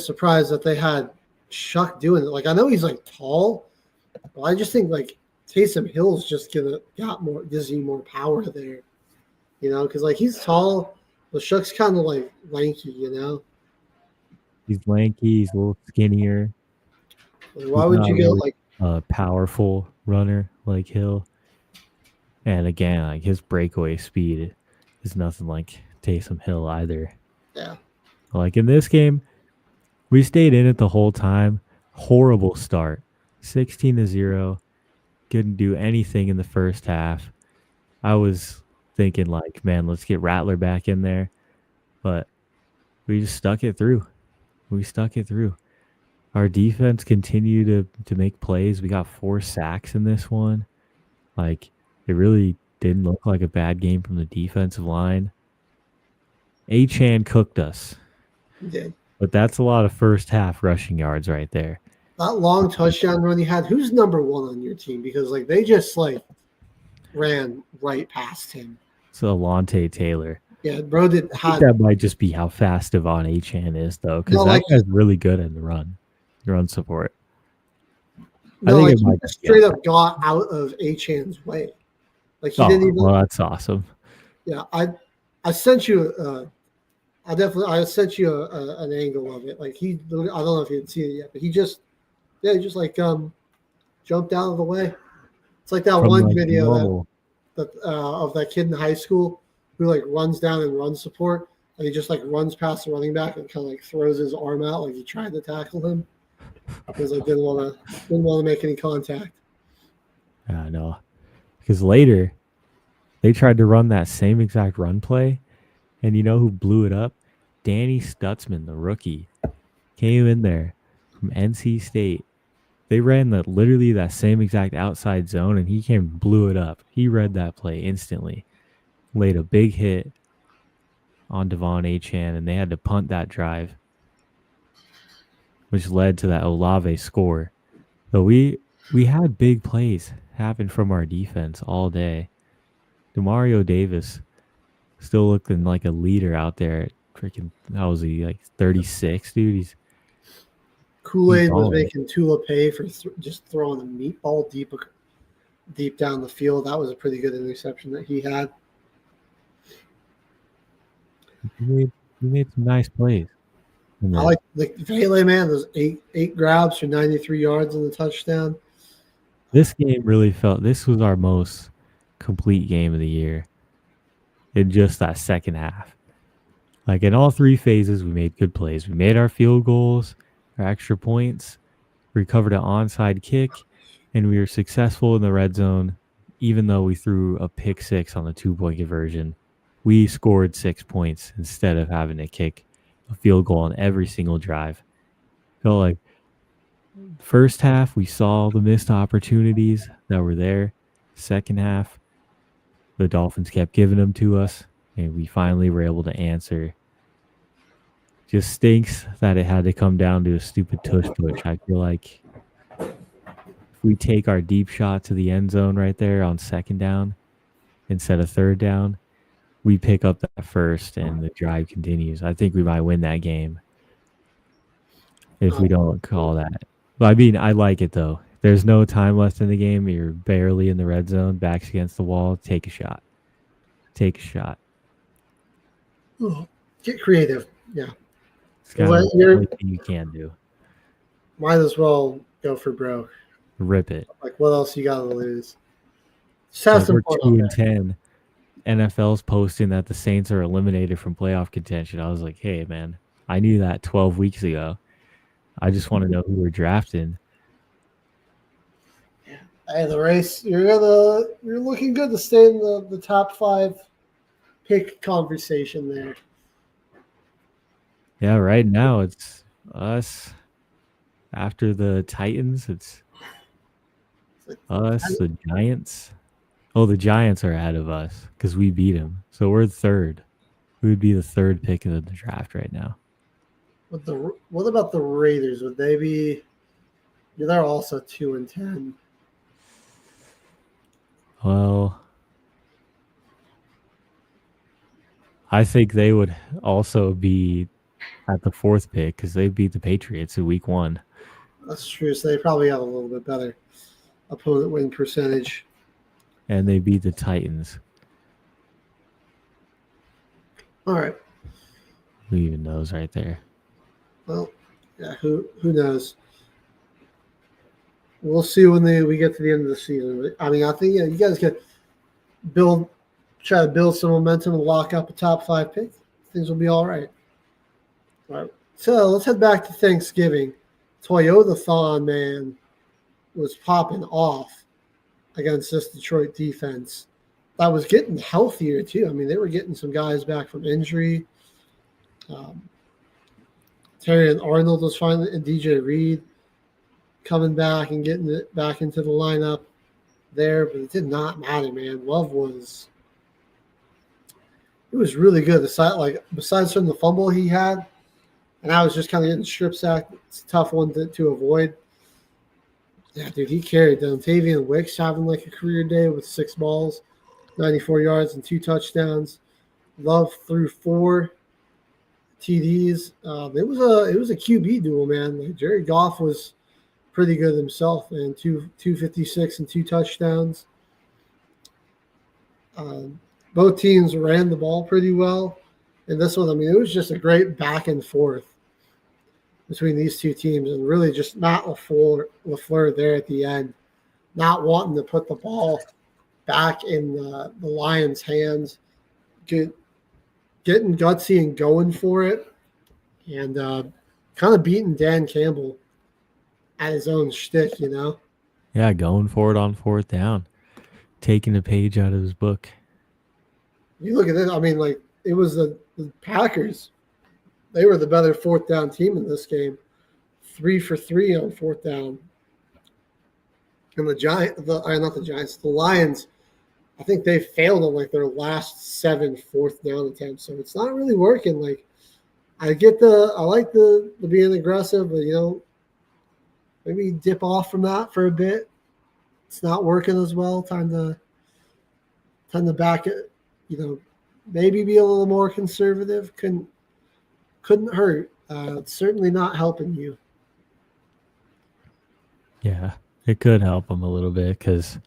surprised that they had Shuck doing it. Like, I know he's like tall, but I just think like Taysom Hill's just gives you more power there, because like he's tall, but Shuck's kind of like lanky, He's lanky, he's a little skinnier. Like, why would you go like a powerful runner like Hill? And again, like, his breakaway speed is nothing like Taysom Hill either. Yeah. Like, in this game, we stayed in it the whole time. Horrible start. 16-0. Couldn't do anything in the first half. I was thinking, like, man, let's get Rattler back in there. But we just stuck it through. Our defense continued to make plays. We got 4 sacks in this one. Like, it really didn't look like a bad game from the defensive line. Achane cooked us. He did. But that's a lot of first half rushing yards right there. That long touchdown run he had, who's number 1 on your team? Because like they just like ran right past him. So Alontae Taylor. Yeah, bro that might just be how fast Devon Achane is, though, because that guy's really good in the run support. No, I think he just straight up got out of Achane's way. Like he didn't even. Well, that's awesome. Yeah, I sent you. I sent you an angle of it. Like I don't know if you had seen it yet, but he just like jumped out of the way. It's like that one video of that kid in high school who like runs down and run support, and he just like runs past the running back and kind of like throws his arm out like he tried to tackle him because I didn't want to make any contact. I know, because later they tried to run that same exact run play. And you know who blew it up? Danny Stutzman, the rookie, came in there from NC State. They ran literally that same exact outside zone, and he came and blew it up. He read that play instantly, laid a big hit on Devon Achane, and they had to punt that drive, which led to that Olave score. So we had big plays happen from our defense all day. Demario Davis still looking like a leader out there. Freaking, how was he, like 36, dude? He's Kool-Aid was making Tula pay for just throwing a meatball deep down the field. That was a pretty good interception that he had. He made some nice plays. I like Vele, man. Those eight grabs for 93 yards and the touchdown. This game really this was our most complete game of the year in just that second half. Like, in all 3 phases, we made good plays. We made our field goals, our extra points, recovered an onside kick, and we were successful in the red zone, even though we threw a pick 6 on the 2-point conversion. We scored 6 points instead of having to kick a field goal on every single drive. Felt like first half, we saw the missed opportunities that were there. Second half, the Dolphins kept giving them to us, and we finally were able to answer. Just stinks that it had to come down to a stupid tush push. I feel like if we take our deep shot to the end zone right there on second down instead of third down, we pick up that first and the drive continues. I think we might win that game if we don't call that. But I mean, I like it though. There's no time left in the game. You're barely in the red zone, backs against the wall. Take a shot. Take a shot. Oh, get creative. Yeah. It's kind of the only thing you can do. Might as well go for broke. Rip it. Like, what else you got to lose? Just have some we're fun. 2-10. NFL's posting that the Saints are eliminated from playoff contention. I was like, hey, man, I knew that 12 weeks ago. I just want to know who we're drafting. Hey, the race, you're looking good to stay in the top 5 pick conversation there. Yeah, right now it's us. After the Titans, it's us, the Giants. Oh, the Giants are ahead of us because we beat them. So we're third. We would be the third pick of the draft right now. What about the Raiders? Would they be? Yeah, they're also 2-10. Well, I think they would also be at the 4th pick because they beat the Patriots in week 1. That's true. So they probably have a little bit better opponent win percentage. And they beat the Titans. All right. Who even knows right there? Well, yeah, who knows? We'll see when we get to the end of the season. I mean, I think you guys can try to build some momentum and lock up a top 5 pick. Things will be all right. All right. So let's head back to Thanksgiving. Toyota-thon, man, was popping off against this Detroit defense. That was getting healthier, too. I mean, they were getting some guys back from injury. Terry and Arnold was finally, and DJ Reed coming back and getting it back into the lineup there, but it did not matter, man. Love was really good. Besides from the fumble he had, and I was just kind of getting strip sacked. It's a tough one to avoid. Yeah, dude, he carried them. Tavian Wicks having like a career day with 6 balls, 94 yards, and 2 touchdowns. Love threw 4 TDs. It was a QB duel, man. Like, Jared Goff was pretty good himself, and 256 and 2 touchdowns. Both teams ran the ball pretty well. And this one, I mean, it was just a great back and forth between these two teams, and really just Matt LaFleur there at the end, not wanting to put the ball back in the Lions' hands, getting gutsy and going for it, and kind of beating Dan Campbell at his own shtick, you know? Yeah, going for it on 4th down, taking a page out of his book. You look at it, I mean, like, it was the Packers. They were the better 4th down team in this game. 3 for 3 on 4th down. And the Lions, I think they failed on like their last 7 4th down attempts. So it's not really working. Like, I like the being aggressive, but, you know, maybe dip off from that for a bit. It's not working as well. Time to back it, you know, maybe be a little more conservative. Couldn't hurt. It's certainly not helping you. Yeah, it could help them a little bit because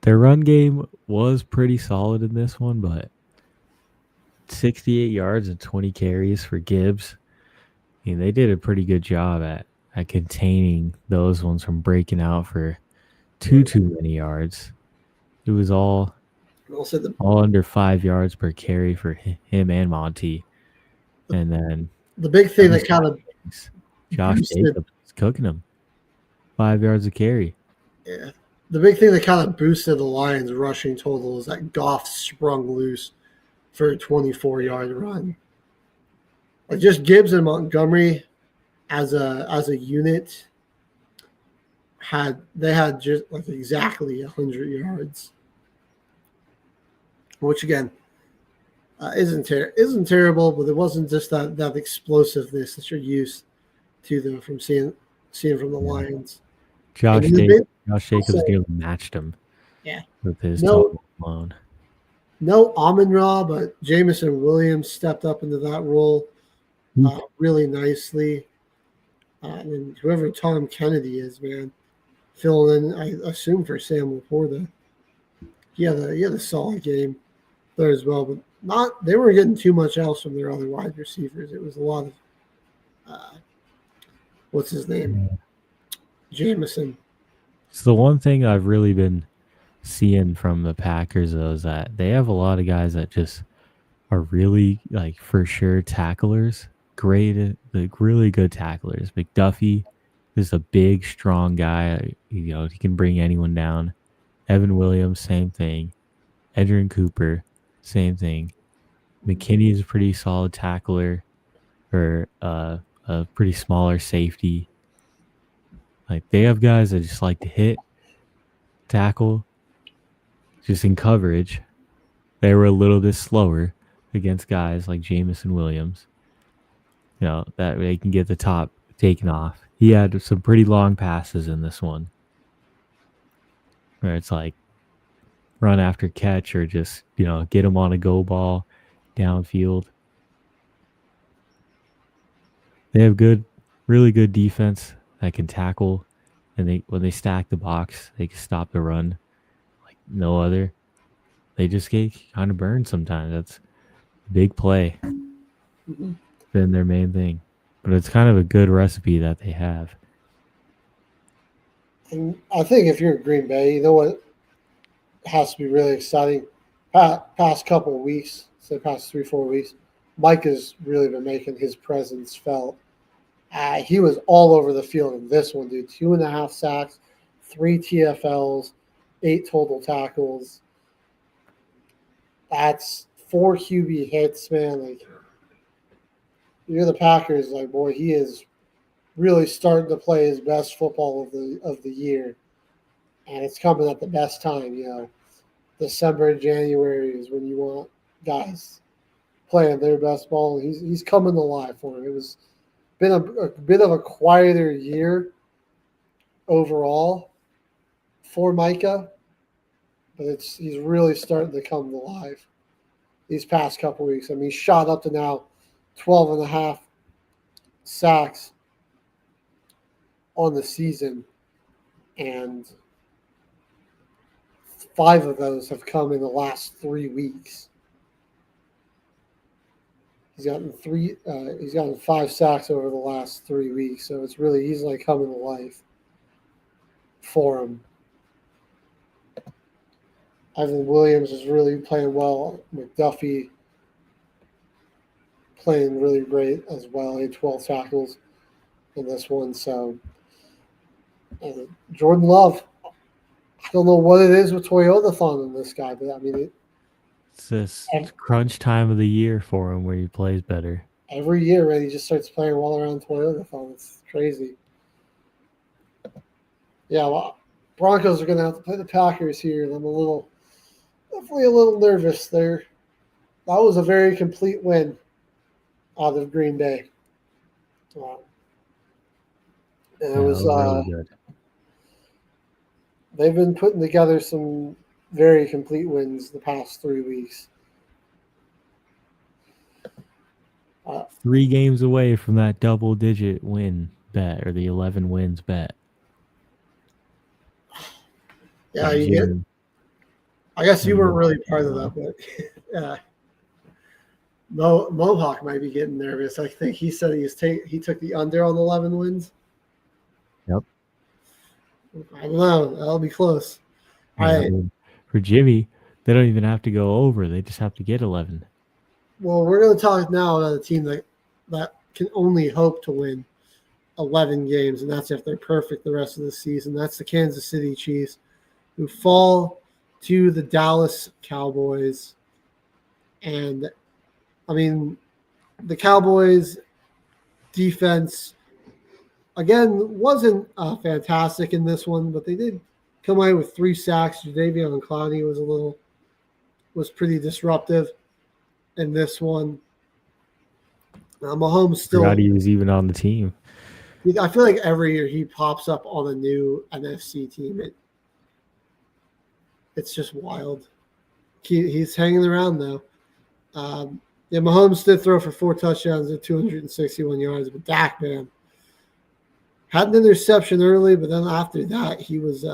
their run game was pretty solid in this one, but 68 yards and 20 carries for Gibbs. I mean, they did a pretty good job at containing those ones from breaking out for too many yards. It was all under 5 yards per carry for him and Monty. And then the big thing that kind of Josh Jacobs is cooking him 5 yards a carry. Yeah. The big thing that kind of boosted the Lions' rushing total is that Goff sprung loose for a 24-yard run. Like, just Gibbs and Montgomery as a unit had just like exactly 100 yards, which again isn't terrible, but it wasn't just that explosiveness that you're used to them from seeing from the Lions. Josh Jacobs matched him. Yeah, with his total alone. No Amon-Ra, but Jamison Williams stepped up into that role really nicely. And then whoever Tom Kennedy is, man, filling in, I assume, for Sam Laporta. He had a solid game there as well, but they weren't getting too much else from their other wide receivers. It was a lot of what's his name? Jamison. It's the one thing I've really been seeing from the Packers, though, is that they have a lot of guys that just are really, like, for sure tacklers. Great, like, really good tacklers. McDuffie is a big, strong guy. You know, he can bring anyone down. Evan Williams, same thing. Edgerrin Cooper, same thing. McKinney is a pretty solid tackler, or a pretty smaller safety. Like, they have guys that just like to hit, tackle, just in coverage. They were a little bit slower against guys like Jamison Williams. You know, that they can get the top taken off. He had some pretty long passes in this one, where it's like run after catch, or just, you know, get him on a go ball downfield. They have really good defense that can tackle, and when they stack the box, they can stop the run like no other. They just get kind of burned sometimes. That's a big play. Been their main thing, but it's kind of a good recipe that they have. And I think if you're Green Bay, you know what has to be really exciting. Past couple of weeks, say past 3-4 weeks, Mike has really been making his presence felt. He was all over the field in this one, dude. 2.5 sacks, 3 TFLs, 8 total tackles. That's 4 QB hits, man. Like, you're the Packers, like, boy, he is really starting to play his best football of the year, and it's coming at the best time. You know, December and January is when you want guys playing their best ball. And he's coming alive for him. It was been a bit of a quieter year overall for Micah, but he's really starting to come alive these past couple weeks. I mean, he's shot up to now 12.5 sacks on the season, and 5 of those have come in the last 3 weeks. He's gotten 5 sacks over the last 3 weeks, so it's really, he's like coming to life for him. Evan Williams is really playing well. McDuffie playing really great as well. He had 12 tackles in this one. So Jordan Love, I don't know what it is with Toyotathon in this guy, but I mean, it's this crunch time of the year for him where he plays better. Every year, right? He just starts playing well around Toyotathon. It's crazy. Yeah, well, Broncos are going to have to play the Packers here, and I'm definitely a little nervous there. That was a very complete win out of Green Bay. And it was really good. They've been putting together some very complete wins the past 3 weeks. 3 games away from that double-digit win bet, or the 11 wins bet. Yeah, I guess you weren't really part of that, but Mohawk might be getting nervous. I think he said he took the under on 11 wins. Yep. I don't know. That'll be close. For Jimmy, they don't even have to go over. They just have to get 11. Well, we're going to talk now about a team that can only hope to win 11 games, and that's if they're perfect the rest of the season. That's the Kansas City Chiefs, who fall to the Dallas Cowboys. And, I mean, the Cowboys' defense, again, wasn't fantastic in this one, but they did come away with 3 sacks. Jadeveon Clowney was pretty disruptive in this one. Mahomes still. Forgot he was even on the team. I feel like every year he pops up on a new NFC team. It's just wild. He's hanging around though. Yeah, Mahomes did throw for 4 touchdowns at 261 yards, but Dak, man, had an interception early, but then after that, he was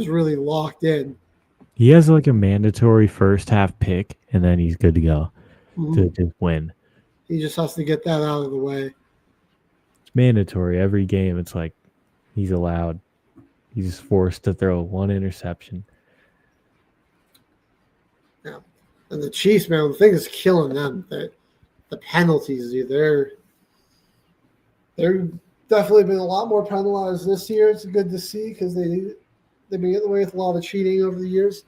really locked in. He has like a mandatory first half pick, and then he's good to go to win. He just has to get that out of the way. It's mandatory every game. It's like he's allowed. He's forced to throw 1 interception. Yeah, and the Chiefs, man, the thing is killing them. The penalties, dude, they're definitely been a lot more penalized this year. It's good to see because they've been getting away with a lot of cheating over the years.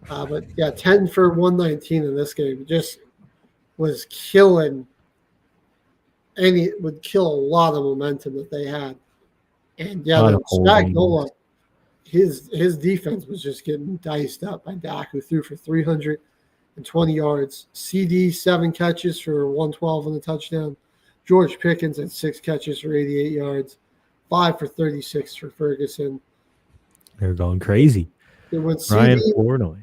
But yeah, 10 for 119 in this game just was killing. And it would kill a lot of momentum that they had. And yeah, the Spagnola, his defense was just getting diced up by Dak, who threw for 320 yards. CD, 7 catches for 112 and a touchdown. George Pickens had 6 catches for 88 yards, 5 for 36 for Ferguson. They're going crazy. When Ryan Flournoy.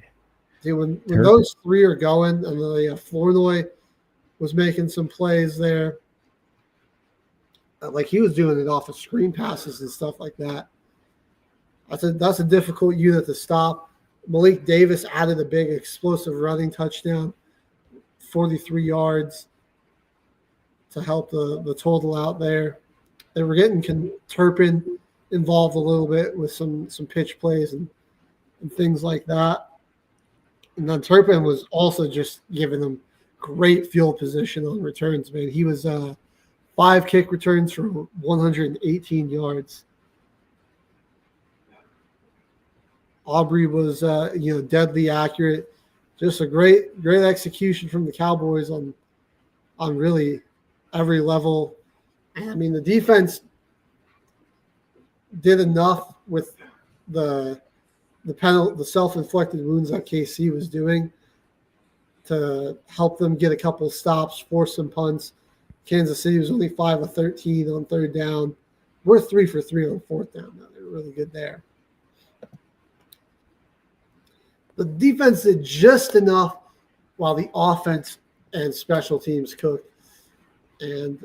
When those 3 are going, and then Flournoy was making some plays there. Like he was doing it off of screen passes and stuff like that. That's a difficult unit to stop. Malik Davis added a big explosive running touchdown, 43 yards to help the total out there. They were getting Turpin involved a little bit with some pitch plays and things like that. And then Turpin was also just giving them great field position on returns, man. He was 5 kick returns for 118 yards. Aubrey was, deadly accurate. Just a great execution from the Cowboys on really every level. And, I mean, the defense did enough with the self-inflicted wounds that KC was doing to help them get a couple stops, force some punts. Kansas City was only 5 of 13 on 3rd down. We're 3 for 3 on 4th down. They were really good there. The defense did just enough while the offense and special teams cooked. And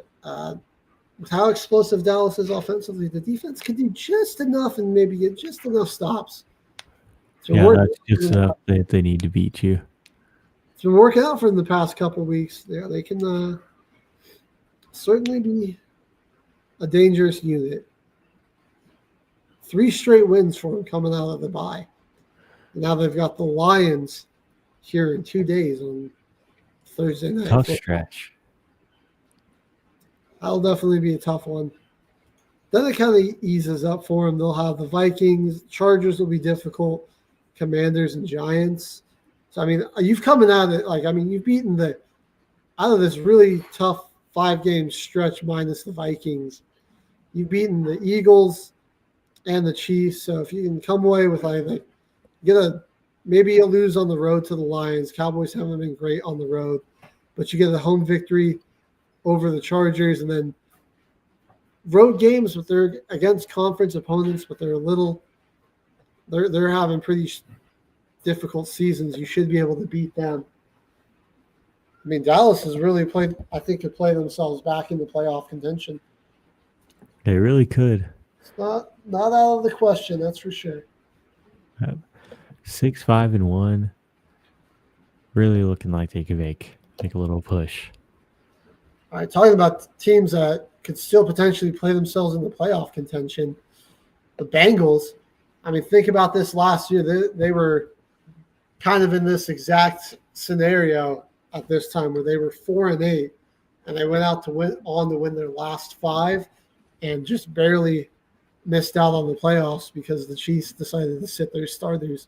with how explosive Dallas is offensively, the defense could do just enough and maybe get just enough stops. So that's just enough that they need to beat you. It's been working out for them the past couple of weeks. Yeah, they can certainly be a dangerous unit. 3 straight wins for them coming out of the bye. Now they've got the Lions here in 2 days on Thursday night. Tough stretch. That'll definitely be a tough one. Then it kind of eases up for them. They'll have the Vikings. Chargers will be difficult. Commanders and Giants. So, I mean, you've coming out of it. You've beaten out of this really tough 5-game stretch minus the Vikings. You've beaten the Eagles and the Chiefs. So if you can come away with maybe you'll lose on the road to the Lions. Cowboys haven't been great on the road, but you get a home victory over the Chargers, and then road games against conference opponents, but they're having pretty difficult seasons. You should be able to beat them. I mean, Dallas has really could play themselves back into playoff contention. They really could. It's not out of the question, that's for sure. 6-5-1. Really looking like they could make a little push. All right, talking about teams that could still potentially play themselves in the playoff contention, the Bengals. I mean, think about this last year. They were kind of in this exact scenario at this time where they were 4-8, and they went out to win their last 5, and just barely missed out on the playoffs because the Chiefs decided to sit their starters.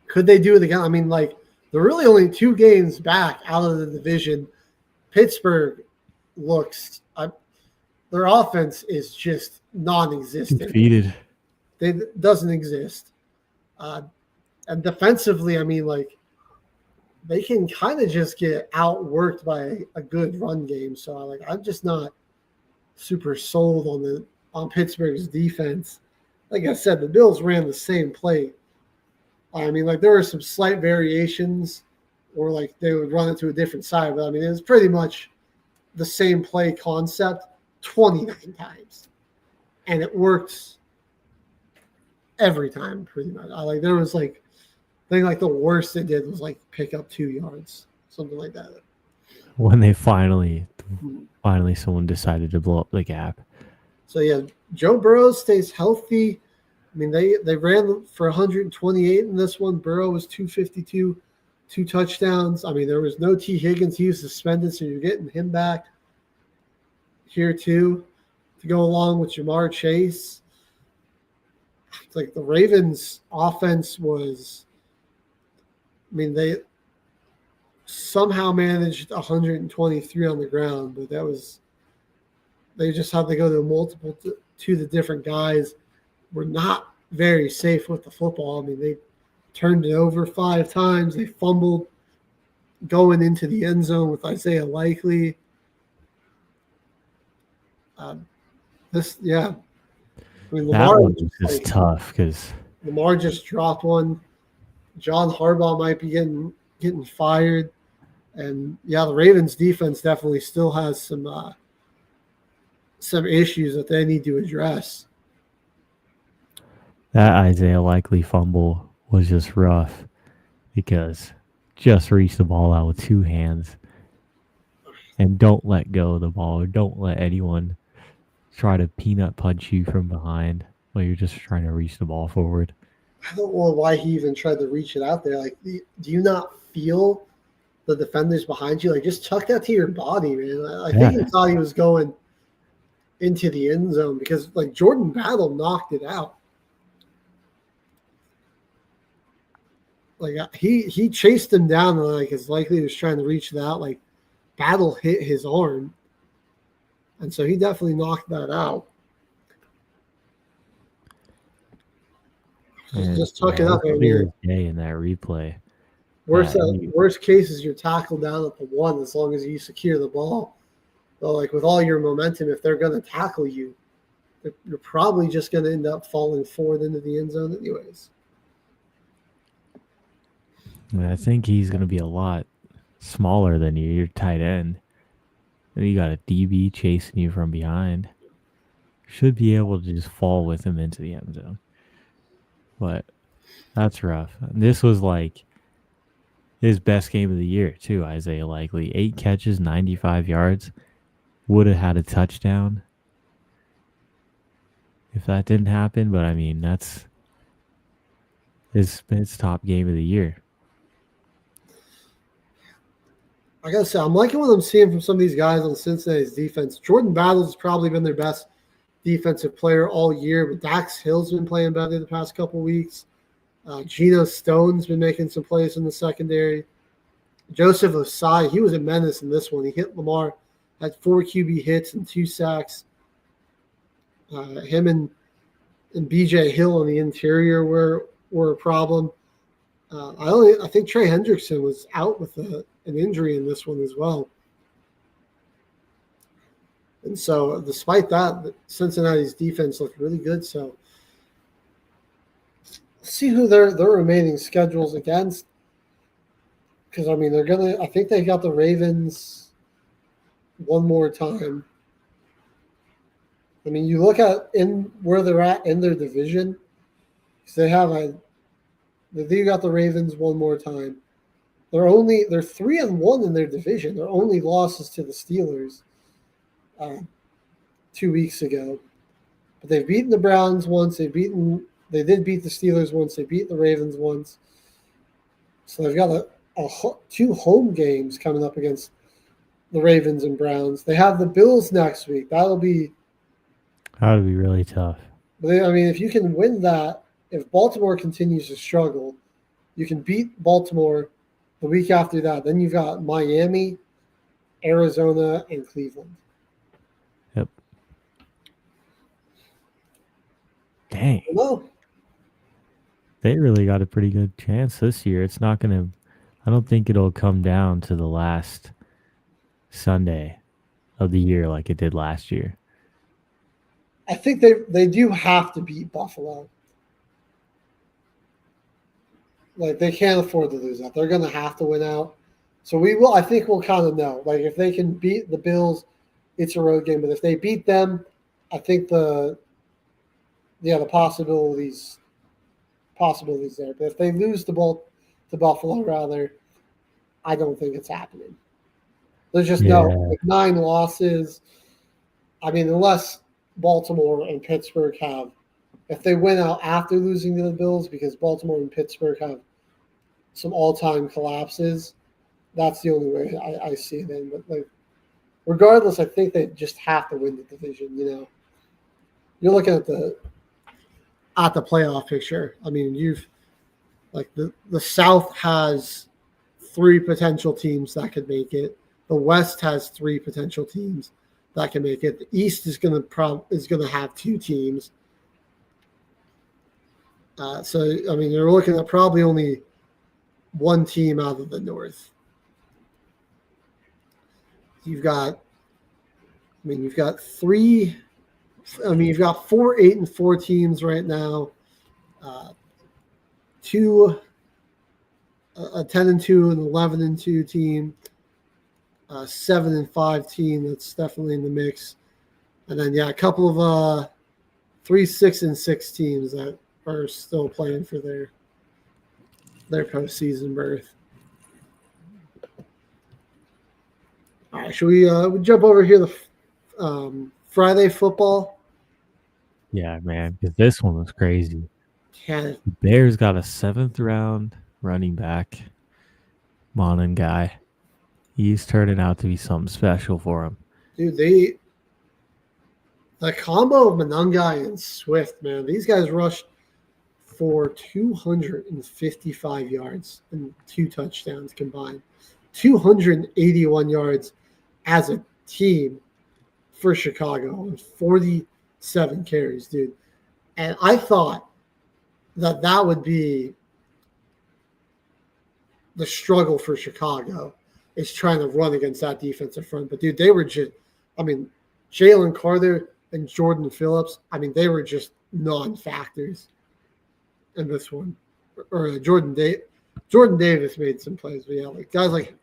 Could they do it again? I mean, they're really only 2 games back out of the division. Pittsburgh looks their offense is just non-existent. Defeated. It doesn't exist. And defensively, I mean, they can kind of just get outworked by a good run game. So I'm just not super sold on Pittsburgh's defense. like I said, the Bills ran the same play. I mean, like there were some slight variations, or like they would run it to a different side, but I mean, it was pretty much the same play concept 29 times, and it worked every time pretty much. There was like, I think like the worst it did was like pick up 2 yards, something like that. When they finally someone decided to blow up the gap. So yeah, Joe Burrow stays healthy. I mean, they ran for 128 in this one. Burrow was 252, 2 touchdowns. I mean, there was no T. Higgins. He was suspended, so you're getting him back here too to go along with Jamar Chase. It's like the Ravens' offense was, I mean, they somehow managed 123 on the ground, but they just had to go to the different guys. Were not very safe with the football. I mean, they turned it over 5 times. They fumbled going into the end zone with Isaiah Likely. I mean, Lamar that one was just tough because Lamar just dropped one. John Harbaugh might be getting fired, and yeah, the Ravens defense definitely still has some issues that they need to address. that Isaiah Likely fumble was just rough because just reach the ball out with 2 hands and don't let go of the ball, or don't let anyone try to peanut punch you from behind while you're just trying to reach the ball forward. I don't know why he even tried to reach it out there. Like, do you not feel the defenders behind you? Like, just tuck that to your body, man. I think he thought he was going into the end zone because, like, Jordan Battle knocked it out. Like, he chased him down, and like as Likely was trying to reach it out. Like, Battle hit his arm, and so he definitely knocked that out. Just tuck it up. Clear day in that replay. Worst case is you're tackled down at the 1 as long as you secure the ball. But like with all your momentum, if they're going to tackle you, you're probably just going to end up falling forward into the end zone anyways. I think he's going to be a lot smaller than you. You're tight end. And you got a DB chasing you from behind. Should be able to just fall with him into the end zone. But that's rough. This was like his best game of the year, too, Isaiah Likely. 8 catches, 95 yards. Would have had a touchdown if that didn't happen. But, I mean, that's his top game of the year. I got to say, I'm liking what I'm seeing from some of these guys on Cincinnati's defense. Jordan Battles has probably been their best defensive player all year, but Dax Hill's been playing better the past couple weeks. Geno Stone's been making some plays in the secondary. Joseph Osai, he was a menace in this one. He hit Lamar, had 4 QB hits and 2 sacks. Him and BJ Hill on the interior were a problem. I think Trey Hendrickson was out with an injury in this one as well. And so despite that, Cincinnati's defense looked really good. So let's see who their remaining schedules against. Because, I mean, I think they got the Ravens one more time. I mean, you look at where they're at in their division. They got the Ravens one more time. They're 3-1 in their division. Their only losses to the Steelers 2 weeks ago. But they've beaten the Browns once. They did beat the Steelers once. They beat the Ravens once. So they've got 2 home games coming up against the Ravens and Browns. They have the Bills next week. That'll be really tough. But I mean, if you can win that, if Baltimore continues to struggle, you can beat Baltimore the week after that. Then you've got Miami, Arizona, and Cleveland. Yep. Dang. No. They really got a pretty good chance this year. It's not going to – I don't think it'll come down to the last Sunday of the year like it did last year. I think they do have to beat Buffalo. Like they can't afford to lose that. They're going to have to win out. So we will. I think we'll kind of know. Like if they can beat the Bills, it's a road game. But if they beat them, I think the possibilities there. But if they lose to Buffalo, rather, I don't think it's happening. There's just no like 9 losses. I mean, unless Baltimore and Pittsburgh have, if they win out after losing to the Bills, because Baltimore and Pittsburgh have some all-time collapses, that's the only way I see it in. But like, regardless, I think they just have to win the division. You know, you're looking at the playoff picture. I mean, you've like the South has 3 potential teams that could make it. The West has 3 potential teams that can make it. The East is going to have 2 teams. So I mean, you're looking at probably only 1 team out of the North. You've got 3. I mean, you've got 4 8-4 teams right now. 2 a 10-2 and 11-2 team. 7-5 team that's definitely in the mix, and then a couple of 3 6-6 teams that are still playing for their postseason berth. All right, should we jump over here to Friday football? Yeah, man, because this one was crazy. Yeah. Bears got a 7th round running back, Monon guy. He's turning out to be something special for him. Dude, the combo of Monangai and Swift, man, these guys rushed for 255 yards and 2 touchdowns combined. 281 yards as a team for Chicago and 47 carries, dude. And I thought that would be the struggle for Chicago, is trying to run against that defensive front. But, dude, they were just – I mean, Jalen Carter and Jordan Phillips, I mean, they were just non-factors in this one. Or Jordan Davis made some plays. But, yeah, like guys like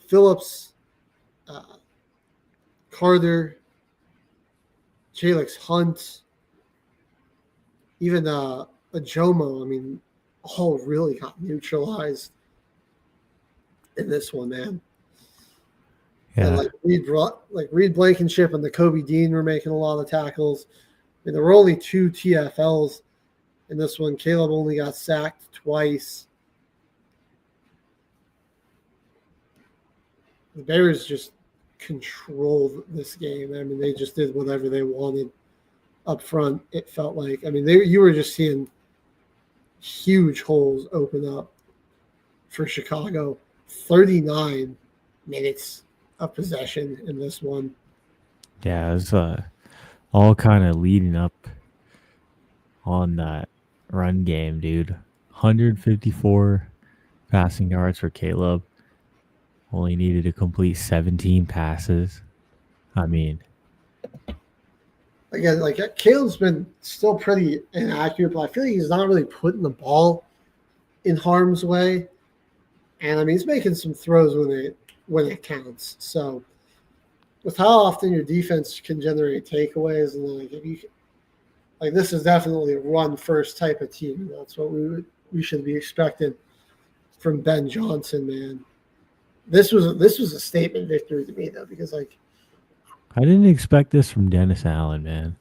Phillips, Carter, Jalix Hunt, even Ajomo, I mean, all really got neutralized in this one, man. Yeah. And Reed Blankenship and the Kobe Dean were making a lot of tackles. I mean, there were only 2 TFLs in this one. Caleb only got sacked twice. The Bears just controlled this game. I mean, they just did whatever they wanted up front, it felt like. I mean, you were just seeing huge holes open up for Chicago. 39 minutes of possession in this one. Yeah, it was all kind of leading up on that run game, dude. 154 passing yards for Caleb. Only needed to complete 17 passes. I mean, again, like Caleb's been still pretty inaccurate, but I feel like he's not really putting the ball in harm's way. And I mean, he's making some throws when it counts. So, with how often your defense can generate takeaways, and like if you like, this is definitely a run first type of team. That's what we should be expecting from Ben Johnson, man. This was a statement victory to me though, because like I didn't expect this from Dennis Allen, man.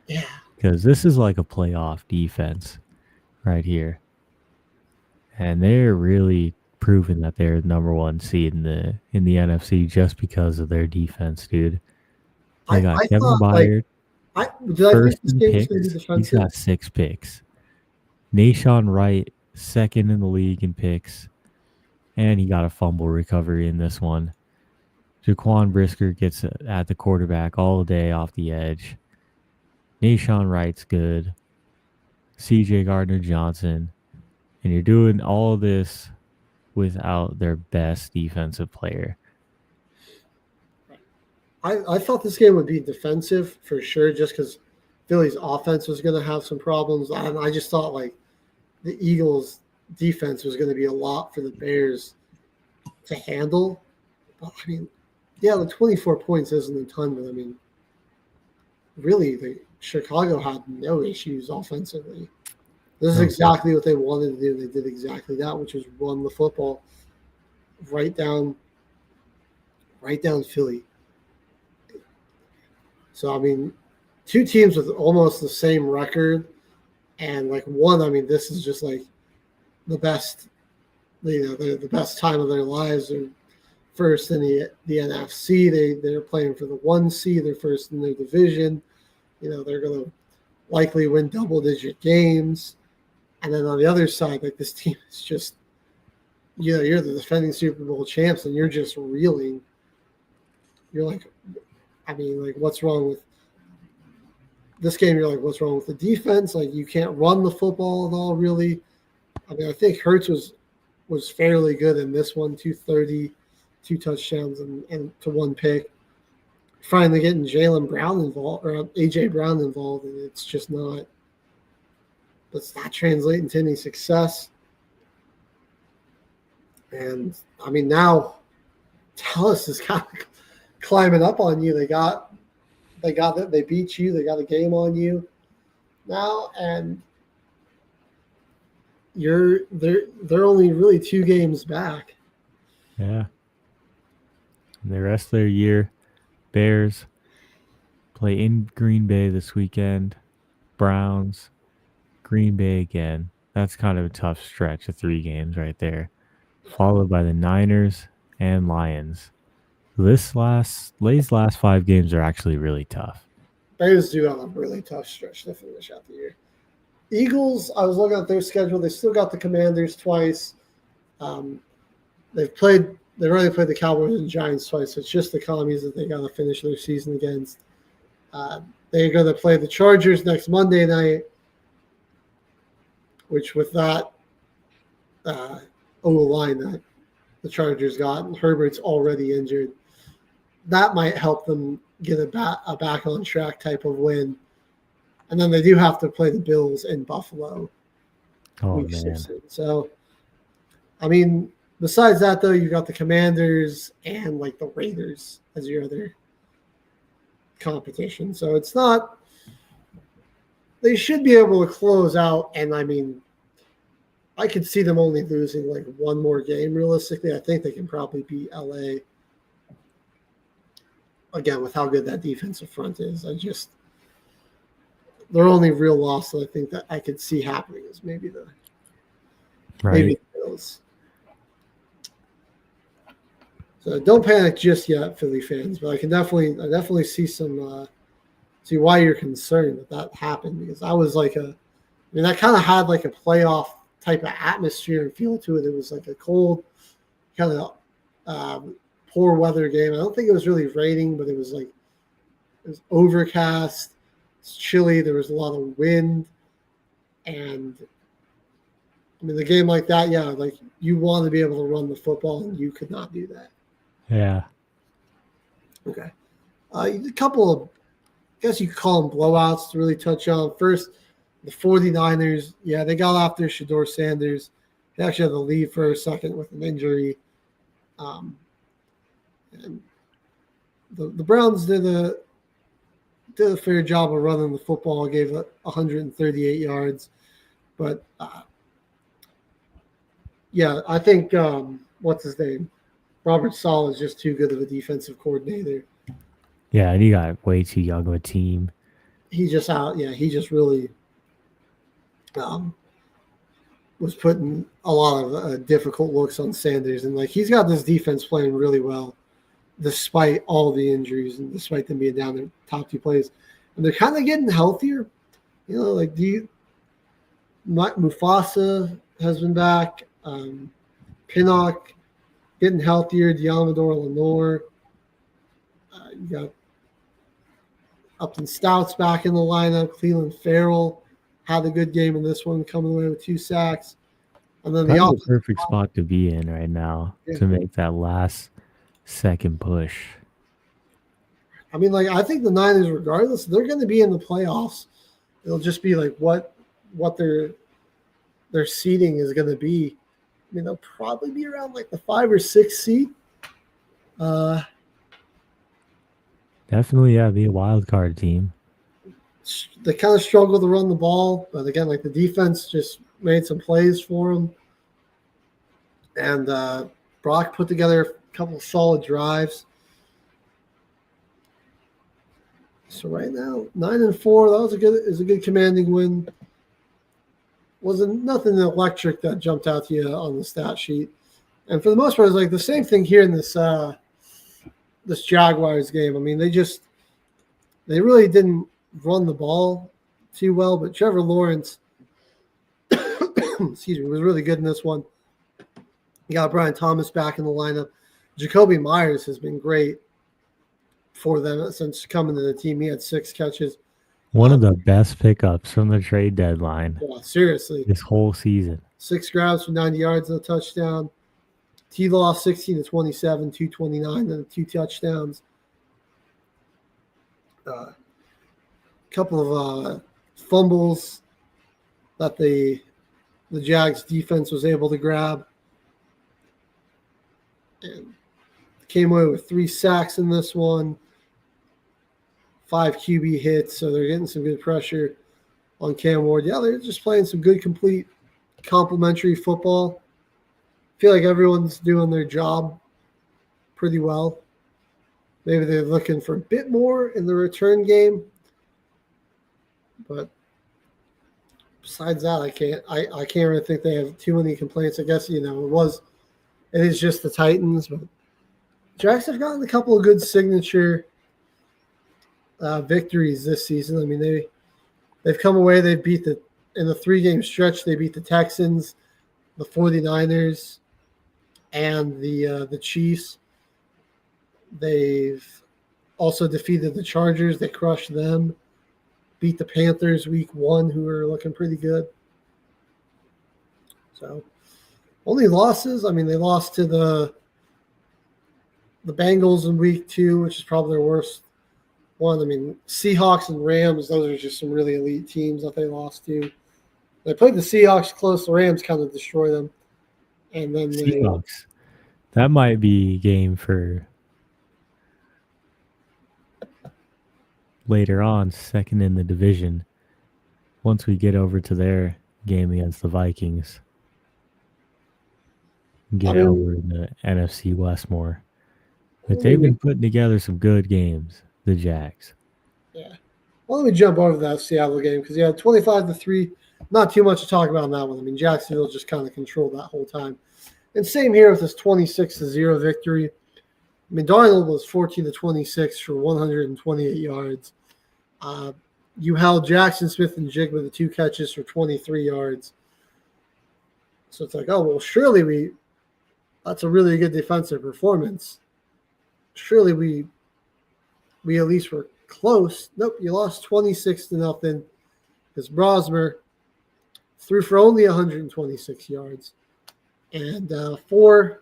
Yeah, because this is like a playoff defense right here, and they're really proving that they're the number 1 seed in the NFC just because of their defense, dude. They got Kevin Byard. First in picks. He's got 6 picks. Nashawn Wright, 2nd in the league in picks, and he got a fumble recovery in this one. Jaquan Brisker gets at the quarterback all day off the edge. Nashawn Wright's good. C.J. Gardner-Johnson. And you're doing all this without their best defensive player. I thought this game would be defensive for sure, just because Philly's offense was going to have some problems. And I just thought like the Eagles' defense was going to be a lot for the Bears to handle. But, I mean, yeah, the 24 points isn't a ton, but I mean, really, Chicago had no issues offensively. This is exactly what they wanted to do. They did exactly that, which was run the football right down Philly. So I mean, two teams with almost the same record, and like one, I mean, this is just like the best, they're the best time of their lives. They're first in the NFC. They're playing for the 1 seed. They're first in their division. They're going to likely win double-digit games. And then on the other side, like this team is just, you're the defending Super Bowl champs, and you're just reeling. You're like, I mean, like, what's wrong with this game? You're like, what's wrong with the defense? Like, you can't run the football at all, really. I mean, I think Hurts was fairly good in this one, 230, 2 touchdowns and to 1 pick. Finally getting Jaylen Brown involved, or A.J. Brown involved, and it's just not. That's not translating to any success. And I mean, now Dallas is kind of climbing up on you. They beat you. They got a game on you now, and they're only really 2 games back. Yeah. And the rest of their year, Bears play in Green Bay this weekend. Browns, Green Bay again. That's kind of a tough stretch of 3 games right there. Followed by the Niners and Lions. These last 5 games are actually really tough. Bears do have a really tough stretch to finish out the year. Eagles, I was looking at their schedule. They still got the Commanders twice. They've already played the Cowboys and Giants twice. So it's just the Commies that they got to finish their season against. They're going to play the Chargers next Monday night, which with that O-line that the Chargers got, and Herbert's already injured, that might help them get a back on track type of win. And then they do have to play the Bills in Buffalo. Oh, man. So, I mean, besides that, though, you got the Commanders and, like, the Raiders as your other competition. So it's not – they should be able to close out. And, I mean, I could see them only losing, like, 1 more game realistically. I think they can probably beat L.A. Again, with how good that defensive front is. Their only real loss that I think that I could see happening is maybe the Bills. So don't panic just yet, Philly fans. But I definitely see see why you're concerned that happened, because I was like that kind of had like a playoff type of atmosphere and feel to it. It was like a cold kind of poor weather game. I don't think it was really raining, but it was overcast. It's chilly. There was a lot of wind, and I mean, the game like that, yeah, like you want to be able to run the football, and you could not do that. Yeah. Okay. A couple of, I guess you could call them blowouts to really touch on. First, the 49ers, yeah, they got after Shedeur Sanders. He actually had to leave for a second with an injury. And the Browns did a fair job of running the football, gave 138 yards. But, yeah, I think, what's his name? Robert Saleh is just too good of a defensive coordinator. Yeah, and he got way too young of a team. He just really was putting a lot of difficult looks on Sanders. And, like, he's got this defense playing really well despite all the injuries and despite them being down their top 2 plays. And they're kind of getting healthier. You know, like Mufasa has been back. Pinnock getting healthier. Diamador Lenore. You got Upton Stout's back in the lineup. Cleveland Farrell had a good game in this one, coming away with 2 sacks. And then That's the perfect spot to be in right now to make that last second push. I mean, like, I think the Niners, regardless, they're going to be in the playoffs. It'll just be like what their seeding is going to be. I mean, they'll probably be around like the 5 or 6 seed. Definitely, yeah, be a wild card team. They kind of struggle to run the ball, but again, like the defense just made some plays for them. And Brock put together a couple of solid drives. So right now, 9-4. That is a good commanding win. Wasn't nothing electric that jumped out to you on the stat sheet. And for the most part, it's like the same thing here in this Jaguars game. I mean, they really didn't run the ball too well, but Trevor Lawrence, excuse me, was really good in this one. You got Brian Thomas back in the lineup. Jacoby Myers has been great for them since coming to the team. He had 6 catches. One of the best pickups from the trade deadline. Yeah, seriously. This whole season. 6 grabs for 90 yards and a touchdown. T-Law 16 to 27, 229, and 2 touchdowns. A couple of fumbles that the Jags defense was able to grab. And came away with 3 sacks in this one. 5 QB hits, so they're getting some good pressure on Cam Ward. Yeah, they're just playing some good, complete, complementary football. I feel like everyone's doing their job pretty well. Maybe they're looking for a bit more in the return game. But besides that, I can't really think they have too many complaints. I guess, it is just the Titans, but Jags have gotten a couple of good signature victories this season. I mean, they've come away. They've beat in the 3-game stretch. They beat the Texans, the 49ers, and the Chiefs. They've also defeated the Chargers. They crushed them. Beat the Panthers week 1, who are looking pretty good. So, only losses. I mean, they lost to the Bengals in week 2, which is probably their worst one. I mean, Seahawks and Rams, those are just some really elite teams that they lost to. They played the Seahawks close. The Rams kind of destroy them. And then Seahawks. That might be a game for later on, second in the division. Once we get over to their game against the Vikings. Get over in the NFC West more. But they've been putting together some good games, the Jags. Yeah. Well, let me jump over to that Seattle game because, 25-3, not too much to talk about in that one. I mean, Jacksonville just kind of controlled that whole time. And same here with this 26-0 victory. I mean, Darnold was 14-26 for 128 yards. You held Jackson Smith and Jigba the 2 catches for 23 yards. So it's like, oh, well, surely that's a really good defensive performance. Surely we at least were close. Nope, you lost 26-0 because Brosmer threw for only 126 yards and 4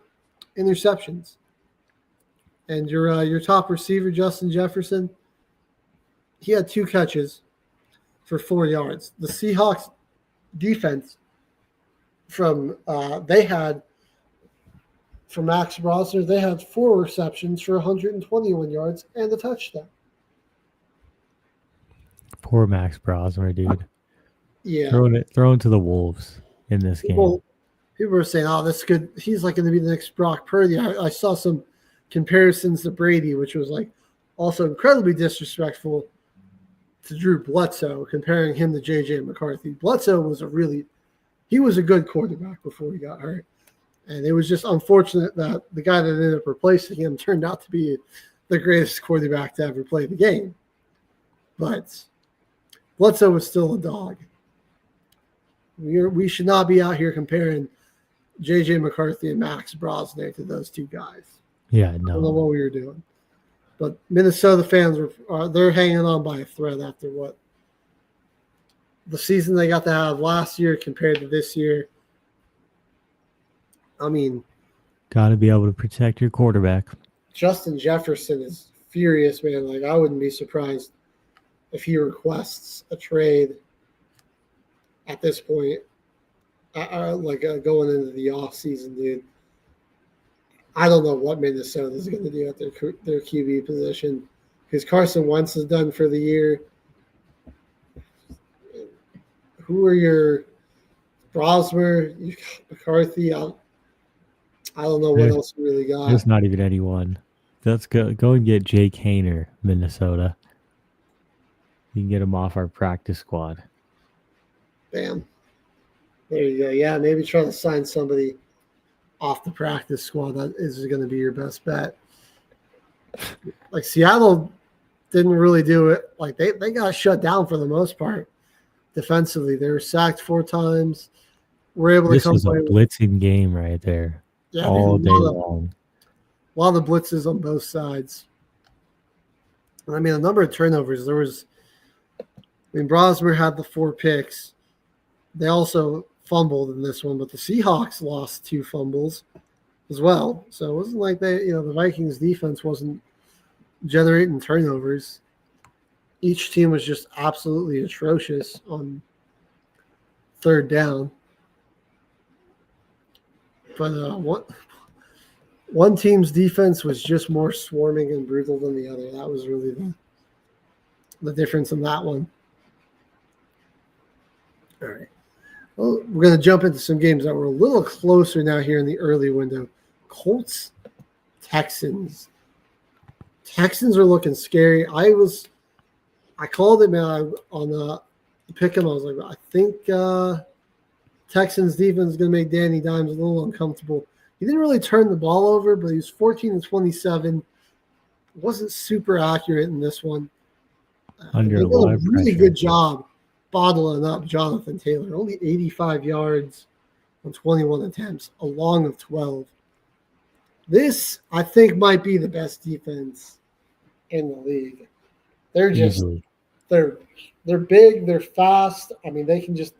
interceptions. And your top receiver, Justin Jefferson, he had 2 catches for 4 yards. The Seahawks defense from Max Brosner, they had 4 receptions for 121 yards and a touchdown. Poor Max Brosner, dude. Yeah. Thrown to the Wolves in this game. People were saying, oh, this could, he's like going to be the next Brock Purdy. I saw some comparisons to Brady, which was like also incredibly disrespectful to Drew Bledsoe, comparing him to J.J. McCarthy. Bledsoe was he was a good quarterback before he got hurt. And it was just unfortunate that the guy that ended up replacing him turned out to be the greatest quarterback to ever play the game. But Bledsoe was still a dog. We should not be out here comparing J.J. McCarthy and Max Brosner to those 2 guys. Yeah, no. I don't know what we were doing. But Minnesota fans they're hanging on by a thread after what the season they got to have last year compared to this year. I mean, got to be able to protect your quarterback. Justin Jefferson is furious, man. Like, I wouldn't be surprised if he requests a trade at this point, going into the off season, dude. I don't know what Minnesota is going to do at their QB position because Carson Wentz is done for the year. Who are your Brosmer? You got McCarthy. I don't know what else you really got. There's not even anyone. Let's go and get Jake Hayner, Minnesota. You can get him off our practice squad. Bam. There you go. Yeah, maybe try to sign somebody off the practice squad. That is going to be your best bet. Like, Seattle didn't really do it. Like, they got shut down for the most part defensively. They were sacked 4 times. We're able to come This was a play blitzing game right there. Yeah, all dude, day long. A lot of blitzes on both sides. I mean, a number of turnovers. Brosmer had the 4 picks. They also fumbled in this one, but the Seahawks lost 2 fumbles as well. So it wasn't like the Vikings defense wasn't generating turnovers. Each team was just absolutely atrocious on 3rd down. But one team's defense was just more swarming and brutal than the other. That was really the difference in that one. All right. Well, we're going to jump into some games that were a little closer now here in the early window. Colts, Texans. Texans are looking scary. I called it, man, on the pick 'em. I was like, I think Texans defense is going to make Danny Dimes a little uncomfortable. He didn't really turn the ball over, but he was 14-27. Wasn't super accurate in this one. Under they a lot did a of really pressure. good job bottling up Jonathan Taylor. Only 85 yards on 21 attempts, a long of 12. This, I think, might be the best defense in the league. They're just Easily. they're big, they're fast. I mean, they can just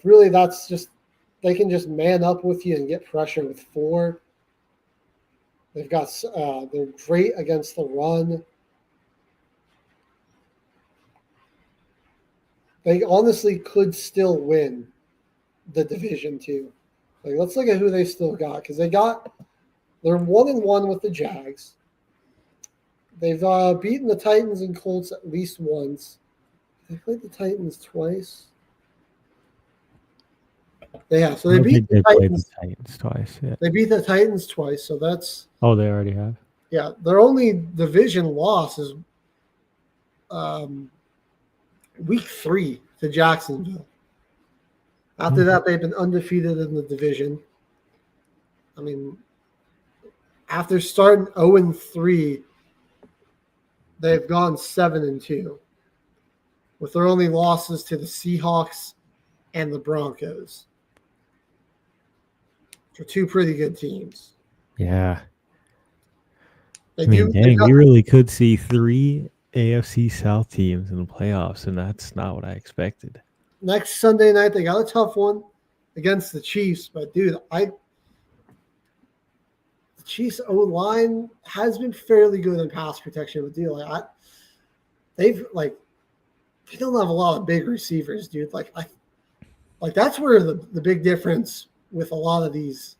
really they can just man up with you and get pressure with 4. They've got they're great against the run. They honestly could still win the division too. Like, let's look at who they still got, because they're 1-1 with the Jags. They've beaten the Titans and Colts at least once. They played the Titans twice. They have. So they beat the Titans twice. Yeah. They beat the Titans twice. So that's. Oh, they already have. Yeah, their only division loss is week 3 to Jacksonville. After that, they've been undefeated in the division. I mean, after starting 0-3, they've gone 7-2, with their only losses to the Seahawks and the Broncos, which are 2 pretty good teams. Yeah. We really could see 3 AFC South teams in the playoffs, and that's not what I expected. Next Sunday night, they got a tough one against the Chiefs, but dude, the Chiefs O-line has been fairly good in pass protection, but dude, they don't have a lot of big receivers, dude. That's where the big difference with a lot of these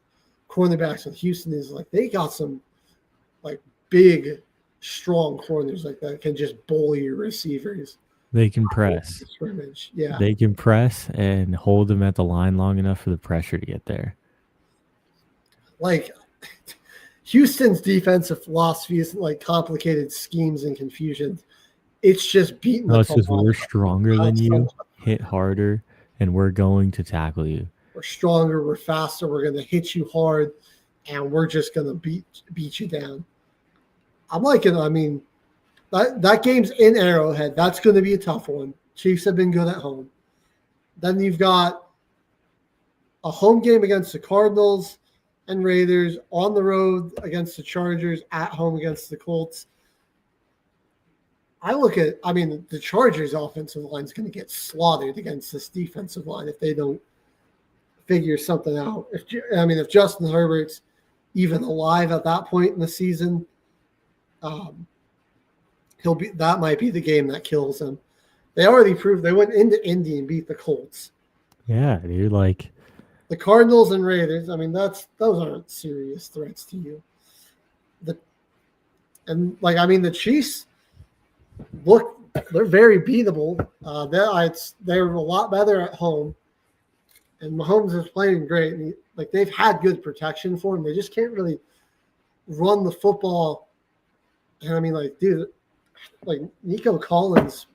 cornerbacks with Houston is, like, they got some big, strong corners that can just bully your receivers. They can press. Scrimmage. Yeah. They can press and hold them at the line long enough for the pressure to get there. Like, Houston's defensive philosophy isn't like complicated schemes and confusion. It's just beating No, it's just we're stronger than you, hit harder, and we're going to tackle you. We're stronger, we're faster, we're going to hit you hard, and we're just going to beat you down. I'm liking it. I mean, that game's in Arrowhead. That's going to be a tough one. Chiefs have been good at home. Then you've got a home game against the Cardinals and Raiders, on the road against the Chargers, at home against the Colts. The Chargers' offensive line is going to get slaughtered against this defensive line if they don't figure something out. If Justin Herbert's even alive at that point in the season, that might be the game that kills him. They already proved they went into Indy and beat the Colts. Yeah, dude. Like the Cardinals and Raiders. I mean, those aren't serious threats to you. The Chiefs they're very beatable. They're a lot better at home, and Mahomes is playing great. And they've had good protection for him. They just can't really run the football. And Nico Collins,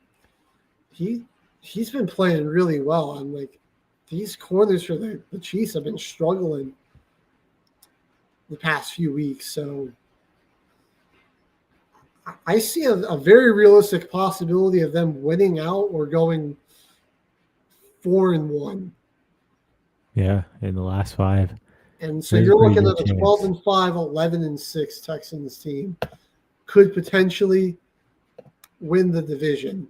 he's been playing really well. And these corners for the Chiefs have been struggling the past few weeks. So I see a very realistic possibility of them winning out or going 4-1. Yeah, in the last 5. And so you're looking at a 12-5, 11-6 Texans team could potentially win the division.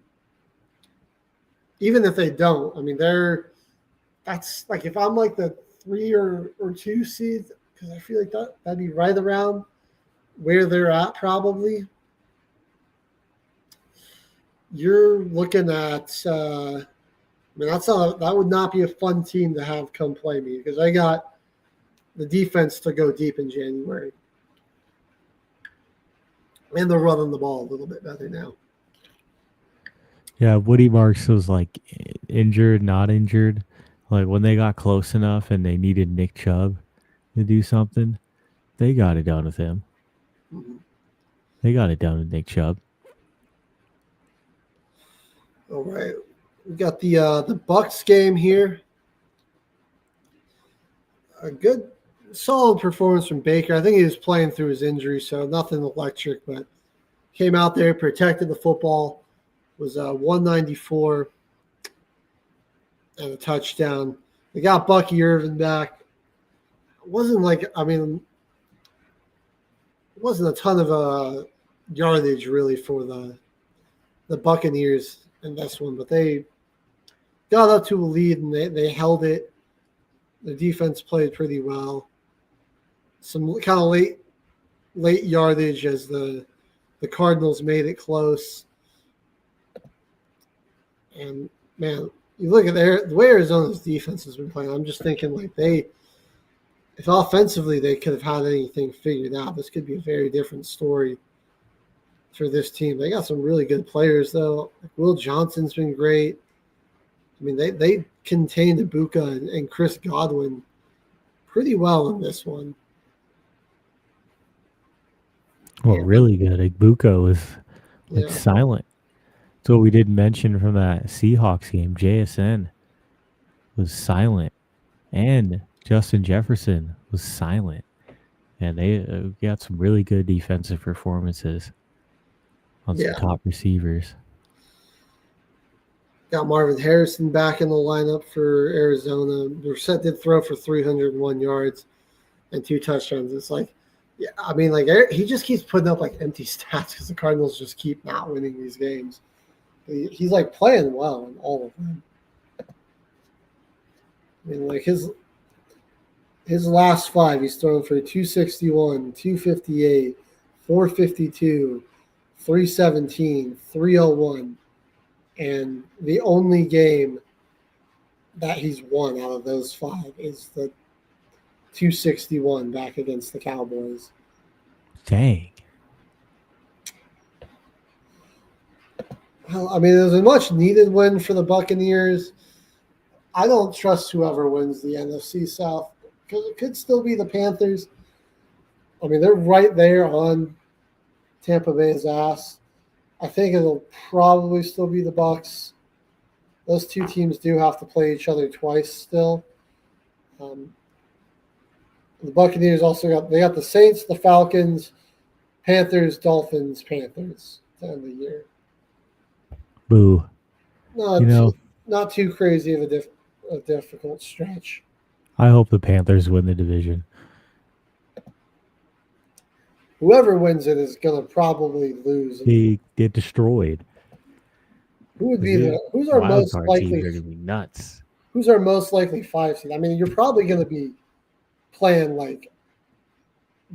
Even if they don't, I mean, that's if I'm the 3 or 2 seed, because I feel like that'd be right around where they're at probably. You're looking at, that would not be a fun team to have come play me because I got the defense to go deep in January. And they're running the ball a little bit better now. Yeah, Woody Marks was injured, not injured. When they got close enough and they needed Nick Chubb to do something, they got it done with him. Mm-hmm. They got it done with Nick Chubb. All right. We got the Bucks game here. A good, solid performance from Baker. I think he was playing through his injury, so nothing electric, but came out there, protected the football, was 194 and a touchdown. They got Bucky Irvin back. It wasn't it wasn't a ton of yardage really for the Buccaneers in this one, but they got up to a lead and they held it. The defense played pretty well. Some kind of late yardage as the Cardinals made it close. And man, you look at the way Arizona's defense has been playing. I'm just thinking if offensively they could have had anything figured out, this could be a very different story for this team. They got some really good players though. Will Johnson's been great. I mean, they contained Ibuka and Chris Godwin pretty well in this one. Well, really good. Ibuka was silent. So we didn't mention from that Seahawks game, JSN was silent, and Justin Jefferson was silent, and they got some really good defensive performances on some top receivers. Got Marvin Harrison back in the lineup for Arizona. Brissett did throw for 301 yards and 2 touchdowns. It's he just keeps putting up empty stats because the Cardinals just keep not winning these games. He's playing well in all of them. I mean, his last 5, he's thrown for 261, 258, 452, 317, 301. And the only game that he's won out of those 5 is the 261 back against the Cowboys. Dang. Well, I mean, it was a much needed win for the Buccaneers. I don't trust whoever wins the NFC South because it could still be the Panthers. I mean, they're right there on Tampa Bay's ass. I think it'll probably still be the Bucs. Those 2 teams do have to play each other twice still. The Buccaneers also got the Saints, the Falcons, Panthers, Dolphins, Panthers at the end of the year. Boo. Not too crazy of a difficult stretch. I hope the Panthers win the division. Whoever wins it is going to probably lose. They get destroyed. Who would be who's our most likely? Teams are going to be nuts. Who's our most likely 5 seed? I mean, you're probably going to be playing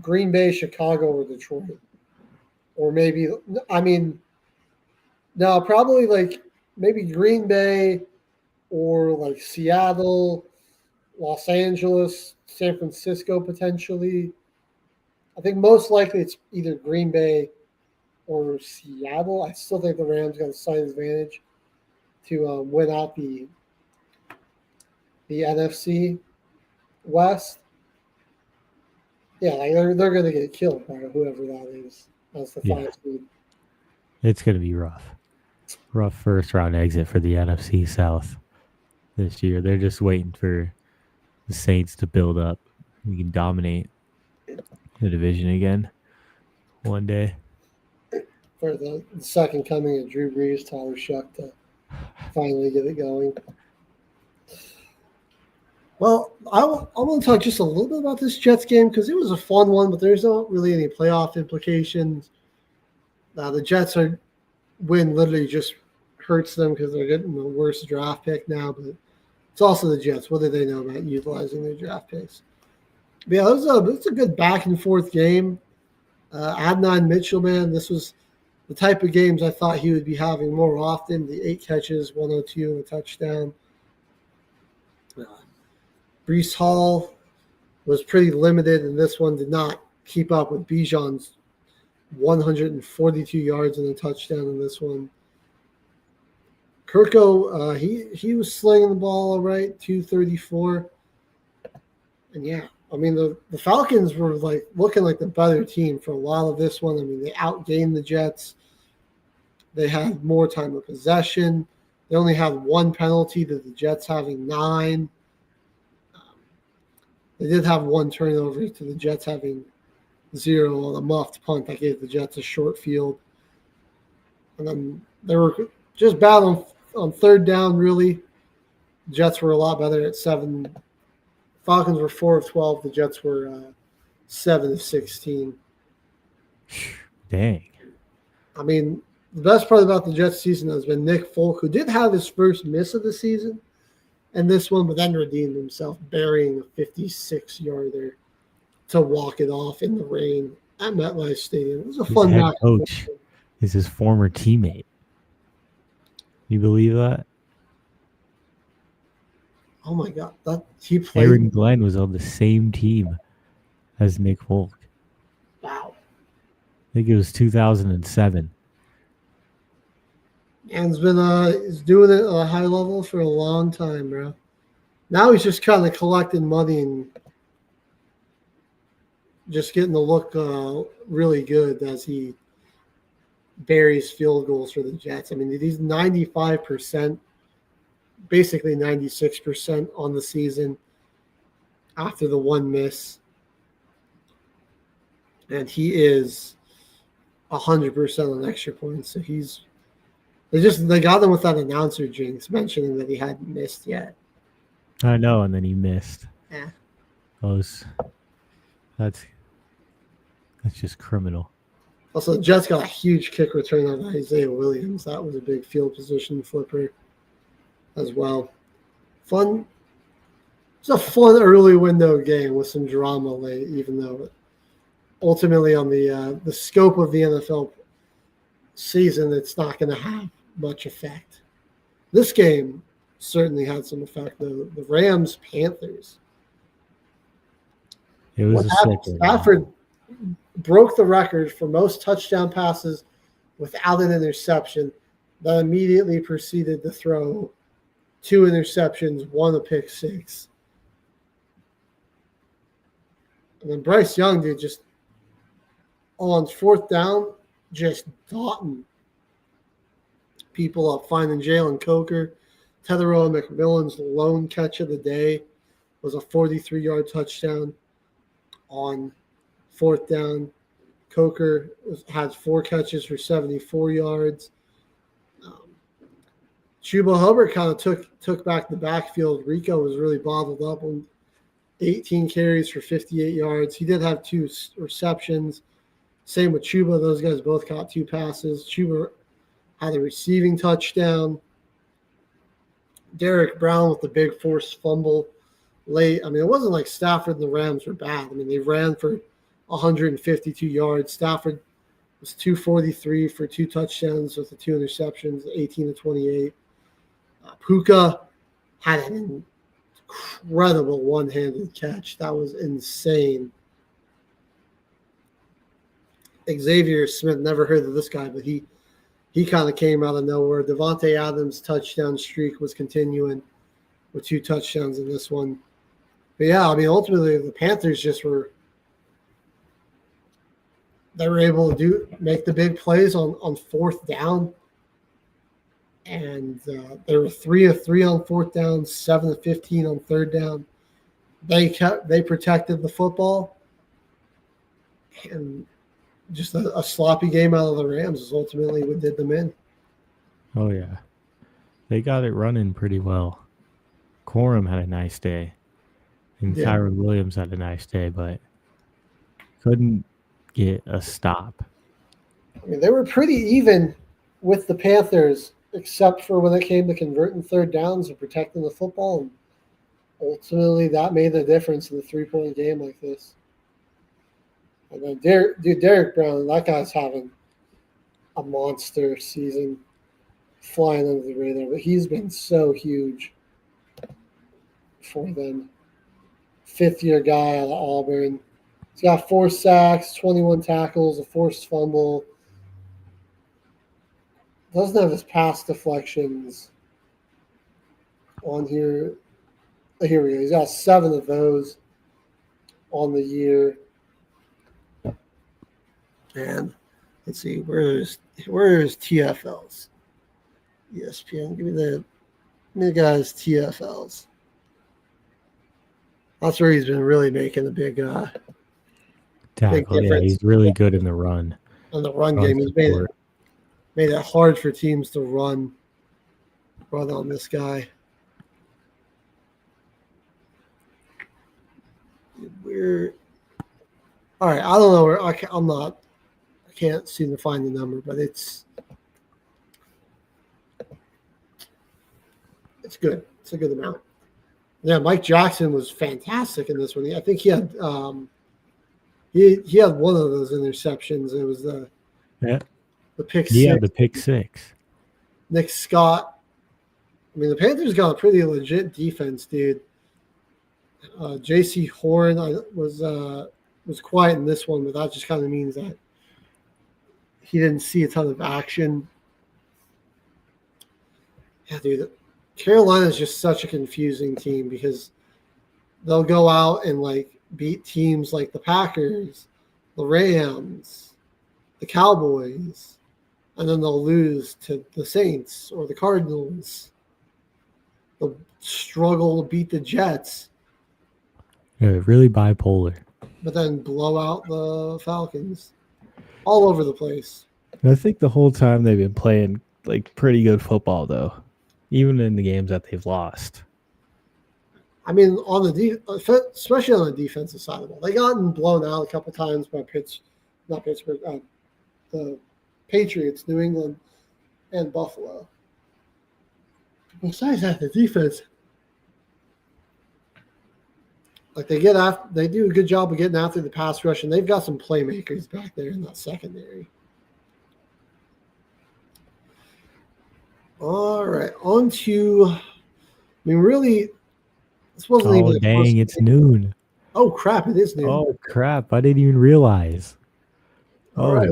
Green Bay, Chicago, or Detroit. or maybe, I mean, no, probably like maybe Green Bay or like Seattle, Los Angeles, San Francisco potentially. I think most likely it's either Green Bay or Seattle. I still think the Rams got a slight advantage to win out the NFC West. Yeah, like they're going to get killed by whoever that is. That's the 5 seed. It's going to be rough. Rough first round exit for the NFC South this year. They're just waiting for the Saints to build up. We can dominate the division again one day. For the second coming of Drew Brees, Tyler Shuck to finally get it going. Well, I want to talk just a little bit about this Jets game because it was a fun one, but there's not really any playoff implications. The Jets win literally just hurts them because they're getting the worst draft pick now, but it's also the Jets. What do they know about utilizing their draft picks? But yeah, it's a good back and forth game. Adnan Mitchell, man, this was the type of games I thought he would be having more often. The 8 catches, 102 and a touchdown. Brees Hall was pretty limited, and this one did not keep up with Bijan's 142 yards and a touchdown in this one. Kirko, he was slinging the ball all right, 234. And yeah, I mean, the Falcons were like looking like the better team for a lot of this one. I mean, they outgained the Jets. They had more time of possession. They only had 1 penalty to the Jets having 9. They did have 1 turnover to the Jets having 0 on a muffed punt that gave the Jets a short field. And then they were just bad on third down, really. The Jets were a lot better at 7. Falcons were 4 of 12. The Jets were 7 of 16. Dang. I mean, the best part about the Jets season has been Nick Folk, who did have his first miss of the season and this one, but then redeemed himself, burying a 56-yarder to walk it off in the rain at MetLife Stadium. It was a fun head match. coach is his former teammate. You believe that? Oh my God, that he played. Aaron Glenn was on the same team as Nick Folk. Wow. I think it was 2007. And he's doing it at a high level for a long time, bro. Now he's just kind of collecting money and just getting to look really good as he buries field goals for the Jets. I mean, he's 95%, basically 96% on the season after the 1 miss. And he is 100% on extra points. So they got him with that announcer jinx mentioning that he hadn't missed yet. I know, and then he missed. Yeah. That's just criminal. Also, the Jets got a huge kick return on Isaiah Williams. That was a big field position flipper as well. Fun. It's a fun early window game with some drama late, even though ultimately on the scope of the NFL season, it's not going to have much effect. This game certainly had some effect, though. The Rams-Panthers. It was a sick one. Stafford broke the record for most touchdown passes without an interception. Then immediately proceeded to throw 2 interceptions, 1 a pick 6. And then Bryce Young did just on 4th down, just dotting people up, finding Jalen Coker. Tetheroa McMillan's lone catch of the day was a 43-yard touchdown on 4th down. Coker had 4 catches for 74 yards. Chuba Hubbard kind of took back the backfield. Rico was really bottled up on 18 carries for 58 yards. He did have 2 receptions. Same with Chuba. Those guys both caught 2 passes. Chuba had a receiving touchdown. Derek Brown with the big forced fumble late. I mean, it wasn't like Stafford and the Rams were bad. I mean, they ran for 152 yards. Stafford was 243 for 2 touchdowns with the 2 interceptions, 18-28. Puka had an incredible one-handed catch. That was insane. Xavier Smith, never heard of this guy, but he kind of came out of nowhere. Devontae Adams' touchdown streak was continuing with 2 touchdowns in this one. But yeah, I mean, ultimately the Panthers just were able to make the big plays on 4th down. And they were 3 of 3 on 4th down, 7 of 15 on 3rd down. They protected the football, and just a sloppy game out of the Rams is ultimately what did them in. Oh yeah, they got it running pretty well. Corum had a nice day, and Tyrone Williams had a nice day, but couldn't get a stop. I mean, they were pretty even with the Panthers, except for when it came to converting 3rd downs and protecting the football. And ultimately, that made the difference in a 3-point game like this. And then Derek Brown, that guy's having a monster season, flying under the radar. But he's been so huge for them. 5th-year guy out of Auburn. He's got 4 sacks, 21 tackles, a forced fumble. Doesn't have his pass deflections on here. Here we go. He's got 7 of those on the year. And let's see, where's TFLs? ESPN, give me the guys TFLs. That's where he's been really making a big tackle. Big difference. Yeah, he's really good in the run. On the run game, he's made it hard for teams to run on this guy. All right. I don't know where I can't seem to find the number, but it's good. It's a good amount. Yeah, Mike Jackson was fantastic in this one. I think he had he had one of those interceptions. It was the pick six. Yeah, the pick 6. Nick Scott. I mean, the Panthers got a pretty legit defense, dude. J.C. Horn was quiet in this one, but that just kind of means that he didn't see a ton of action. Yeah, dude. Carolina is just such a confusing team because they'll go out and beat teams like the Packers, the Rams, the Cowboys, and then they'll lose to the Saints or the Cardinals. They'll struggle to beat the Jets. Yeah, really bipolar. But then blow out the Falcons. All over the place. I think the whole time they've been playing pretty good football, though, even in the games that they've lost. I mean, especially on the defensive side of the ball, they gotten blown out a couple times by the Patriots, New England, and Buffalo. Besides that, the defense, they do a good job of getting after the pass rush, and they've got some playmakers back there in that secondary. All right, on to, really, this wasn't even. Oh, dang, it's noon. Oh, crap, it is noon. Oh, crap, I didn't even realize. All right,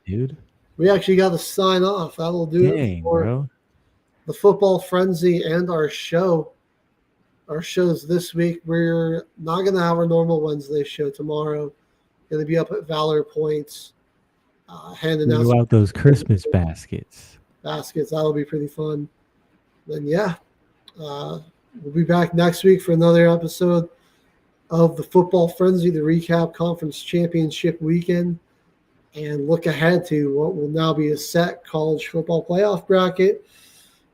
dude. We actually got to sign off. That'll do it for the Football Frenzy and our show. Our shows this week. We're not going to have our normal Wednesday show tomorrow. Going to be up at Valor Points, handing out those Christmas baskets. That'll be pretty fun. Then we'll be back next week for another episode of the Football Frenzy, the recap conference championship weekend, and look ahead to what will now be a set college football playoff bracket.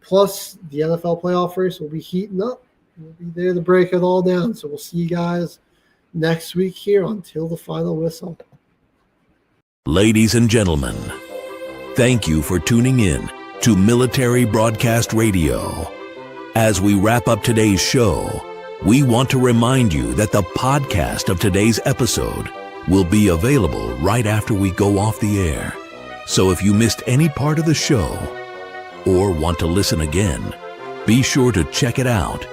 Plus, the NFL playoff race will be heating up. We'll be there to break it all down. So we'll see you guys next week here on Till the Final Whistle. Ladies and gentlemen, thank you for tuning in to Military Broadcast Radio. As we wrap up today's show, we want to remind you that the podcast of today's episode will be available right after we go off the air. So if you missed any part of the show or want to listen again, be sure to check it out.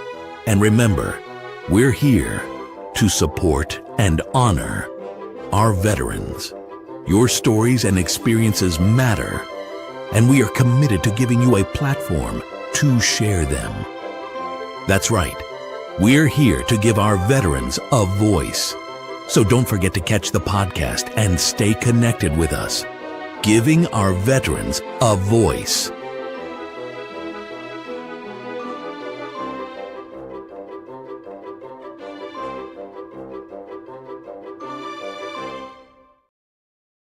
And remember, we're here to support and honor our veterans. Your stories and experiences matter, and we are committed to giving you a platform to share them. That's right. We're here to give our veterans a voice. So don't forget to catch the podcast and stay connected with us. Giving our veterans a voice.